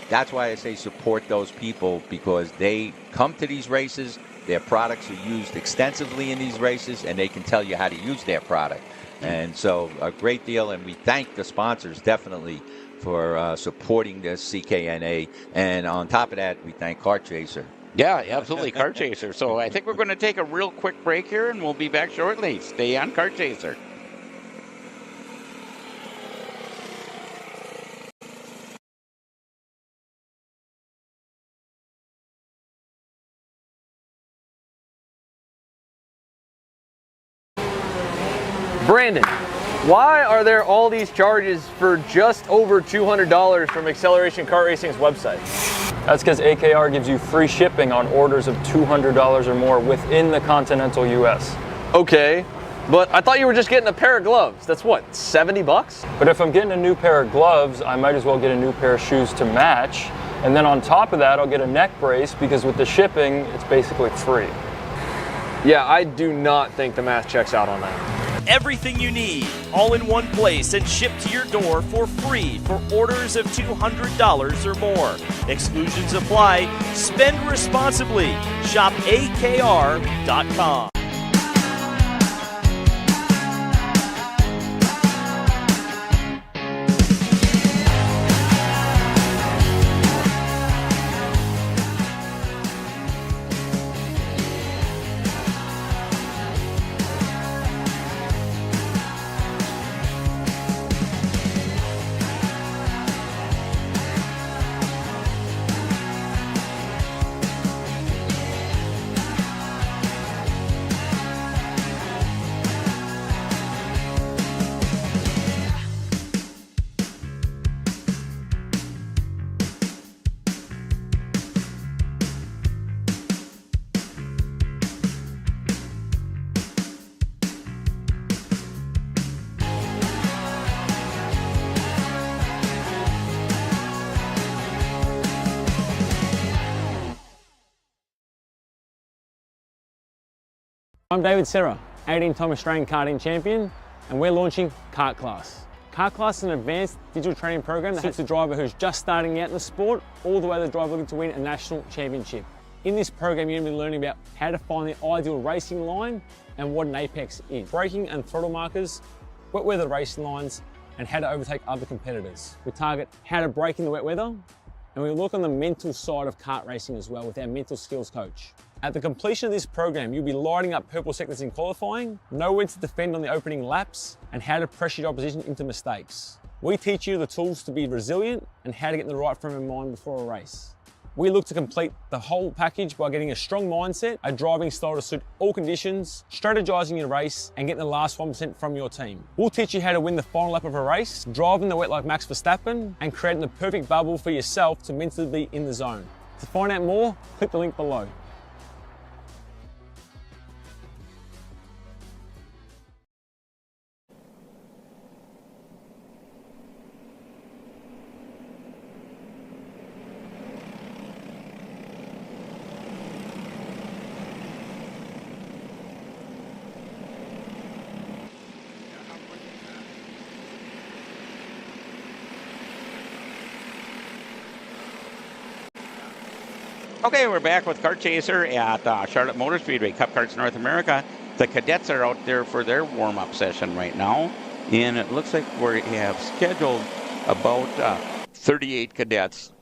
that's why I say support those people, because they come to these races. Their products are used extensively in these races, and they can tell you how to use their product. And so a great deal, and we thank the sponsors definitely for supporting this CKNA. And on top of that, we thank Kart Chaser. Yeah, absolutely, Kart Chaser. So I think we're going to take a real quick break here, and we'll be back shortly. Stay on Kart Chaser. Brandon, why are there all these charges for just over $200 from Acceleration Kart Racing's website? That's because AKR gives you free shipping on orders of $200 or more within the continental US. Okay, but I thought you were just getting a pair of gloves. That's what, 70 bucks? But if I'm getting a new pair of gloves, I might as well get a new pair of shoes to match. And then on top of that, I'll get a neck brace because with the shipping, it's basically free. Yeah, I do not think the math checks out on that. Everything you need, all in one place and shipped to your door for free for orders of $200 or more. Exclusions apply. Spend responsibly. Shop AKR.com. I'm David Serra, 18-time Australian karting champion, and we're launching Kart Class. Kart Class is an advanced digital training program that suits a driver who's just starting out in the sport, all the way to the driver looking to win a national championship. In this program, you're going to be learning about how to find the ideal racing line and what an apex is, braking and throttle markers, wet weather racing lines, and how to overtake other competitors. We target how to brake in the wet weather, and we look on the mental side of kart racing as well with our mental skills coach. At the completion of this program, you'll be lighting up purple sectors in qualifying, know when to defend on the opening laps, and how to pressure your opposition into mistakes. We teach you the tools to be resilient and how to get in the right frame of mind before a race. We look to complete the whole package by getting a strong mindset, a driving style to suit all conditions, strategizing your race, and getting the last 1% from your team. We'll teach you how to win the final lap of a race, driving the wet like Max Verstappen, and creating the perfect bubble for yourself to mentally be in the zone. To find out more, click the link below. Okay, we're back with Kart Chaser at Charlotte Motor Speedway, Cup Karts North America. The cadets are out there for their warm-up session right now, and it looks like we have scheduled about 38 cadets.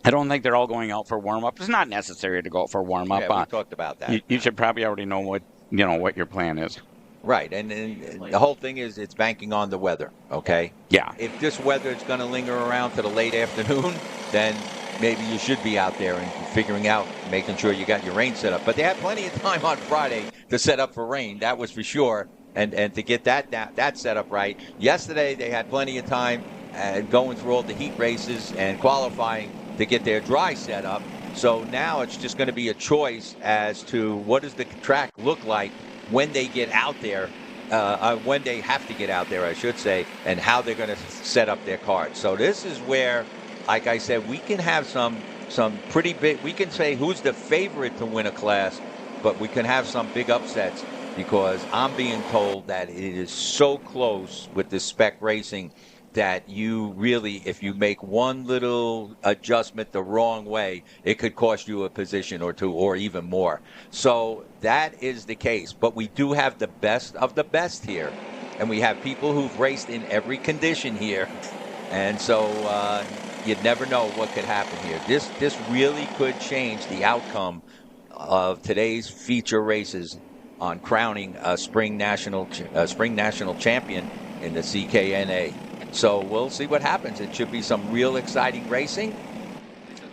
I don't think they're all going out for warm-up. It's not necessary to go out for warm-up. Yeah, we talked about that. You should probably already know what your plan is. Right, and the whole thing is it's banking on the weather, okay? Yeah. If this weather is going to linger around to the late afternoon, then maybe you should be out there and figuring out, making sure you got your rain set up. But they had plenty of time on Friday to set up for rain, that was for sure, and to get that set up right. Yesterday they had plenty of time going through all the heat races and qualifying to get their dry set up. So now it's just going to be a choice as to what does the track look like when they get out there, when they have to get out there, I should say, and how they're going to set up their carts. So this is where, like I said, we can have some pretty big, we can say who's the favorite to win a class, but we can have some big upsets because I'm being told that it is so close with this spec racing that you really, if you make one little adjustment the wrong way, it could cost you a position or two or even more. So that is the case. But we do have the best of the best here. And we have people who've raced in every condition here. And so you'd never know what could happen here. This really could change the outcome of today's feature races on crowning a spring national champion in the CKNA. So we'll see what happens. It should be some real exciting racing.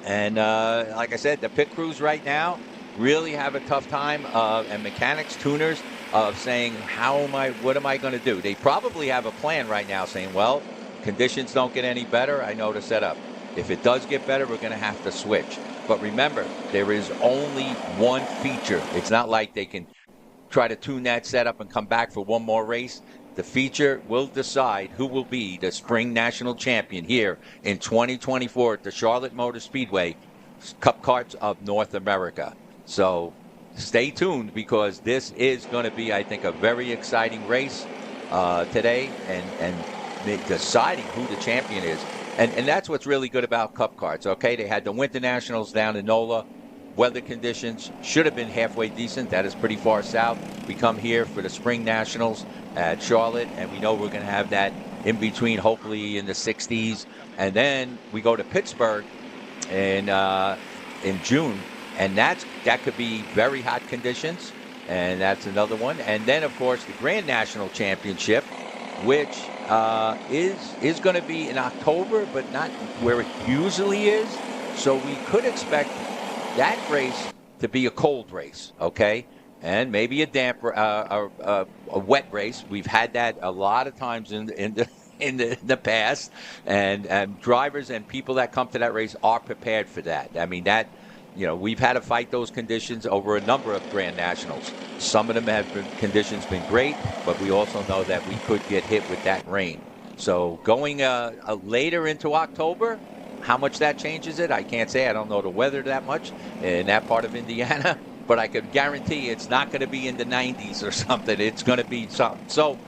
And like I said, the pit crews right now really have a tough time, and mechanics, tuners, of saying, what am I going to do? They probably have a plan right now saying, well, conditions don't get any better, I know to set up. If it does get better, we're going to have to switch. But remember, there is only one feature. It's not like they can try to tune that setup and come back for one more race. The feature will decide who will be the Spring National Champion here in 2024 at the Charlotte Motor Speedway, Cup Karts of North America. So stay tuned, because this is going to be, I think, a very exciting race today, and deciding who the champion is. And that's what's really good about Cup Karts, okay? They had the Winter Nationals down in NOLA. Weather conditions should have been halfway decent. That is pretty far south. We come here for the Spring Nationals at Charlotte, and we know we're going to have that in between, hopefully in the 60s. And then we go to Pittsburgh in June, and that could be very hot conditions, and that's another one. And then, of course, the Grand National Championship, which is going to be in October, but not where it usually is. So we could expect that race to be a cold race, okay? And maybe a damp, a wet race. We've had that a lot of times in the past, and drivers and people that come to that race are prepared for that. I mean, that, we've had to fight those conditions over a number of Grand Nationals. Some of them conditions been great, but we also know that we could get hit with that rain. So going later into October, how much that changes it, I can't say. I don't know the weather that much in that part of Indiana, but I could guarantee it's not going to be in the 90s or something. It's going to be something. So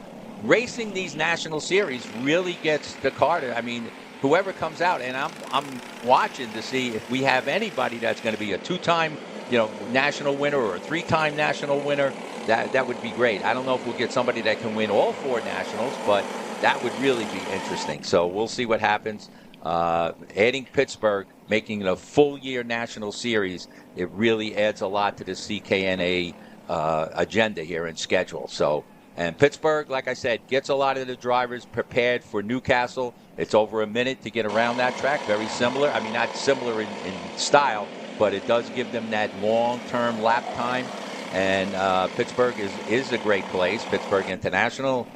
racing these national series really gets the karter. I mean, whoever comes out, and I'm watching to see if we have anybody that's going to be a two-time, national winner or a three-time national winner. That would be great. I don't know if we'll get somebody that can win all four nationals, but that would really be interesting. So we'll see what happens. Adding Pittsburgh, making it a full-year national series, it really adds a lot to the CKNA agenda here and schedule. So, and Pittsburgh, like I said, gets a lot of the drivers prepared for Newcastle. It's over a minute to get around that track. Very similar. I mean, not similar in style, but it does give them that long-term lap time. And Pittsburgh is a great place. Pittsburgh International,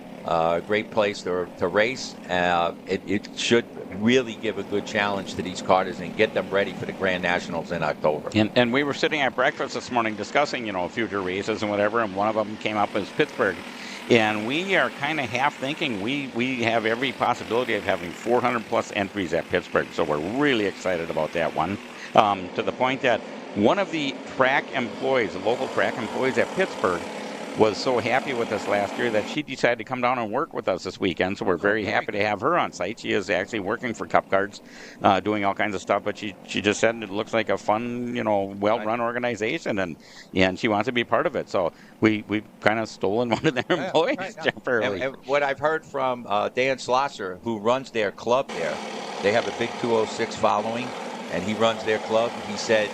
great place to race. It should really give a good challenge to these karters and get them ready for the Grand Nationals in October. And we were sitting at breakfast this morning discussing, future races and whatever, and one of them came up as Pittsburgh. And we are kind of half thinking we have every possibility of having 400-plus entries at Pittsburgh. So we're really excited about that one, to the point that one of the track employees, the local track employees at Pittsburgh, was so happy with us last year that she decided to come down and work with us this weekend. So we're very happy to have her on site. She is actually working for Cup Karts, doing all kinds of stuff. But she just said it looks like a fun, well-run organization, and she wants to be part of it. So we've kind of stolen one of their employees temporarily. And what I've heard from Dan Slosser, who runs their club there, they have a big 206 following, and he runs their club. He said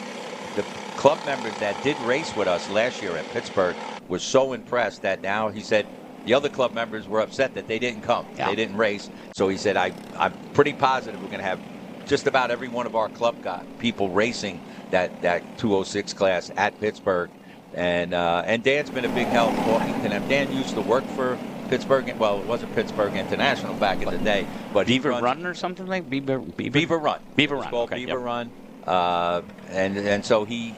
the club members that did race with us last year at Pittsburgh was so impressed that now, he said, the other club members were upset that they didn't come. Yeah. They didn't race. So he said, I'm pretty positive we're going to have just about every one of our club people racing that 206 class at Pittsburgh. And Dan's been a big help talking to them. Dan used to work for Pittsburgh. Well, it wasn't Pittsburgh International back in the day, but Beaver Run or something like Beaver Run. Beaver Run. It's called Okay, Beaver Run. And so he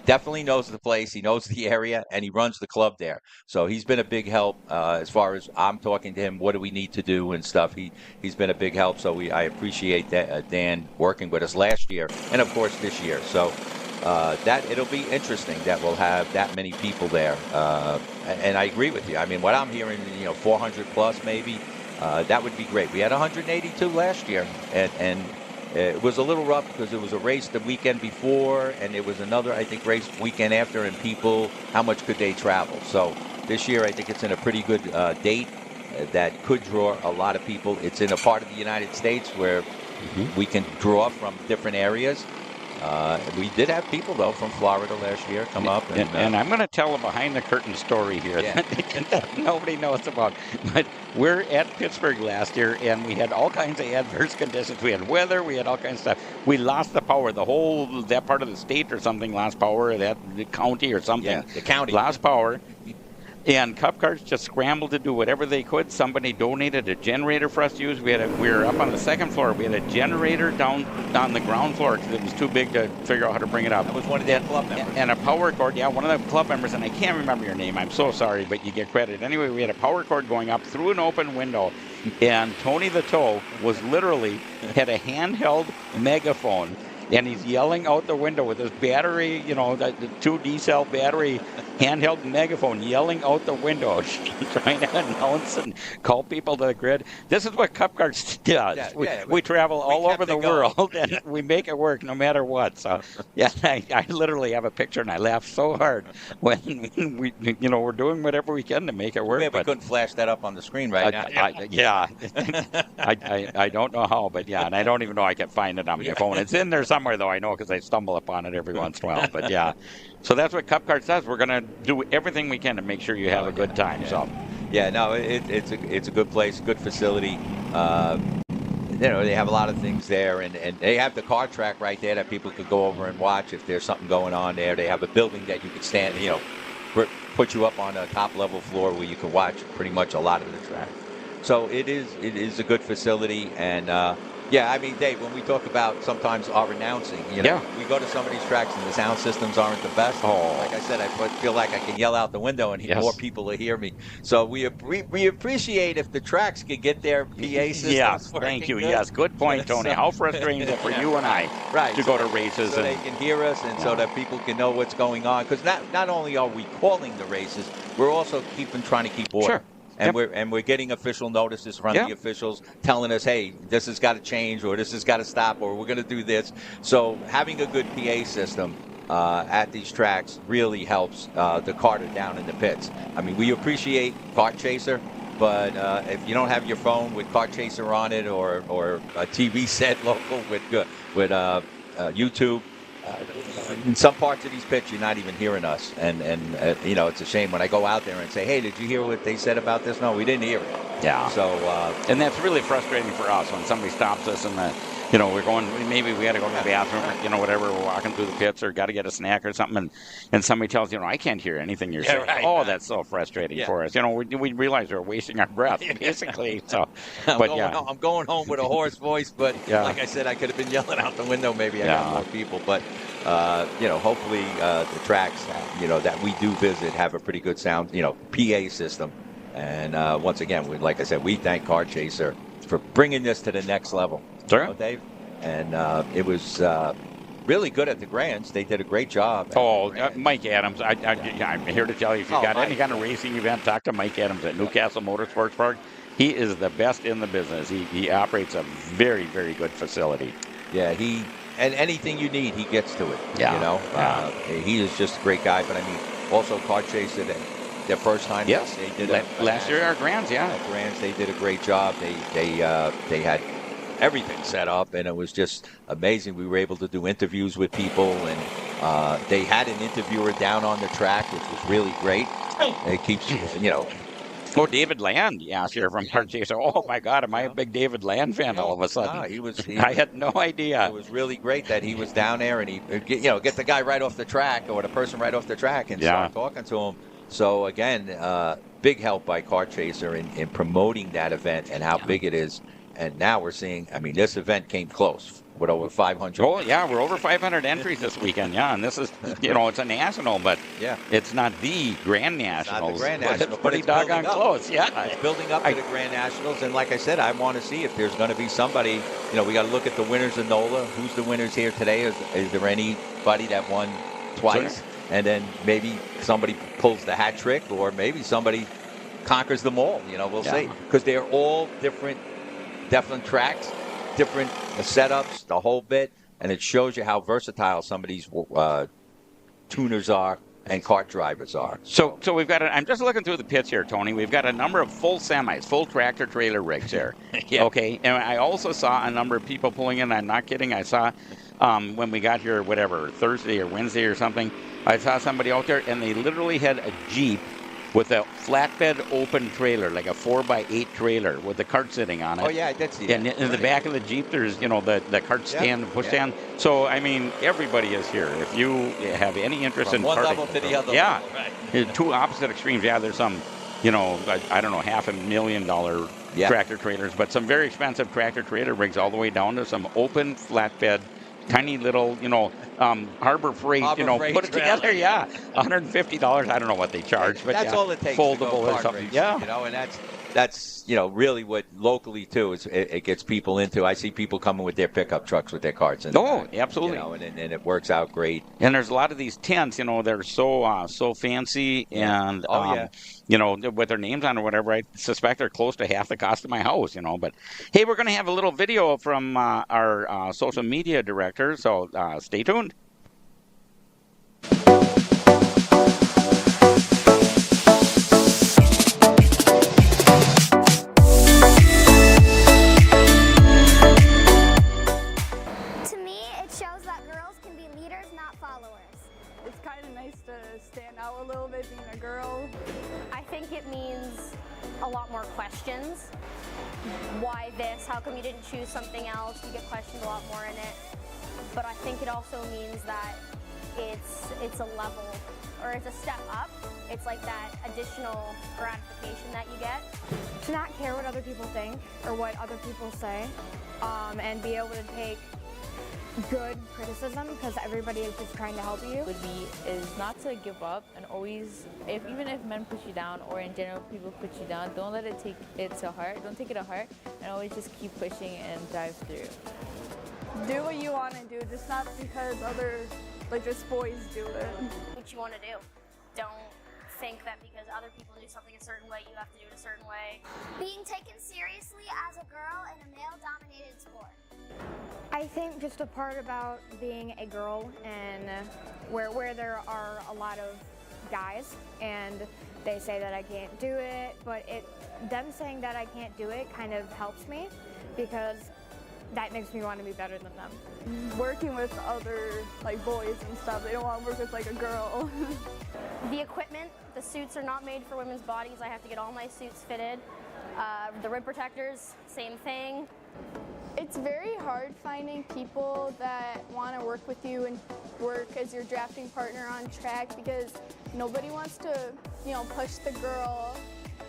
definitely knows the place. He knows the area, and he runs the club there. So he's been a big help as far as I'm talking to him. What do we need to do and stuff? He's been a big help. So I appreciate that, Dan working with us last year, and of course this year. So that it'll be interesting that we'll have that many people there. And I agree with you. I mean, what I'm hearing, 400 plus maybe. that would be great. We had 182 last year, and it was a little rough because it was a race the weekend before, and it was another, I think, race weekend after, and people, how much could they travel? So this year, I think it's in a pretty good date that could draw a lot of people. It's in a part of the United States where we can draw from different areas. We did have people, though, from Florida last year come up. And I'm going to tell a behind-the-curtain story here that nobody knows about. But we're at Pittsburgh last year, and we had all kinds of adverse conditions. We had weather. We had all kinds of stuff. We lost the power. That part of the state or something lost power. The county or something. Yeah, the county. Lost power. And Cup Karts just scrambled to do whatever they could. Somebody donated a generator for us to use. We were up on the second floor. We had a generator down on the ground floor because it was too big to figure out how to bring it up. That was one of their club members. And a power cord, one of the club members, and I can't remember your name. I'm so sorry, but you get credit. Anyway, we had a power cord going up through an open window, and Tony the Toe had a handheld megaphone, and he's yelling out the window with his battery, the 2D cell battery handheld megaphone, yelling out the window, trying to announce and call people to the grid. This is what Cup Karts does. We travel all over the world, and we make it work no matter what. So, I literally have a picture, and I laugh so hard when we're doing whatever we can to make it work. We couldn't flash that up on the screen right now. I don't know how, but and I don't even know I can find it on my phone. It's in there somewhere, though, I know, because I stumble upon it every once in a while. But so that's what Cup Karts does. We're going to do everything we can to make sure you have a good time. So, it's a good place, good facility. They have a lot of things there, and they have the car track right there that people could go over and watch if there's something going on there. They have a building that you could stand, put you up on a top level floor where you can watch pretty much a lot of the track. So it is a good facility, and Dave, when we talk about sometimes our announcing, we go to some of these tracks and the sound systems aren't the best. Like I said, I feel like I can yell out the window and more people will hear me. So we appreciate if the tracks could get their PA systems. Yes, thank you. Good. Yes, good point, Tony. How frustrating is it for you and I to go to races. So they can hear us and so that people can know what's going on. Because not only are we calling the races, we're also trying to keep order. Sure. And we're getting official notices from the officials telling us, hey, this has got to change, or this has got to stop, or we're going to do this. So having a good PA system at these tracks really helps the karter down in the pits. I mean, we appreciate Kart Chaser, but if you don't have your phone with Kart Chaser on it, or a TV set local with YouTube, in some parts of these pits, you're not even hearing us, and it's a shame when I go out there and say, "Hey, did you hear what they said about this?" No, we didn't hear it. Yeah. So, and that's really frustrating for us when somebody stops us and we're going. Maybe we got to go to the bathroom, or whatever. We're walking through the pits, or got to get a snack or something, and somebody tells I can't hear anything you're saying. Right. Oh, that's so frustrating for us. We realize we're wasting our breath basically. So, I'm going home with a hoarse voice, but like I said, I could have been yelling out the window. Maybe I got more people, but. Hopefully the tracks, that we do visit have a pretty good sound, PA system. And once again, like I said, we thank Kart Chaser for bringing this to the next level. Sure. Dave? And it was really good at the Grands. They did a great job. Mike Adams, I'm here to tell you, if you've got any kind of racing event, talk to Mike Adams at Newcastle Motorsports Park. He is the best in the business. He operates a very, very good facility. Yeah, and anything you need, he gets to it. He is just a great guy. But I mean, also Kart Chaser, their first time. Yes, they did last year. Our Grands, At Grands, they did a great job. They had everything set up, and it was just amazing. We were able to do interviews with people, and they had an interviewer down on the track, which was really great. It keeps David Land, here from Kart Chaser. Oh my God, am I a big David Land fan all of a sudden? I had no idea. It was really great that he was down there, and he, get the guy right off the track, or the person right off the track, and start talking to him. So again, big help by Kart Chaser in promoting that event and how big it is. And now we're seeing, this event came close with over 500. Oh, yeah, we're over 500 entries this weekend, and this is, it's a national, but it's not the Grand Nationals. Not the Grand Nationals, but it's pretty doggone close, It's building up to the Grand Nationals, and like I said, I want to see if there's going to be somebody, we got to look at the winners of NOLA. Who's the winners here today? Is there anybody that won twice? Sure. And then maybe somebody pulls the hat trick, or maybe somebody conquers them all. We'll see, because they're all different tracks, different setups, the whole bit, and it shows you how versatile some of these tuners are and kart drivers are. So we've got I'm just looking through the pits here, Tony. We've got a number of full semis, full tractor trailer rigs here. Yeah. Okay, and I also saw a number of people pulling in. I'm not kidding. I saw when we got here, whatever, Thursday or Wednesday or something, I saw somebody out there, and they literally had a Jeep with a flatbed open trailer, like a 4x8 trailer with the cart sitting on it. Oh, yeah, I did see that. And in the back of the Jeep, there's, the cart stand, the push stand. So, I mean, everybody is here. If you have any interest From in one karting, level to the other yeah, level, right. Two opposite extremes. Yeah, there's some, I don't know, $500,000 tractor trailers, but some very expensive tractor trailer rigs all the way down to some open flatbed, tiny little, Harbor Freight, Freight put it trailer. together, yeah. $150, I don't know what they charge, but that's all it takes foldable to go or kart something. racing, Yeah. And that's really what locally too is it gets people into. I see people coming with their pickup trucks with their karts in. Oh, absolutely. And it works out great. And there's a lot of these tents, they're so fancy, and with their names on or whatever. I suspect they're close to half the cost of my house, But hey, we're going to have a little video from our social media director, so stay tuned. A little bit being a girl. I think it means a lot more questions. Why this? How come you didn't choose something else? You get questioned a lot more in it. But I think it also means that it's a level, or it's a step up. It's like that additional gratification that you get. To not care what other people think or what other people say, and be able to take good criticism because everybody is just trying to help you. Is not to give up and always, even if men push you down or in general people put you down, don't let it take it to heart. Don't take it to heart, and always just keep pushing and drive through. Do what you want to do, just not because just boys do it. What you want to do. Don't think that because other people do something a certain way, you have to do it a certain way. Being taken seriously as a girl in a male-dominated sport. I think just a part about being a girl and where there are a lot of guys and they say that I can't do it, but them saying that I can't do it kind of helps me because that makes me want to be better than them. Working with other boys and stuff, they don't want to work with a girl. The equipment, the suits are not made for women's bodies. I have to get all my suits fitted. The rib protectors, same thing. It's very hard finding people that want to work with you and work as your drafting partner on track because nobody wants to, push the girl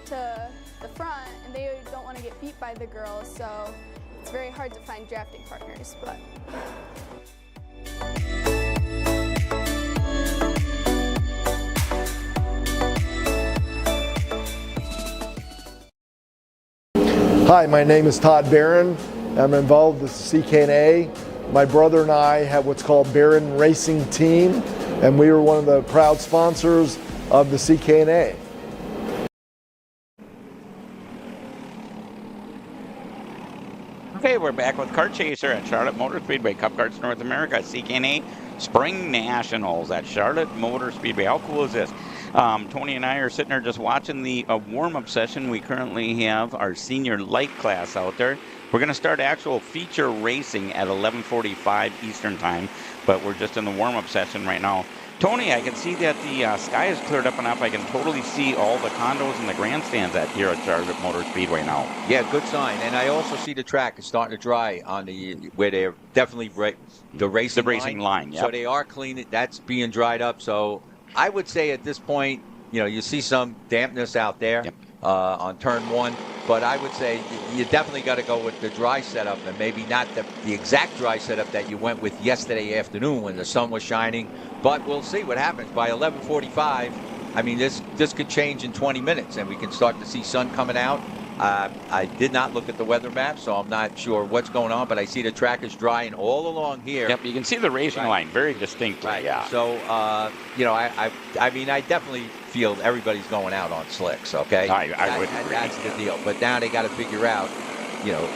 to the front and they don't want to get beat by the girl, so it's very hard to find drafting partners, but. Hi, my name is Todd Barron. I'm involved with CKNA. My brother and I have what's called Barron Racing Team, and we are one of the proud sponsors of the CKNA. Okay, we're back with Kart Chaser at Charlotte Motor Speedway, Cup Karts North America, CKNA SpringNationals at Charlotte Motor Speedway. How cool is this? Tony and I are sitting there just watching the warm-up session. We currently have our senior light class out there. We're going to start actual feature racing at 11:45 Eastern Time, but we're just in the warm-up session right now. Tony, I can see that the sky is cleared up enough. I can totally see all the condos and the grandstands here at Charlotte Motor Speedway now. Yeah, good sign. And I also see the track is starting to dry on where they're definitely the racing line. Yep. So they are clean. That's being dried up. So I would say at this point, you see some dampness out there. Yep. On turn one, but I would say you definitely got to go with the dry setup and maybe not the exact dry setup that you went with yesterday afternoon when the sun was shining, but we'll see what happens by 11:45. I mean, this could change in 20 minutes and we can start to see sun coming out I did not look at the weather map, so I'm not sure what's going on, but I see the track is dry and all along here. Yep, you can see the racing line very distinctly. Right. Yeah. So, I mean, I definitely feel everybody's going out on slicks, okay? I would agree. That's the deal. But now they got to figure out,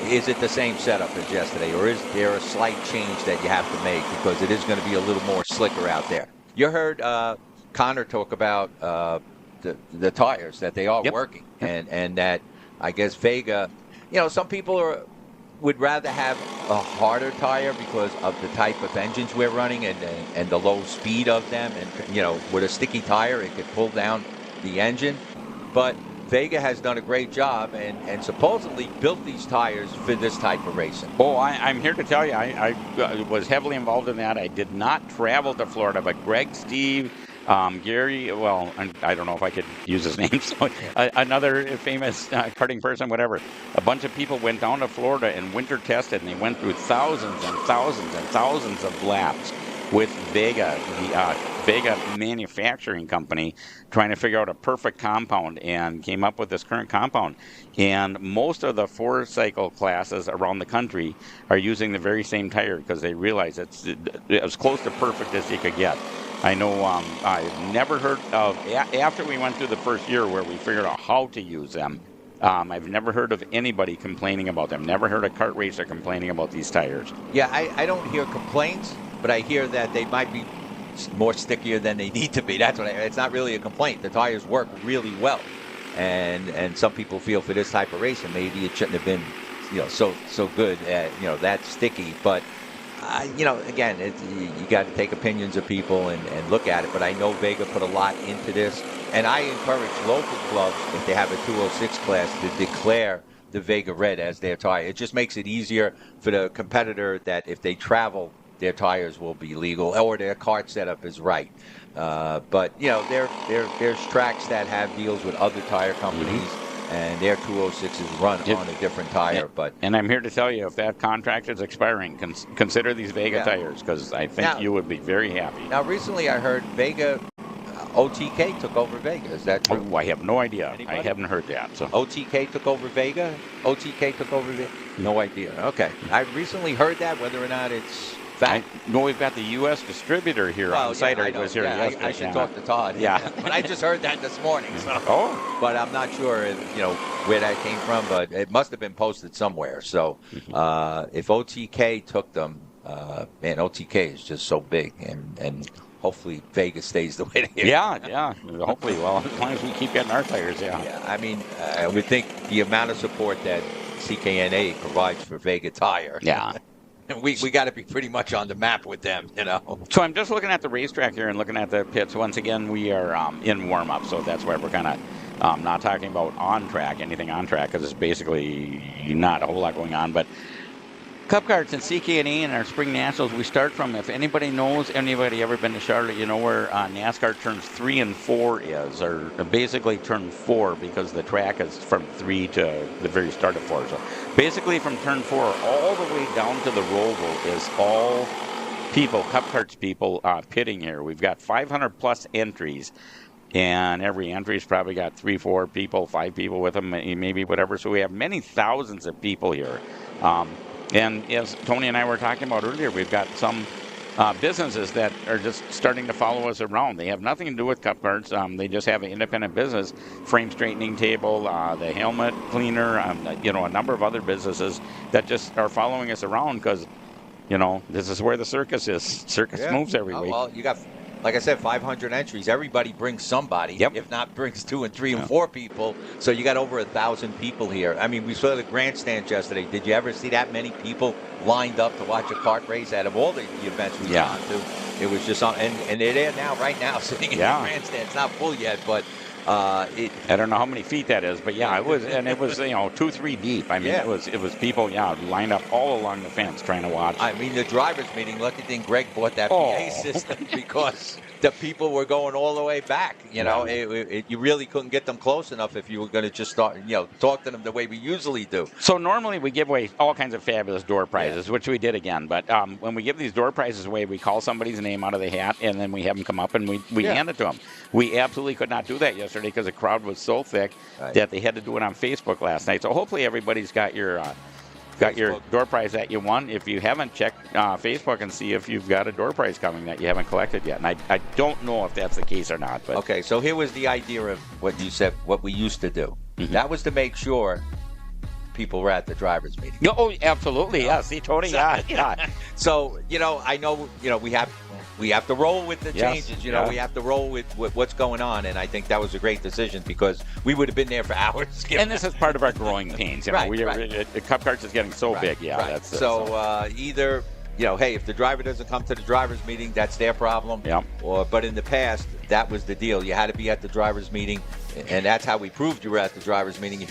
is it the same setup as yesterday, or is there a slight change that you have to make, because it is going to be a little more slicker out there. You heard Connor talk about the tires, that they are working, and that I guess Vega, some people would rather have a harder tire because of the type of engines we're running and the low speed of them, and with a sticky tire it could pull down the engine. But Vega has done a great job and supposedly built these tires for this type of racing. Oh, I'm here to tell you, I was heavily involved in that. I did not travel to Florida, but Greg, Steve, Gary, well, I don't know if I could use his name, so another famous karting person, whatever. A bunch of people went down to Florida and winter tested, and they went through thousands and thousands and thousands of laps with Vega, the Vega manufacturing company, trying to figure out a perfect compound, and came up with this current compound. And most of the 4-cycle classes around the country are using the very same tire because they realize it's as close to perfect as you could get. I know I've never heard of, after we went through the first year where we figured out how to use them, I've never heard of anybody complaining about them. Never heard a kart racer complaining about these tires. Yeah, I don't hear complaints, but I hear that they might be more stickier than they need to be. That's what it's not really a complaint. The tires work really well, and some people feel for this type of racing maybe it shouldn't have been so good at that sticky. But again, you got to take opinions of people and look at it. But I know Vega put a lot into this, and I encourage local clubs, if they have a 206 class, to declare the Vega Red as their tire. It just makes it easier for the competitor that if they travel, their tires will be legal, or their kart setup is right. But there's tracks that have deals with other tire companies, and their 206s run on a different tire. And I'm here to tell you, if that contract is expiring, consider these Vega tires, because I think you would be very happy. Now, recently I heard Vega, OTK took over Vega. Is that true? Oh, I have no idea. Anybody? I haven't heard that. So OTK took over Vega? OTK took over Vega? No idea. Okay. I recently heard that, whether or not it's fact. I know we've got the U.S. distributor here on site. Yeah, He was here yesterday. I should talk to Todd. Yeah. But I just heard that this morning. So. Oh. But I'm not sure, where that came from, but it must have been posted somewhere. So if OTK took them, man, OTK is just so big, and hopefully Vegas stays the way they are. Yeah. Hopefully, well, as long as we keep getting our tires, Yeah, I mean, I would think the amount of support that CKNA provides for Vega Tire. Yeah. We got to be pretty much on the map with them, So I'm just looking at the racetrack here and looking at the pits. Once again, we are in warm-up, so that's why we're kind of not talking about anything on track, because it's basically not a whole lot going on. But Cup Karts and CKNA and our SpringNationals, we start from, if anybody ever been to Charlotte, you know where NASCAR turns 3 and 4 is, or basically turn 4, because the track is from 3 to the very start of 4. So basically from turn 4 all the way down to the Roval is all people, Cup Karts people, pitting here. We've got 500 plus entries, and every entry's probably got 3, 4 people, 5 people with them, maybe whatever. So we have many thousands of people here. And as Tony and I were talking about earlier, we've got some businesses that are just starting to follow us around. They have nothing to do with Cup Karts. They just have an independent business, frame straightening table, the helmet cleaner, a number of other businesses that just are following us around because, this is where the circus is. Circus moves every week. Well, you got, like I said, 500 entries. Everybody brings somebody. Yep. If not, brings 2 and 3 and 4 people. So you got over 1,000 people here. I mean, we saw the grandstand yesterday. Did you ever see that many people lined up to watch a kart race out of all the events we've gone to? It was just on, and they're there now, right now, sitting in the grandstand. It's not full yet, but I don't know how many feet that is, but it was 2-3 deep. I mean, it was people lined up all along the fence trying to watch. I mean, the drivers meeting, lucky thing Greg bought that PA system because the people were going all the way back. You really couldn't get them close enough if you were going to just start, talk to them the way we usually do. So normally we give away all kinds of fabulous door prizes, which we did again. But when we give these door prizes away, we call somebody's name out of the hat, and then we have them come up and we hand it to them. We absolutely could not do that yesterday yesterday because the crowd was so thick that they had to do it on Facebook last night. So hopefully everybody's got your door prize that you won. If you haven't, check Facebook and see if you've got a door prize coming that you haven't collected yet. And I don't know if that's the case or not. But okay, so here was the idea of what you said, what we used to do. That was to make sure people were at the driver's meeting. Oh, absolutely, yeah. See, Tony, yeah. So, I know, we have to roll with the changes. We have to roll with what's going on, and I think that was a great decision because we would have been there for hours. And this is part of our growing pains. Cup Karts is getting so big. Yeah, that's so either. Hey, if the driver doesn't come to the driver's meeting, that's their problem. Yeah. But in the past, that was the deal. You had to be at the driver's meeting, and that's how we proved you were at the driver's meeting. If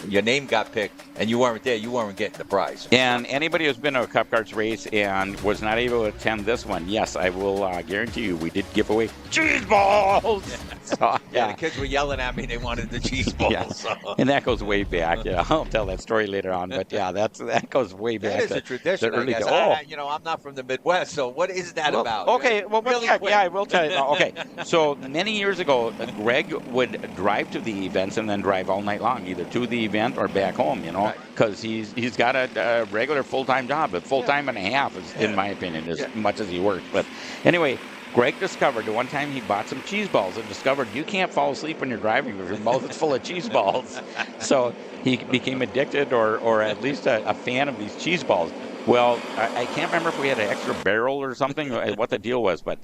your name got picked and you weren't there, you weren't getting the prize. And anybody who's been to a Cup Karts race and was not able to attend this one, yes, I will guarantee you, we did give away cheese balls. So, the kids were yelling at me; they wanted the cheese balls. Yeah. So. And that goes way back. I'll tell that story later on. But that goes way back. That is a tradition. I guess. I'm not from the Midwest, so what is that about? Okay, well, really I will tell you. Okay, so many years ago, Greg would drive to the events and then drive all night long, either to the event or back home. Because he's got a regular full-time job, but full-time and a half, in my opinion, as much as he works. But anyway. Greg discovered one time he bought some cheese balls and discovered you can't fall asleep when you're driving because your mouth is full of cheese balls. So he became addicted or at least a fan of these cheese balls. Well, I can't remember if we had an extra barrel or something, what the deal was, but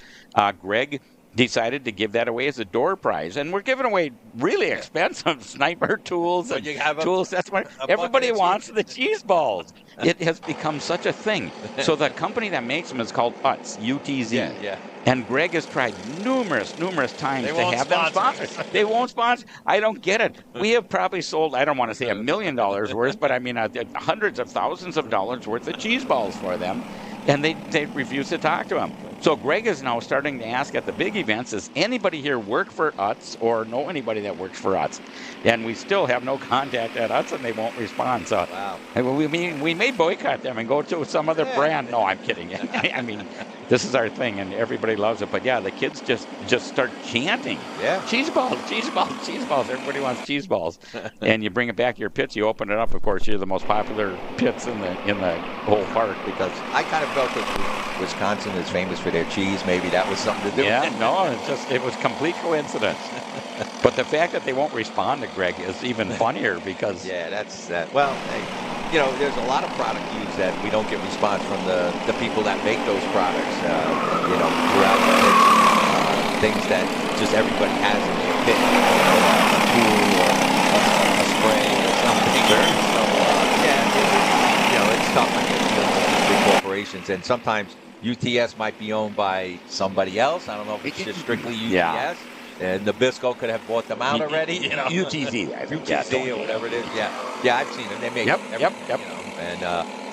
Greg decided to give that away as a door prize. And we're giving away really expensive sniper tools and tools. That's why everybody wants the cheese balls. It has become such a thing. So the company that makes them is called UTZ, U-T-Z. Yeah. And Greg has tried numerous times to have them sponsored. They won't sponsor. I don't get it. We have probably sold, I don't want to say $1 million worth, but I mean hundreds of thousands of dollars worth of cheese balls for them. And they refuse to talk to him. So Greg is now starting to ask at the big events, does anybody here work for UTZ or know anybody that works for UTZ? And we still have no contact at UTZ, and they won't respond. So we may boycott them and go to some other brand. No, I'm kidding. I mean, this is our thing, and everybody loves it. But, yeah, the kids just start chanting. Yeah. Cheese balls, cheese balls, cheese balls. Everybody wants cheese balls. And you bring it back to your pits. You open it up. Of course, you're the most popular pits in the whole park because I kind of felt that Wisconsin is famous for their cheese. Maybe that was something to do with it. Yeah, no, it was complete coincidence. But the fact that they won't respond to Greg is even funnier because... Yeah, that's that. Well, there's a lot of product used that we don't get response from the people that make those products, throughout the pit. Things that just everybody has in their pit. A tool or a spray or something. Sure. So, it's tough when you're dealing with these big corporations. And sometimes UTS might be owned by somebody else. I don't know if it's just strictly UTS. Yeah. And Nabisco could have bought them out already. UTZ, I think. UTZ or whatever it is. Yeah, I've seen them. They make Yep.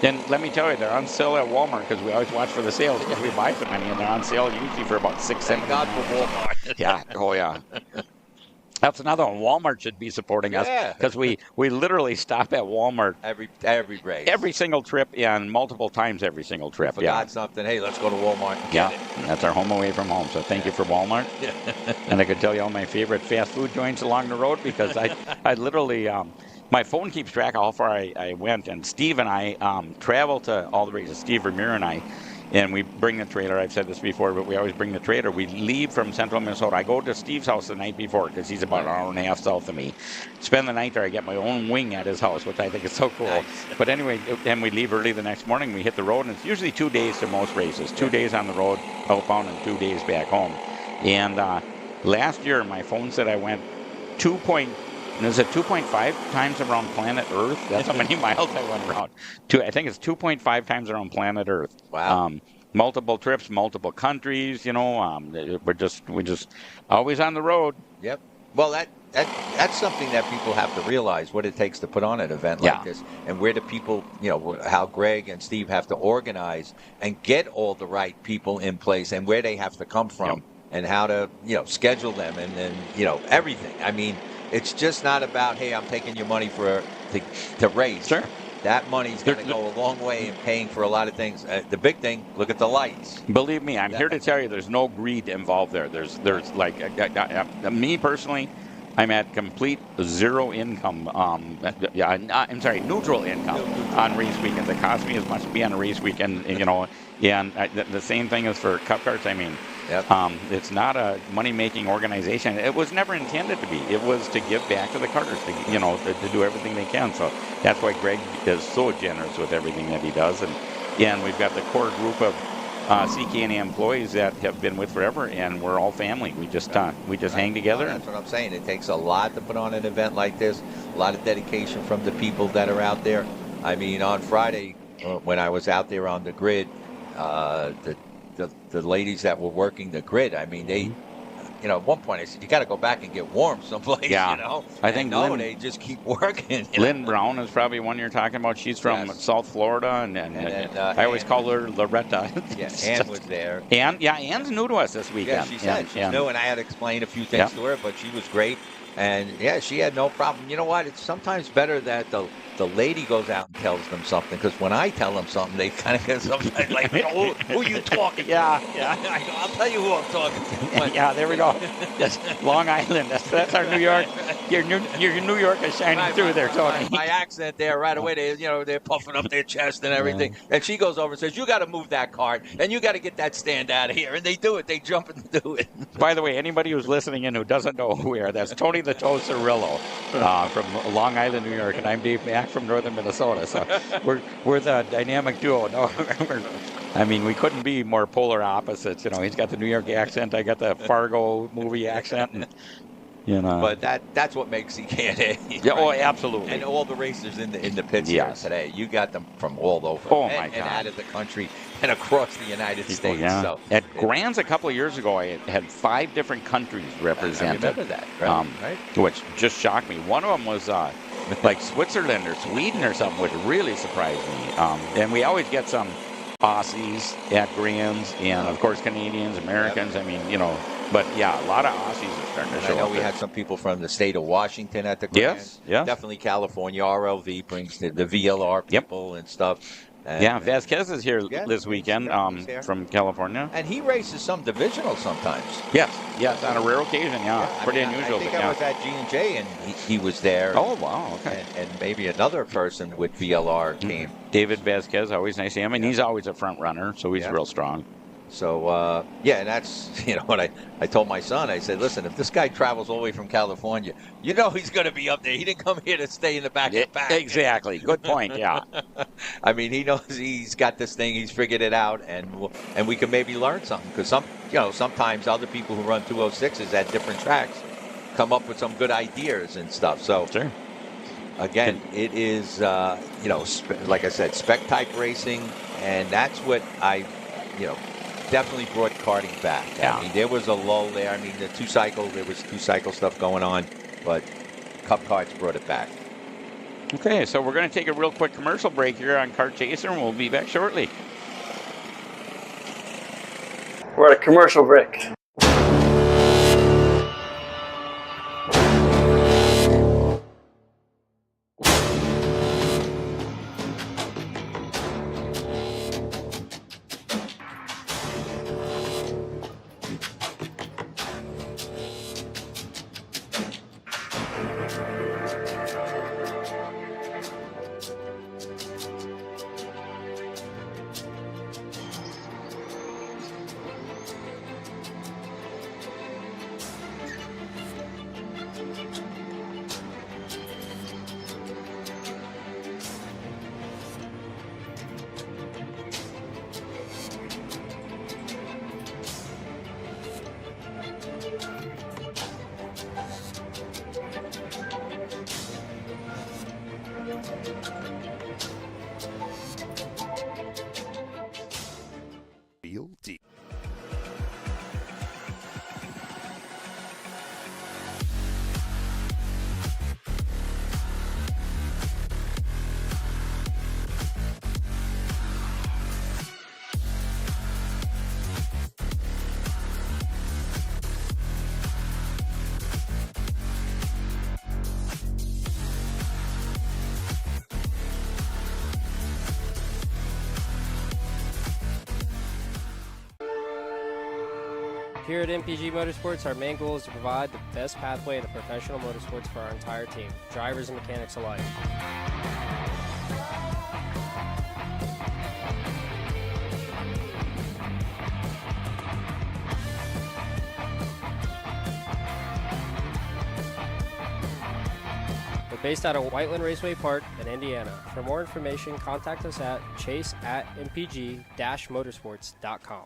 And let me tell you, they're on sale at Walmart because we always watch for the sales because we buy so many, and they're on sale usually for about $6, $7. Thank God for Walmart. Yeah. Oh, yeah. That's another one. Walmart should be supporting us because we literally stop at Walmart every race, every single trip, and multiple times every single trip. Forgot something. Hey, let's go to Walmart. That's our home away from home. So thank you for Walmart. And I could tell you all my favorite fast food joints along the road because I literally my phone keeps track of how far I went. And Steve and I travel to all the races. Steve Vermeer and I. And we bring the trailer. I've said this before, but we always bring the trailer. We leave from central Minnesota. I go to Steve's house the night before because he's about an hour and a half south of me. Spend the night there. I get my own wing at his house, which I think is so cool. Nice. But anyway, and we leave early the next morning. We hit the road, and it's usually 2 days to most races. 2 days on the road, outbound, and 2 days back home. And last year, my phone said I went 2.5 times around planet Earth? That's how many miles I went around. I think it's 2.5 times around planet Earth. Wow. Multiple trips, multiple countries, we're just always on the road. Yep. Well, that's something that people have to realize, what it takes to put on an event like this. And where the people, how Greg and Steve have to organize and get all the right people in place and where they have to come from and how to, schedule them and everything. I mean, it's just not about, hey, I'm taking your money to race. Sure. That money's going to go a long way in paying for a lot of things. The big thing, look at the lights. Believe me, I'm here to tell you there's no greed involved there. There's like, me personally, I'm at complete zero income. Neutral income on race weekends. It costs me as much to be on a race weekend, and the same thing is for Cup Karts. I mean, it's not a money-making organization. It was never intended to be. It was to give back to the karters, to do everything they can. So that's why Greg is so generous with everything that he does, and we've got the core group of CKNA employees that have been with forever, and we're all family. We just hang together. That's what I'm saying. It takes a lot to put on an event like this. A lot of dedication from the people that are out there. I mean, on Friday when I was out there on the grid, the ladies that were working the grid, I mean, they, at one point I said, you got to go back and get warm someplace, I think they just keep working. Lynn Brown is probably one you're talking about. She's from South Florida, and I always call her Loretta. Ann was there. Ann's new to us this weekend. Yeah, she said she's new, and I had to explain a few things to her, but she was great. And, she had no problem. You know what? It's sometimes better that the lady goes out and tells them something, because when I tell them something, they kind of get something like, who are you talking to? I'll tell you who I'm talking to. There we go. That's Long Island. That's our New York. Your New York is shining through there, Tony. My accent there right away. They're puffing up their chest and everything. And she goes over and says, you got to move that cart, and you got to get that stand out of here. And they do it. They jump and do it. By the way, anybody who's listening in who doesn't know who we are, that's Tony the Toe Cirillo from Long Island, New York, and I'm Dave Mack from northern Minnesota. So we're the dynamic duo. No, we couldn't be more polar opposites. He's got the New York accent, I got the Fargo movie accent, and But that's what makes CKNA. Yeah, absolutely. And all the racers in the pits here today, you got them from all over. And out of the country and across the United States. So at Grands a couple of years ago, I had 5 different countries represented. I remember that, right? Which just shocked me. One of them was like Switzerland or Sweden or something, which really surprised me. And we always get some Aussies at Grands, and of course Canadians, Americans. But a lot of Aussies are starting to show up. I know we had some people from the state of Washington at the Grands. Yes. Definitely California. RLV brings the VLR people and stuff. And, Vasquez is here this weekend from California. And he races some divisional sometimes. Yes, on a rare occasion, pretty unusual. I think I was at G&J and he was there. Oh, wow, okay. And maybe another person with VLR came. David Vasquez, always nice to see him, and he's always a front runner, so he's real strong. So, and that's, what I told my son. I said, listen, if this guy travels all the way from California, he's going to be up there. He didn't come here to stay in the back of the pack. Exactly. Good point, he knows he's got this thing. He's figured it out, and we can maybe learn something. Because sometimes other people who run 206s at different tracks come up with some good ideas and stuff. So, again, it is, like I said, spec-type racing, and that's what definitely brought karting back. There was a lull there. There was two-cycle stuff going on, but Cup Karts brought it back. Okay, so we're going to take a real quick commercial break here on Kart Chaser, and we'll be back shortly. We're at a commercial break. Here at MPG Motorsports, our main goal is to provide the best pathway into professional motorsports for our entire team, drivers and mechanics alike. We're based out of Whiteland Raceway Park in Indiana. For more information, contact us at chase@mpg-motorsports.com.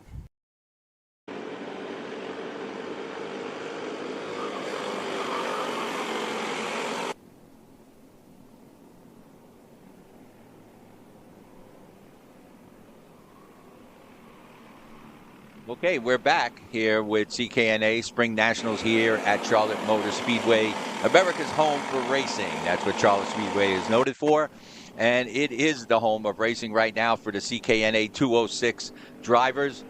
Okay, we're back here with CKNA Spring Nationals here at Charlotte Motor Speedway, America's home for racing. That's what Charlotte Speedway is noted for. And it is the home of racing right now for the CKNA 206 drivers.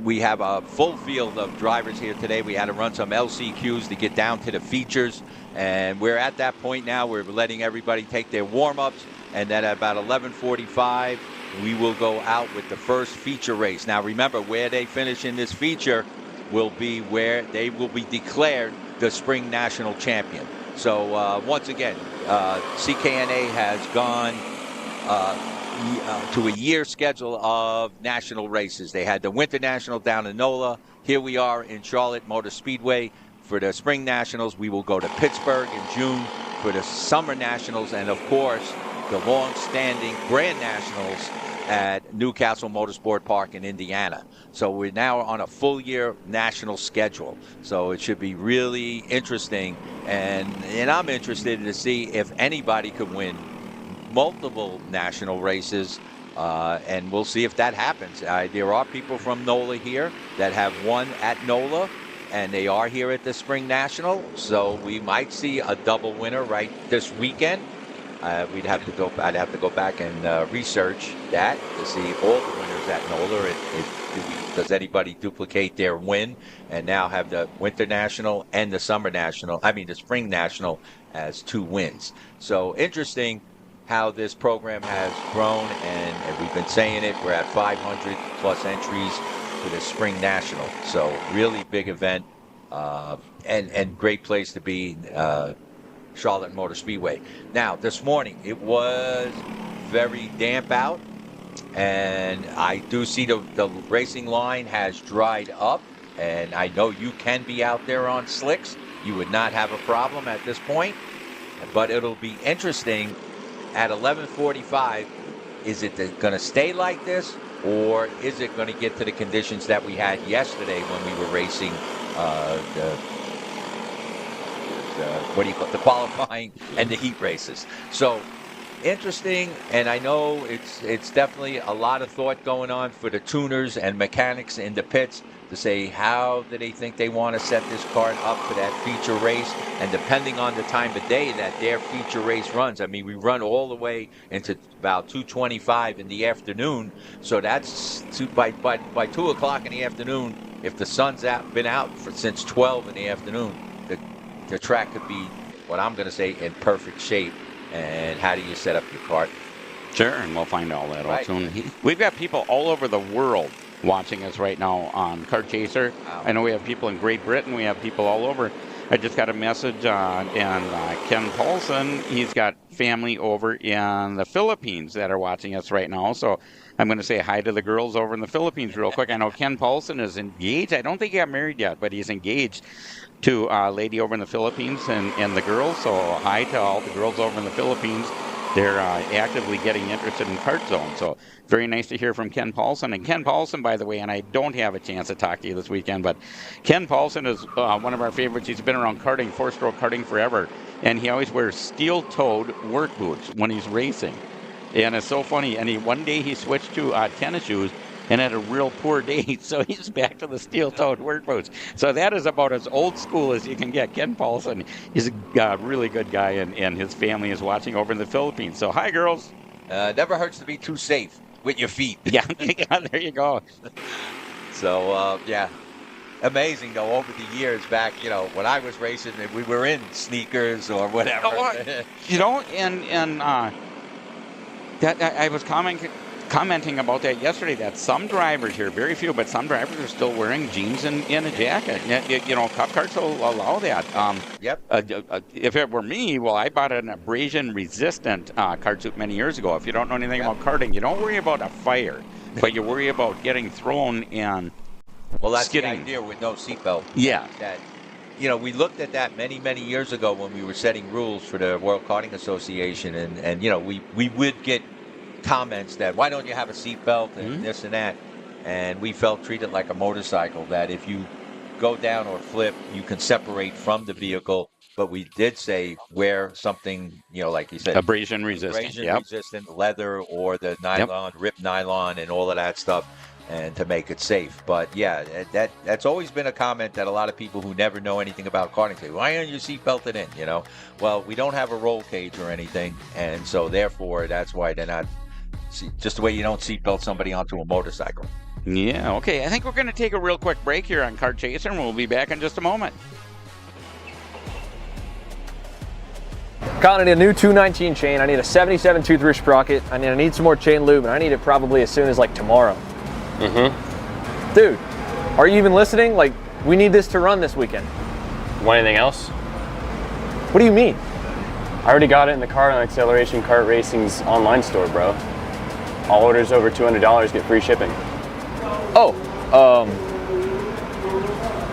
We have a full field of drivers here today. We had to run some LCQs to get down to the features. And we're at that point now. We're letting everybody take their warm-ups. And then at about 11:45, we will go out with the first feature race. Now remember, where they finish in this feature will be where they will be declared the Spring National Champion. So once again, CKNA has gone to a year schedule of national races. They had the Winter National down in NOLA. Here we are in Charlotte Motor Speedway for the Spring Nationals. We will go to Pittsburgh in June for the Summer Nationals, and of course the long-standing Grand Nationals at Newcastle Motorsport Park in Indiana. So we're now on a full year national schedule. So it should be really interesting. And I'm interested to see if anybody could win multiple national races. And we'll see if that happens. There are people from NOLA here that have won at NOLA, and they are here at the Spring National. So we might see a double winner right this weekend. I'd have to go back and research that to see all the winners at NOLA. Does anybody duplicate their win and now have the Winter National and the Summer National, the Spring National as 2 wins? So interesting how this program has grown, and we've been saying it, we're at 500 plus entries for the Spring National. So really big event and great place to be. Charlotte Motor Speedway. Now, this morning, it was very damp out, and I do see the racing line has dried up, and I know you can be out there on slicks. You would not have a problem at this point, but it'll be interesting at 11:45. Is it going to stay like this, or is it going to get to the conditions that we had yesterday when we were racing the qualifying and the heat races? So interesting, and I know it's definitely a lot of thought going on for the tuners and mechanics in the pits to say how do they think they want to set this kart up for that feature race, and depending on the time of day that their feature race runs. We run all the way into about 2:25 in the afternoon, so that's by 2 o'clock in the afternoon, if the sun's been out since 12 in the afternoon, the track could be, what I'm going to say, in perfect shape. And how do you set up your kart? Sure, and we'll find all that out soon. We've got people all over the world watching us right now on Kart Chaser. Wow. I know we have people in Great Britain. We have people all over. I just got a message and Ken Paulson, he's got family over in the Philippines that are watching us right now. So I'm going to say hi to the girls over in the Philippines real quick. I know Ken Paulson is engaged. I don't think he got married yet, but he's engaged to a lady over in the Philippines and the girls. So hi to all the girls over in the Philippines. They're actively getting interested in Kart Zone. So very nice to hear from Ken Paulson. And Ken Paulson, by the way, and I don't have a chance to talk to you this weekend, but Ken Paulson is one of our favorites. He's been around karting, 4-stroke karting forever. And he always wears steel-toed work boots when he's racing. And it's so funny. And one day he switched to tennis shoes and had a real poor day, so he's back to the steel-toed work boots. So that is about as old school as you can get. Ken Paulson is a really good guy, and his family is watching over in the Philippines. So hi, girls. Never hurts to be too safe with your feet. Yeah, there you go. So, yeah. Amazing, though, over the years back, when I was racing, we were in sneakers or whatever. And that I was commenting about that yesterday, that some drivers here, very few, but some drivers are still wearing jeans and a jacket. You know, Cup Karts will allow that. Yep. If it were me, well, I bought an abrasion-resistant kart suit many years ago. If you don't know anything about karting, you don't worry about a fire, but you worry about getting thrown and Well, that's skidding. the idea with no seatbelt. Yeah. That, you know, we looked at that many, many years ago when we were setting rules for the World Karting Association, and you know, we would get comments that, why don't you have a seatbelt and this and that, and we felt treated like a motorcycle, that if you go down or flip, you can separate from the vehicle. But we did say wear something, you know, like you said, abrasion resistant, resistant leather or the nylon, ripped nylon, and all of that stuff, and to make it safe. But yeah, that's always been a comment that a lot of people who never know anything about karting say, why aren't you seatbelted in? You know, well, we don't have a roll cage or anything, and so therefore that's why they're not. Just the way you don't seatbelt somebody onto a motorcycle. Yeah, okay. I think we're going to take a real quick break here on Kart Chaser, and we'll be back in just a moment. Colin, I need a new 219 chain. I need a 77 tooth sprocket. I need some more chain lube, and I need it probably as soon as like tomorrow. Dude, are you even listening? Like, we need this to run this weekend. Want anything else? What do you mean? I already got it in the Kart on Acceleration Kart Racing's online store, bro. All orders over $200 get free shipping. Oh,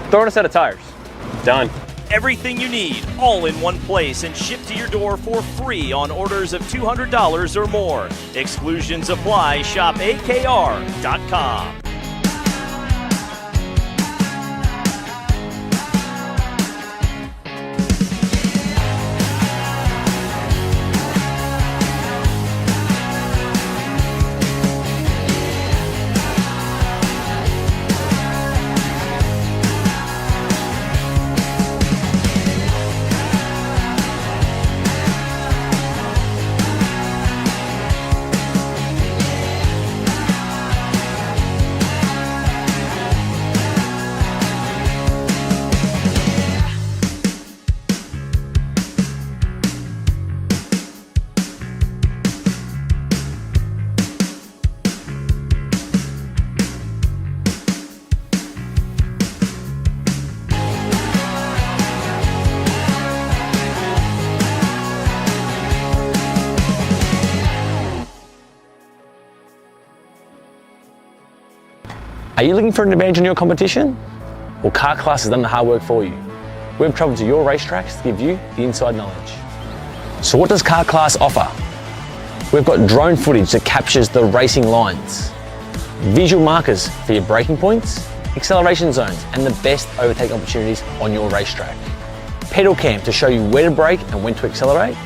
throw in a set of tires. Done. Everything you need, all in one place, and shipped to your door for free on orders of $200 or more. Exclusions apply. Shop AKR.com. Are you looking for an advantage in your competition? Well, Car Class has done the hard work for you. We've travelled to your racetracks to give you the inside knowledge. So what does Car Class offer? We've got drone footage that captures the racing lines, visual markers for your braking points, acceleration zones, and the best overtake opportunities on your racetrack, pedal cam to show you where to brake and when to accelerate,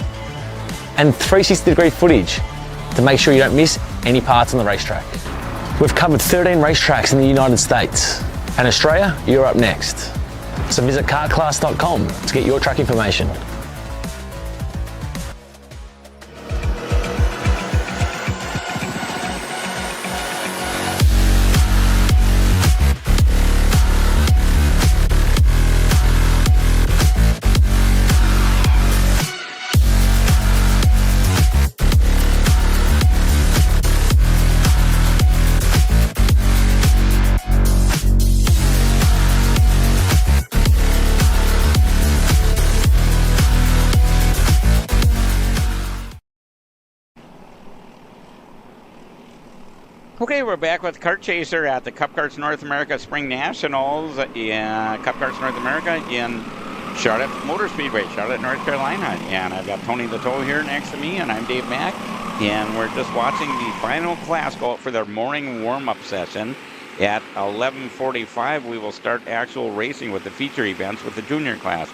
and 360-degree footage to make sure you don't miss any parts on the racetrack. We've covered 13 racetracks in the United States, and Australia, you're up next. So visit carclass.com to get your track information. Okay, we're back with Kart Chaser at the Cup Karts North America Spring Nationals in Cup Karts North America in Charlotte Motor Speedway, Charlotte, North Carolina. And I've got Tony the Tow here next to me, and I'm Dave Mack. And we're just watching the final class go out for their morning warm-up session. At 11:45, we will start actual racing with the feature events with the junior class.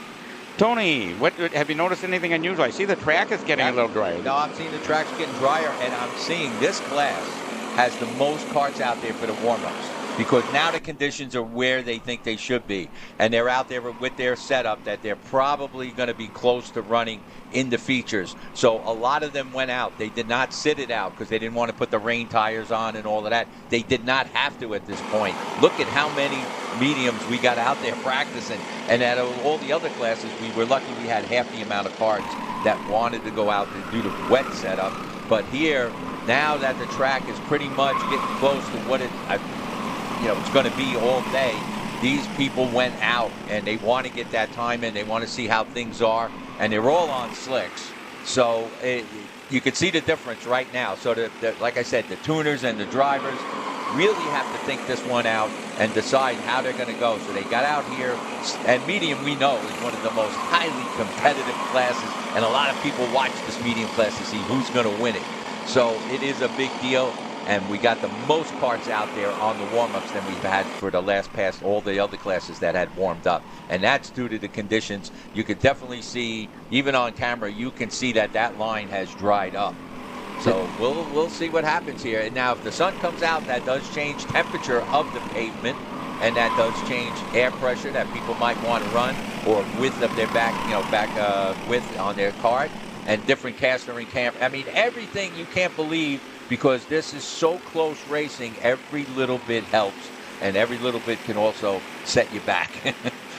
Tony, what have you noticed anything unusual? I see the track is getting a little drier. No, I'm seeing the track's getting drier, and I'm seeing this class has the most karts out there for the warm-ups, because now the conditions are where they think they should be, and they're out there with their setup that they're probably going to be close to running in the features. So a lot of them went out. They did not sit it out because they didn't want to put the rain tires on and all of that. They did not have to at this point. Look at how many mediums we got out there practicing, and at all the other classes, we were lucky we had half the amount of karts that wanted to go out and do the wet setup. But here, now that the track is pretty much getting close to what it's going to be all day, these people went out and they want to get that time in. They want to see how things are, and they're all on slicks. So you can see the difference right now. So, like I said, the tuners and the drivers really have to think this one out and decide how they're going to go. So they got out here, and medium, we know, is one of the most highly competitive classes, and a lot of people watch this medium class to see who's going to win it. So it is a big deal. And we got the most karts out there on the warm-ups than we've had for the past all the other classes that had warmed up. And that's due to the conditions. You could definitely see, even on camera, you can see that line has dried up. So we'll see what happens here. And now if the sun comes out, that does change temperature of the pavement. And that does change air pressure that people might want to run, or width of their back width on their kart, and different caster and cam. I mean, everything you can't believe. Because this is so close racing, every little bit helps, and every little bit can also set you back.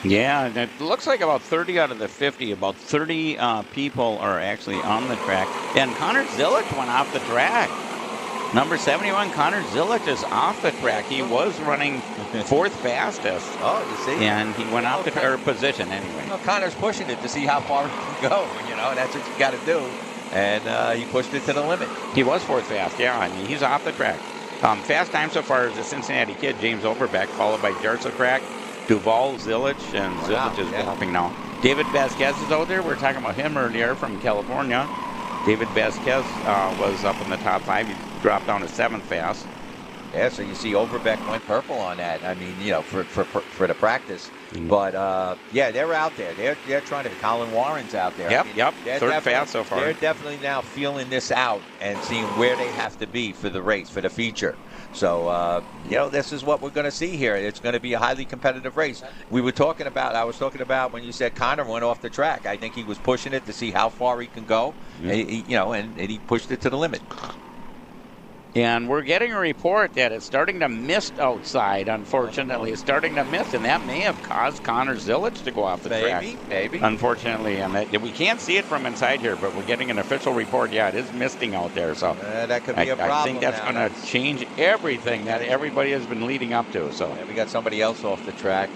Yeah, and it looks like about 30 out of the 50, about 30 people are actually on the track. And Connor Zilic went off the track. Number 71, Connor Zilic is off the track. He was running fourth fastest. Oh, you see? And he went off the position anyway. Well, Connor's pushing it to see how far he can go, that's what you got to do. And he pushed it to the limit. He was fourth fast, yeah. I mean, he's off the track. Fast time so far is the Cincinnati kid, James Overbeck, followed by Jarcicrack, Duval, Zilic, and Zilic is dropping now. David Vasquez is out there. We were talking about him earlier from California. David Vasquez was up in the top 5. He dropped down to 7th fast. Yeah, so you see Overbeck went purple on that. I mean, for the practice. But, yeah, they're out there. They're trying to. Colin Warren's out there. Yep. Third fast so far. They're definitely now feeling this out and seeing where they have to be for the race, for the feature. So, this is what we're going to see here. It's going to be a highly competitive race. I was talking about when you said Connor went off the track. I think he was pushing it to see how far he can go, and he pushed it to the limit. And we're getting a report that it's starting to mist outside, unfortunately. It's starting to mist, and that may have caused Connor Zilic to go off the track. Maybe. Unfortunately, and we can't see it from inside here, but we're getting an official report. Yeah, it is misting out there. So that could be a problem. I think that's going to change everything that everybody has been leading up to. So we got somebody else off the track.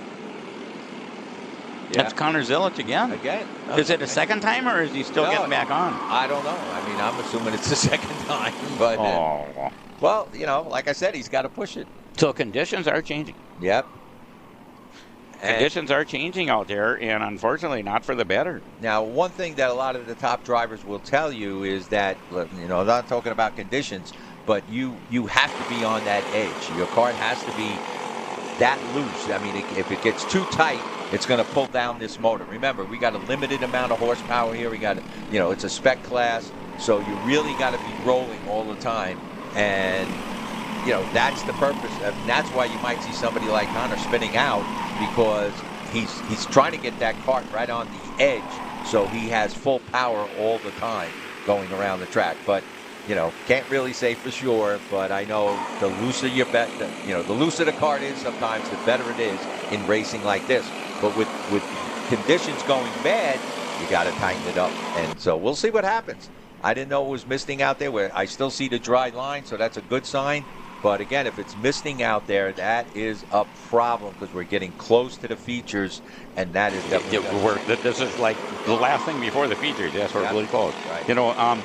That's Connor Zilic again. Is it a second time, or is he still getting back on? I don't know. I mean, I'm assuming it's the second time. But well, like I said, he's got to push it. So conditions are changing. Yep. Conditions are changing out there, and unfortunately, not for the better. Now, one thing that a lot of the top drivers will tell you is that, I'm not talking about conditions, but you have to be on that edge. Your kart has to be that loose. I mean, if it gets too tight, it's going to pull down this motor. Remember, we got a limited amount of horsepower here. We got, it's a spec class, so you really got to be rolling all the time. And, that's the purpose. And that's why you might see somebody like Connor spinning out, because he's trying to get that kart right on the edge, so he has full power all the time going around the track. But, can't really say for sure, but I know the looser your bet, the looser the kart is sometimes, the better it is in racing like this. But with conditions going bad, you got to tighten it up. And so we'll see what happens. I didn't know it was misting out there. Where I still see the dry line, so that's a good sign. But again, if it's misting out there, that is a problem, because we're getting close to the features, and that is definitely this is like the last thing before the features. That's where we're really close. Right.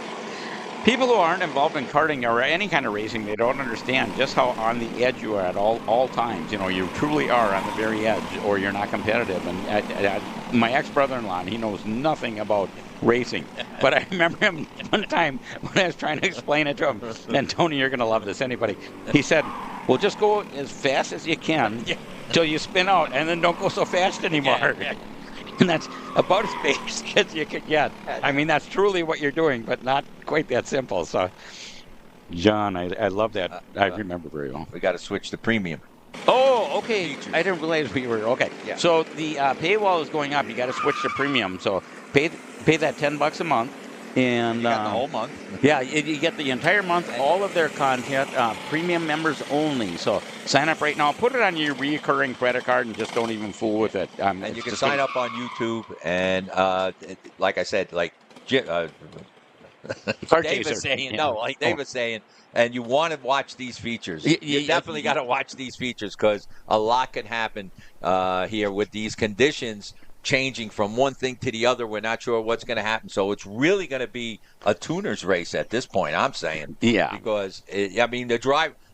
People who aren't involved in karting or any kind of racing, they don't understand just how on the edge you are at all times. You truly are on the very edge, or you're not competitive. And my ex-brother-in-law, he knows nothing about racing. But I remember him one time when I was trying to explain it to him, and Tony, you're going to love this, anybody. He said, well, just go as fast as you can till you spin out, and then don't go so fast anymore. And that's about as basic as you could get. I mean, that's truly what you're doing, but not quite that simple. So, John, I love that. I remember very well. We got to switch to premium. Oh, okay. I didn't realize we were okay. Yeah. So the paywall is going up. You got to switch to premium. So pay that $10 a month, and you got the whole month. Yeah, you get the entire month, all of their content, premium members only. So sign up right now. Put it on your recurring credit card, and just don't even fool with it. And you can sign up on YouTube, and like I said, Kart Dave chaser. is saying, Yeah. no, like Dave is saying, and you want to watch these features. You definitely got to watch these features because a lot can happen here with these conditions changing from one thing to the other. We're not sure what's going to happen. So it's really going to be a tuner's race at this point, I'm saying. Yeah. Because,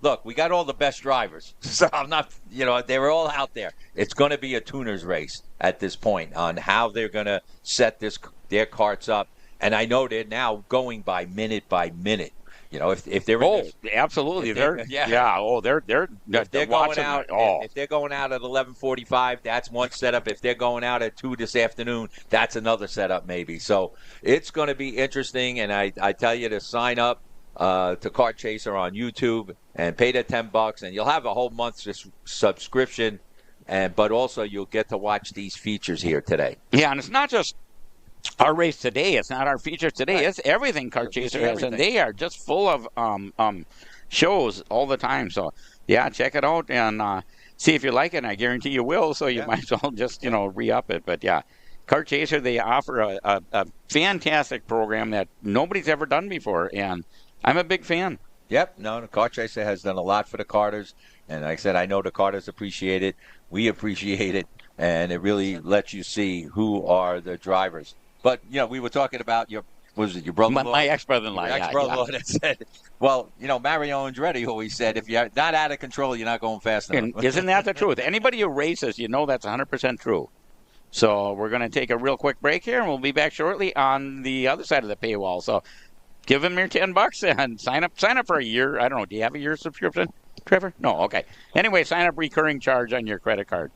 look, we got all the best drivers. So I'm not, they're all out there. It's going to be a tuner's race at this point on how they're going to set their karts up. And I know they're now going by minute. If they're absolutely, they're going out. If they're going out at 11:45, that's one setup. If they're going out at 2 this afternoon, that's another setup maybe. So it's going to be interesting. And I tell you to sign up to Kart Chaser on YouTube and pay the $10, and you'll have a whole month's subscription. But also you'll get to watch these features here today. Yeah, and it's not just our race today. It's not our features today. Right. It's everything Kart Chaser has, and they are just full of shows all the time. So, yeah, check it out and see if you like it. And I guarantee you will, so you might as well just, re-up it. But, yeah, Kart Chaser, they offer a fantastic program that nobody's ever done before, and I'm a big fan. Yep. No, the Kart Chaser has done a lot for the karters. And like I said, I know the karters appreciate it. We appreciate it. And it really lets you see who are the drivers. But, we were talking about your brother-in-law? My ex-brother-in-law, Your ex-brother-in-law that said, well, Mario Andretti always said, if you're not out of control, you're not going fast enough. And isn't that the truth? Anybody who races, that's 100% true. So we're going to take a real quick break here, and we'll be back shortly on the other side of the paywall. So give them your $10 and sign up for a year. I don't know. Do you have a year subscription, Trevor? No. Okay. Anyway, sign up recurring charge on your credit card.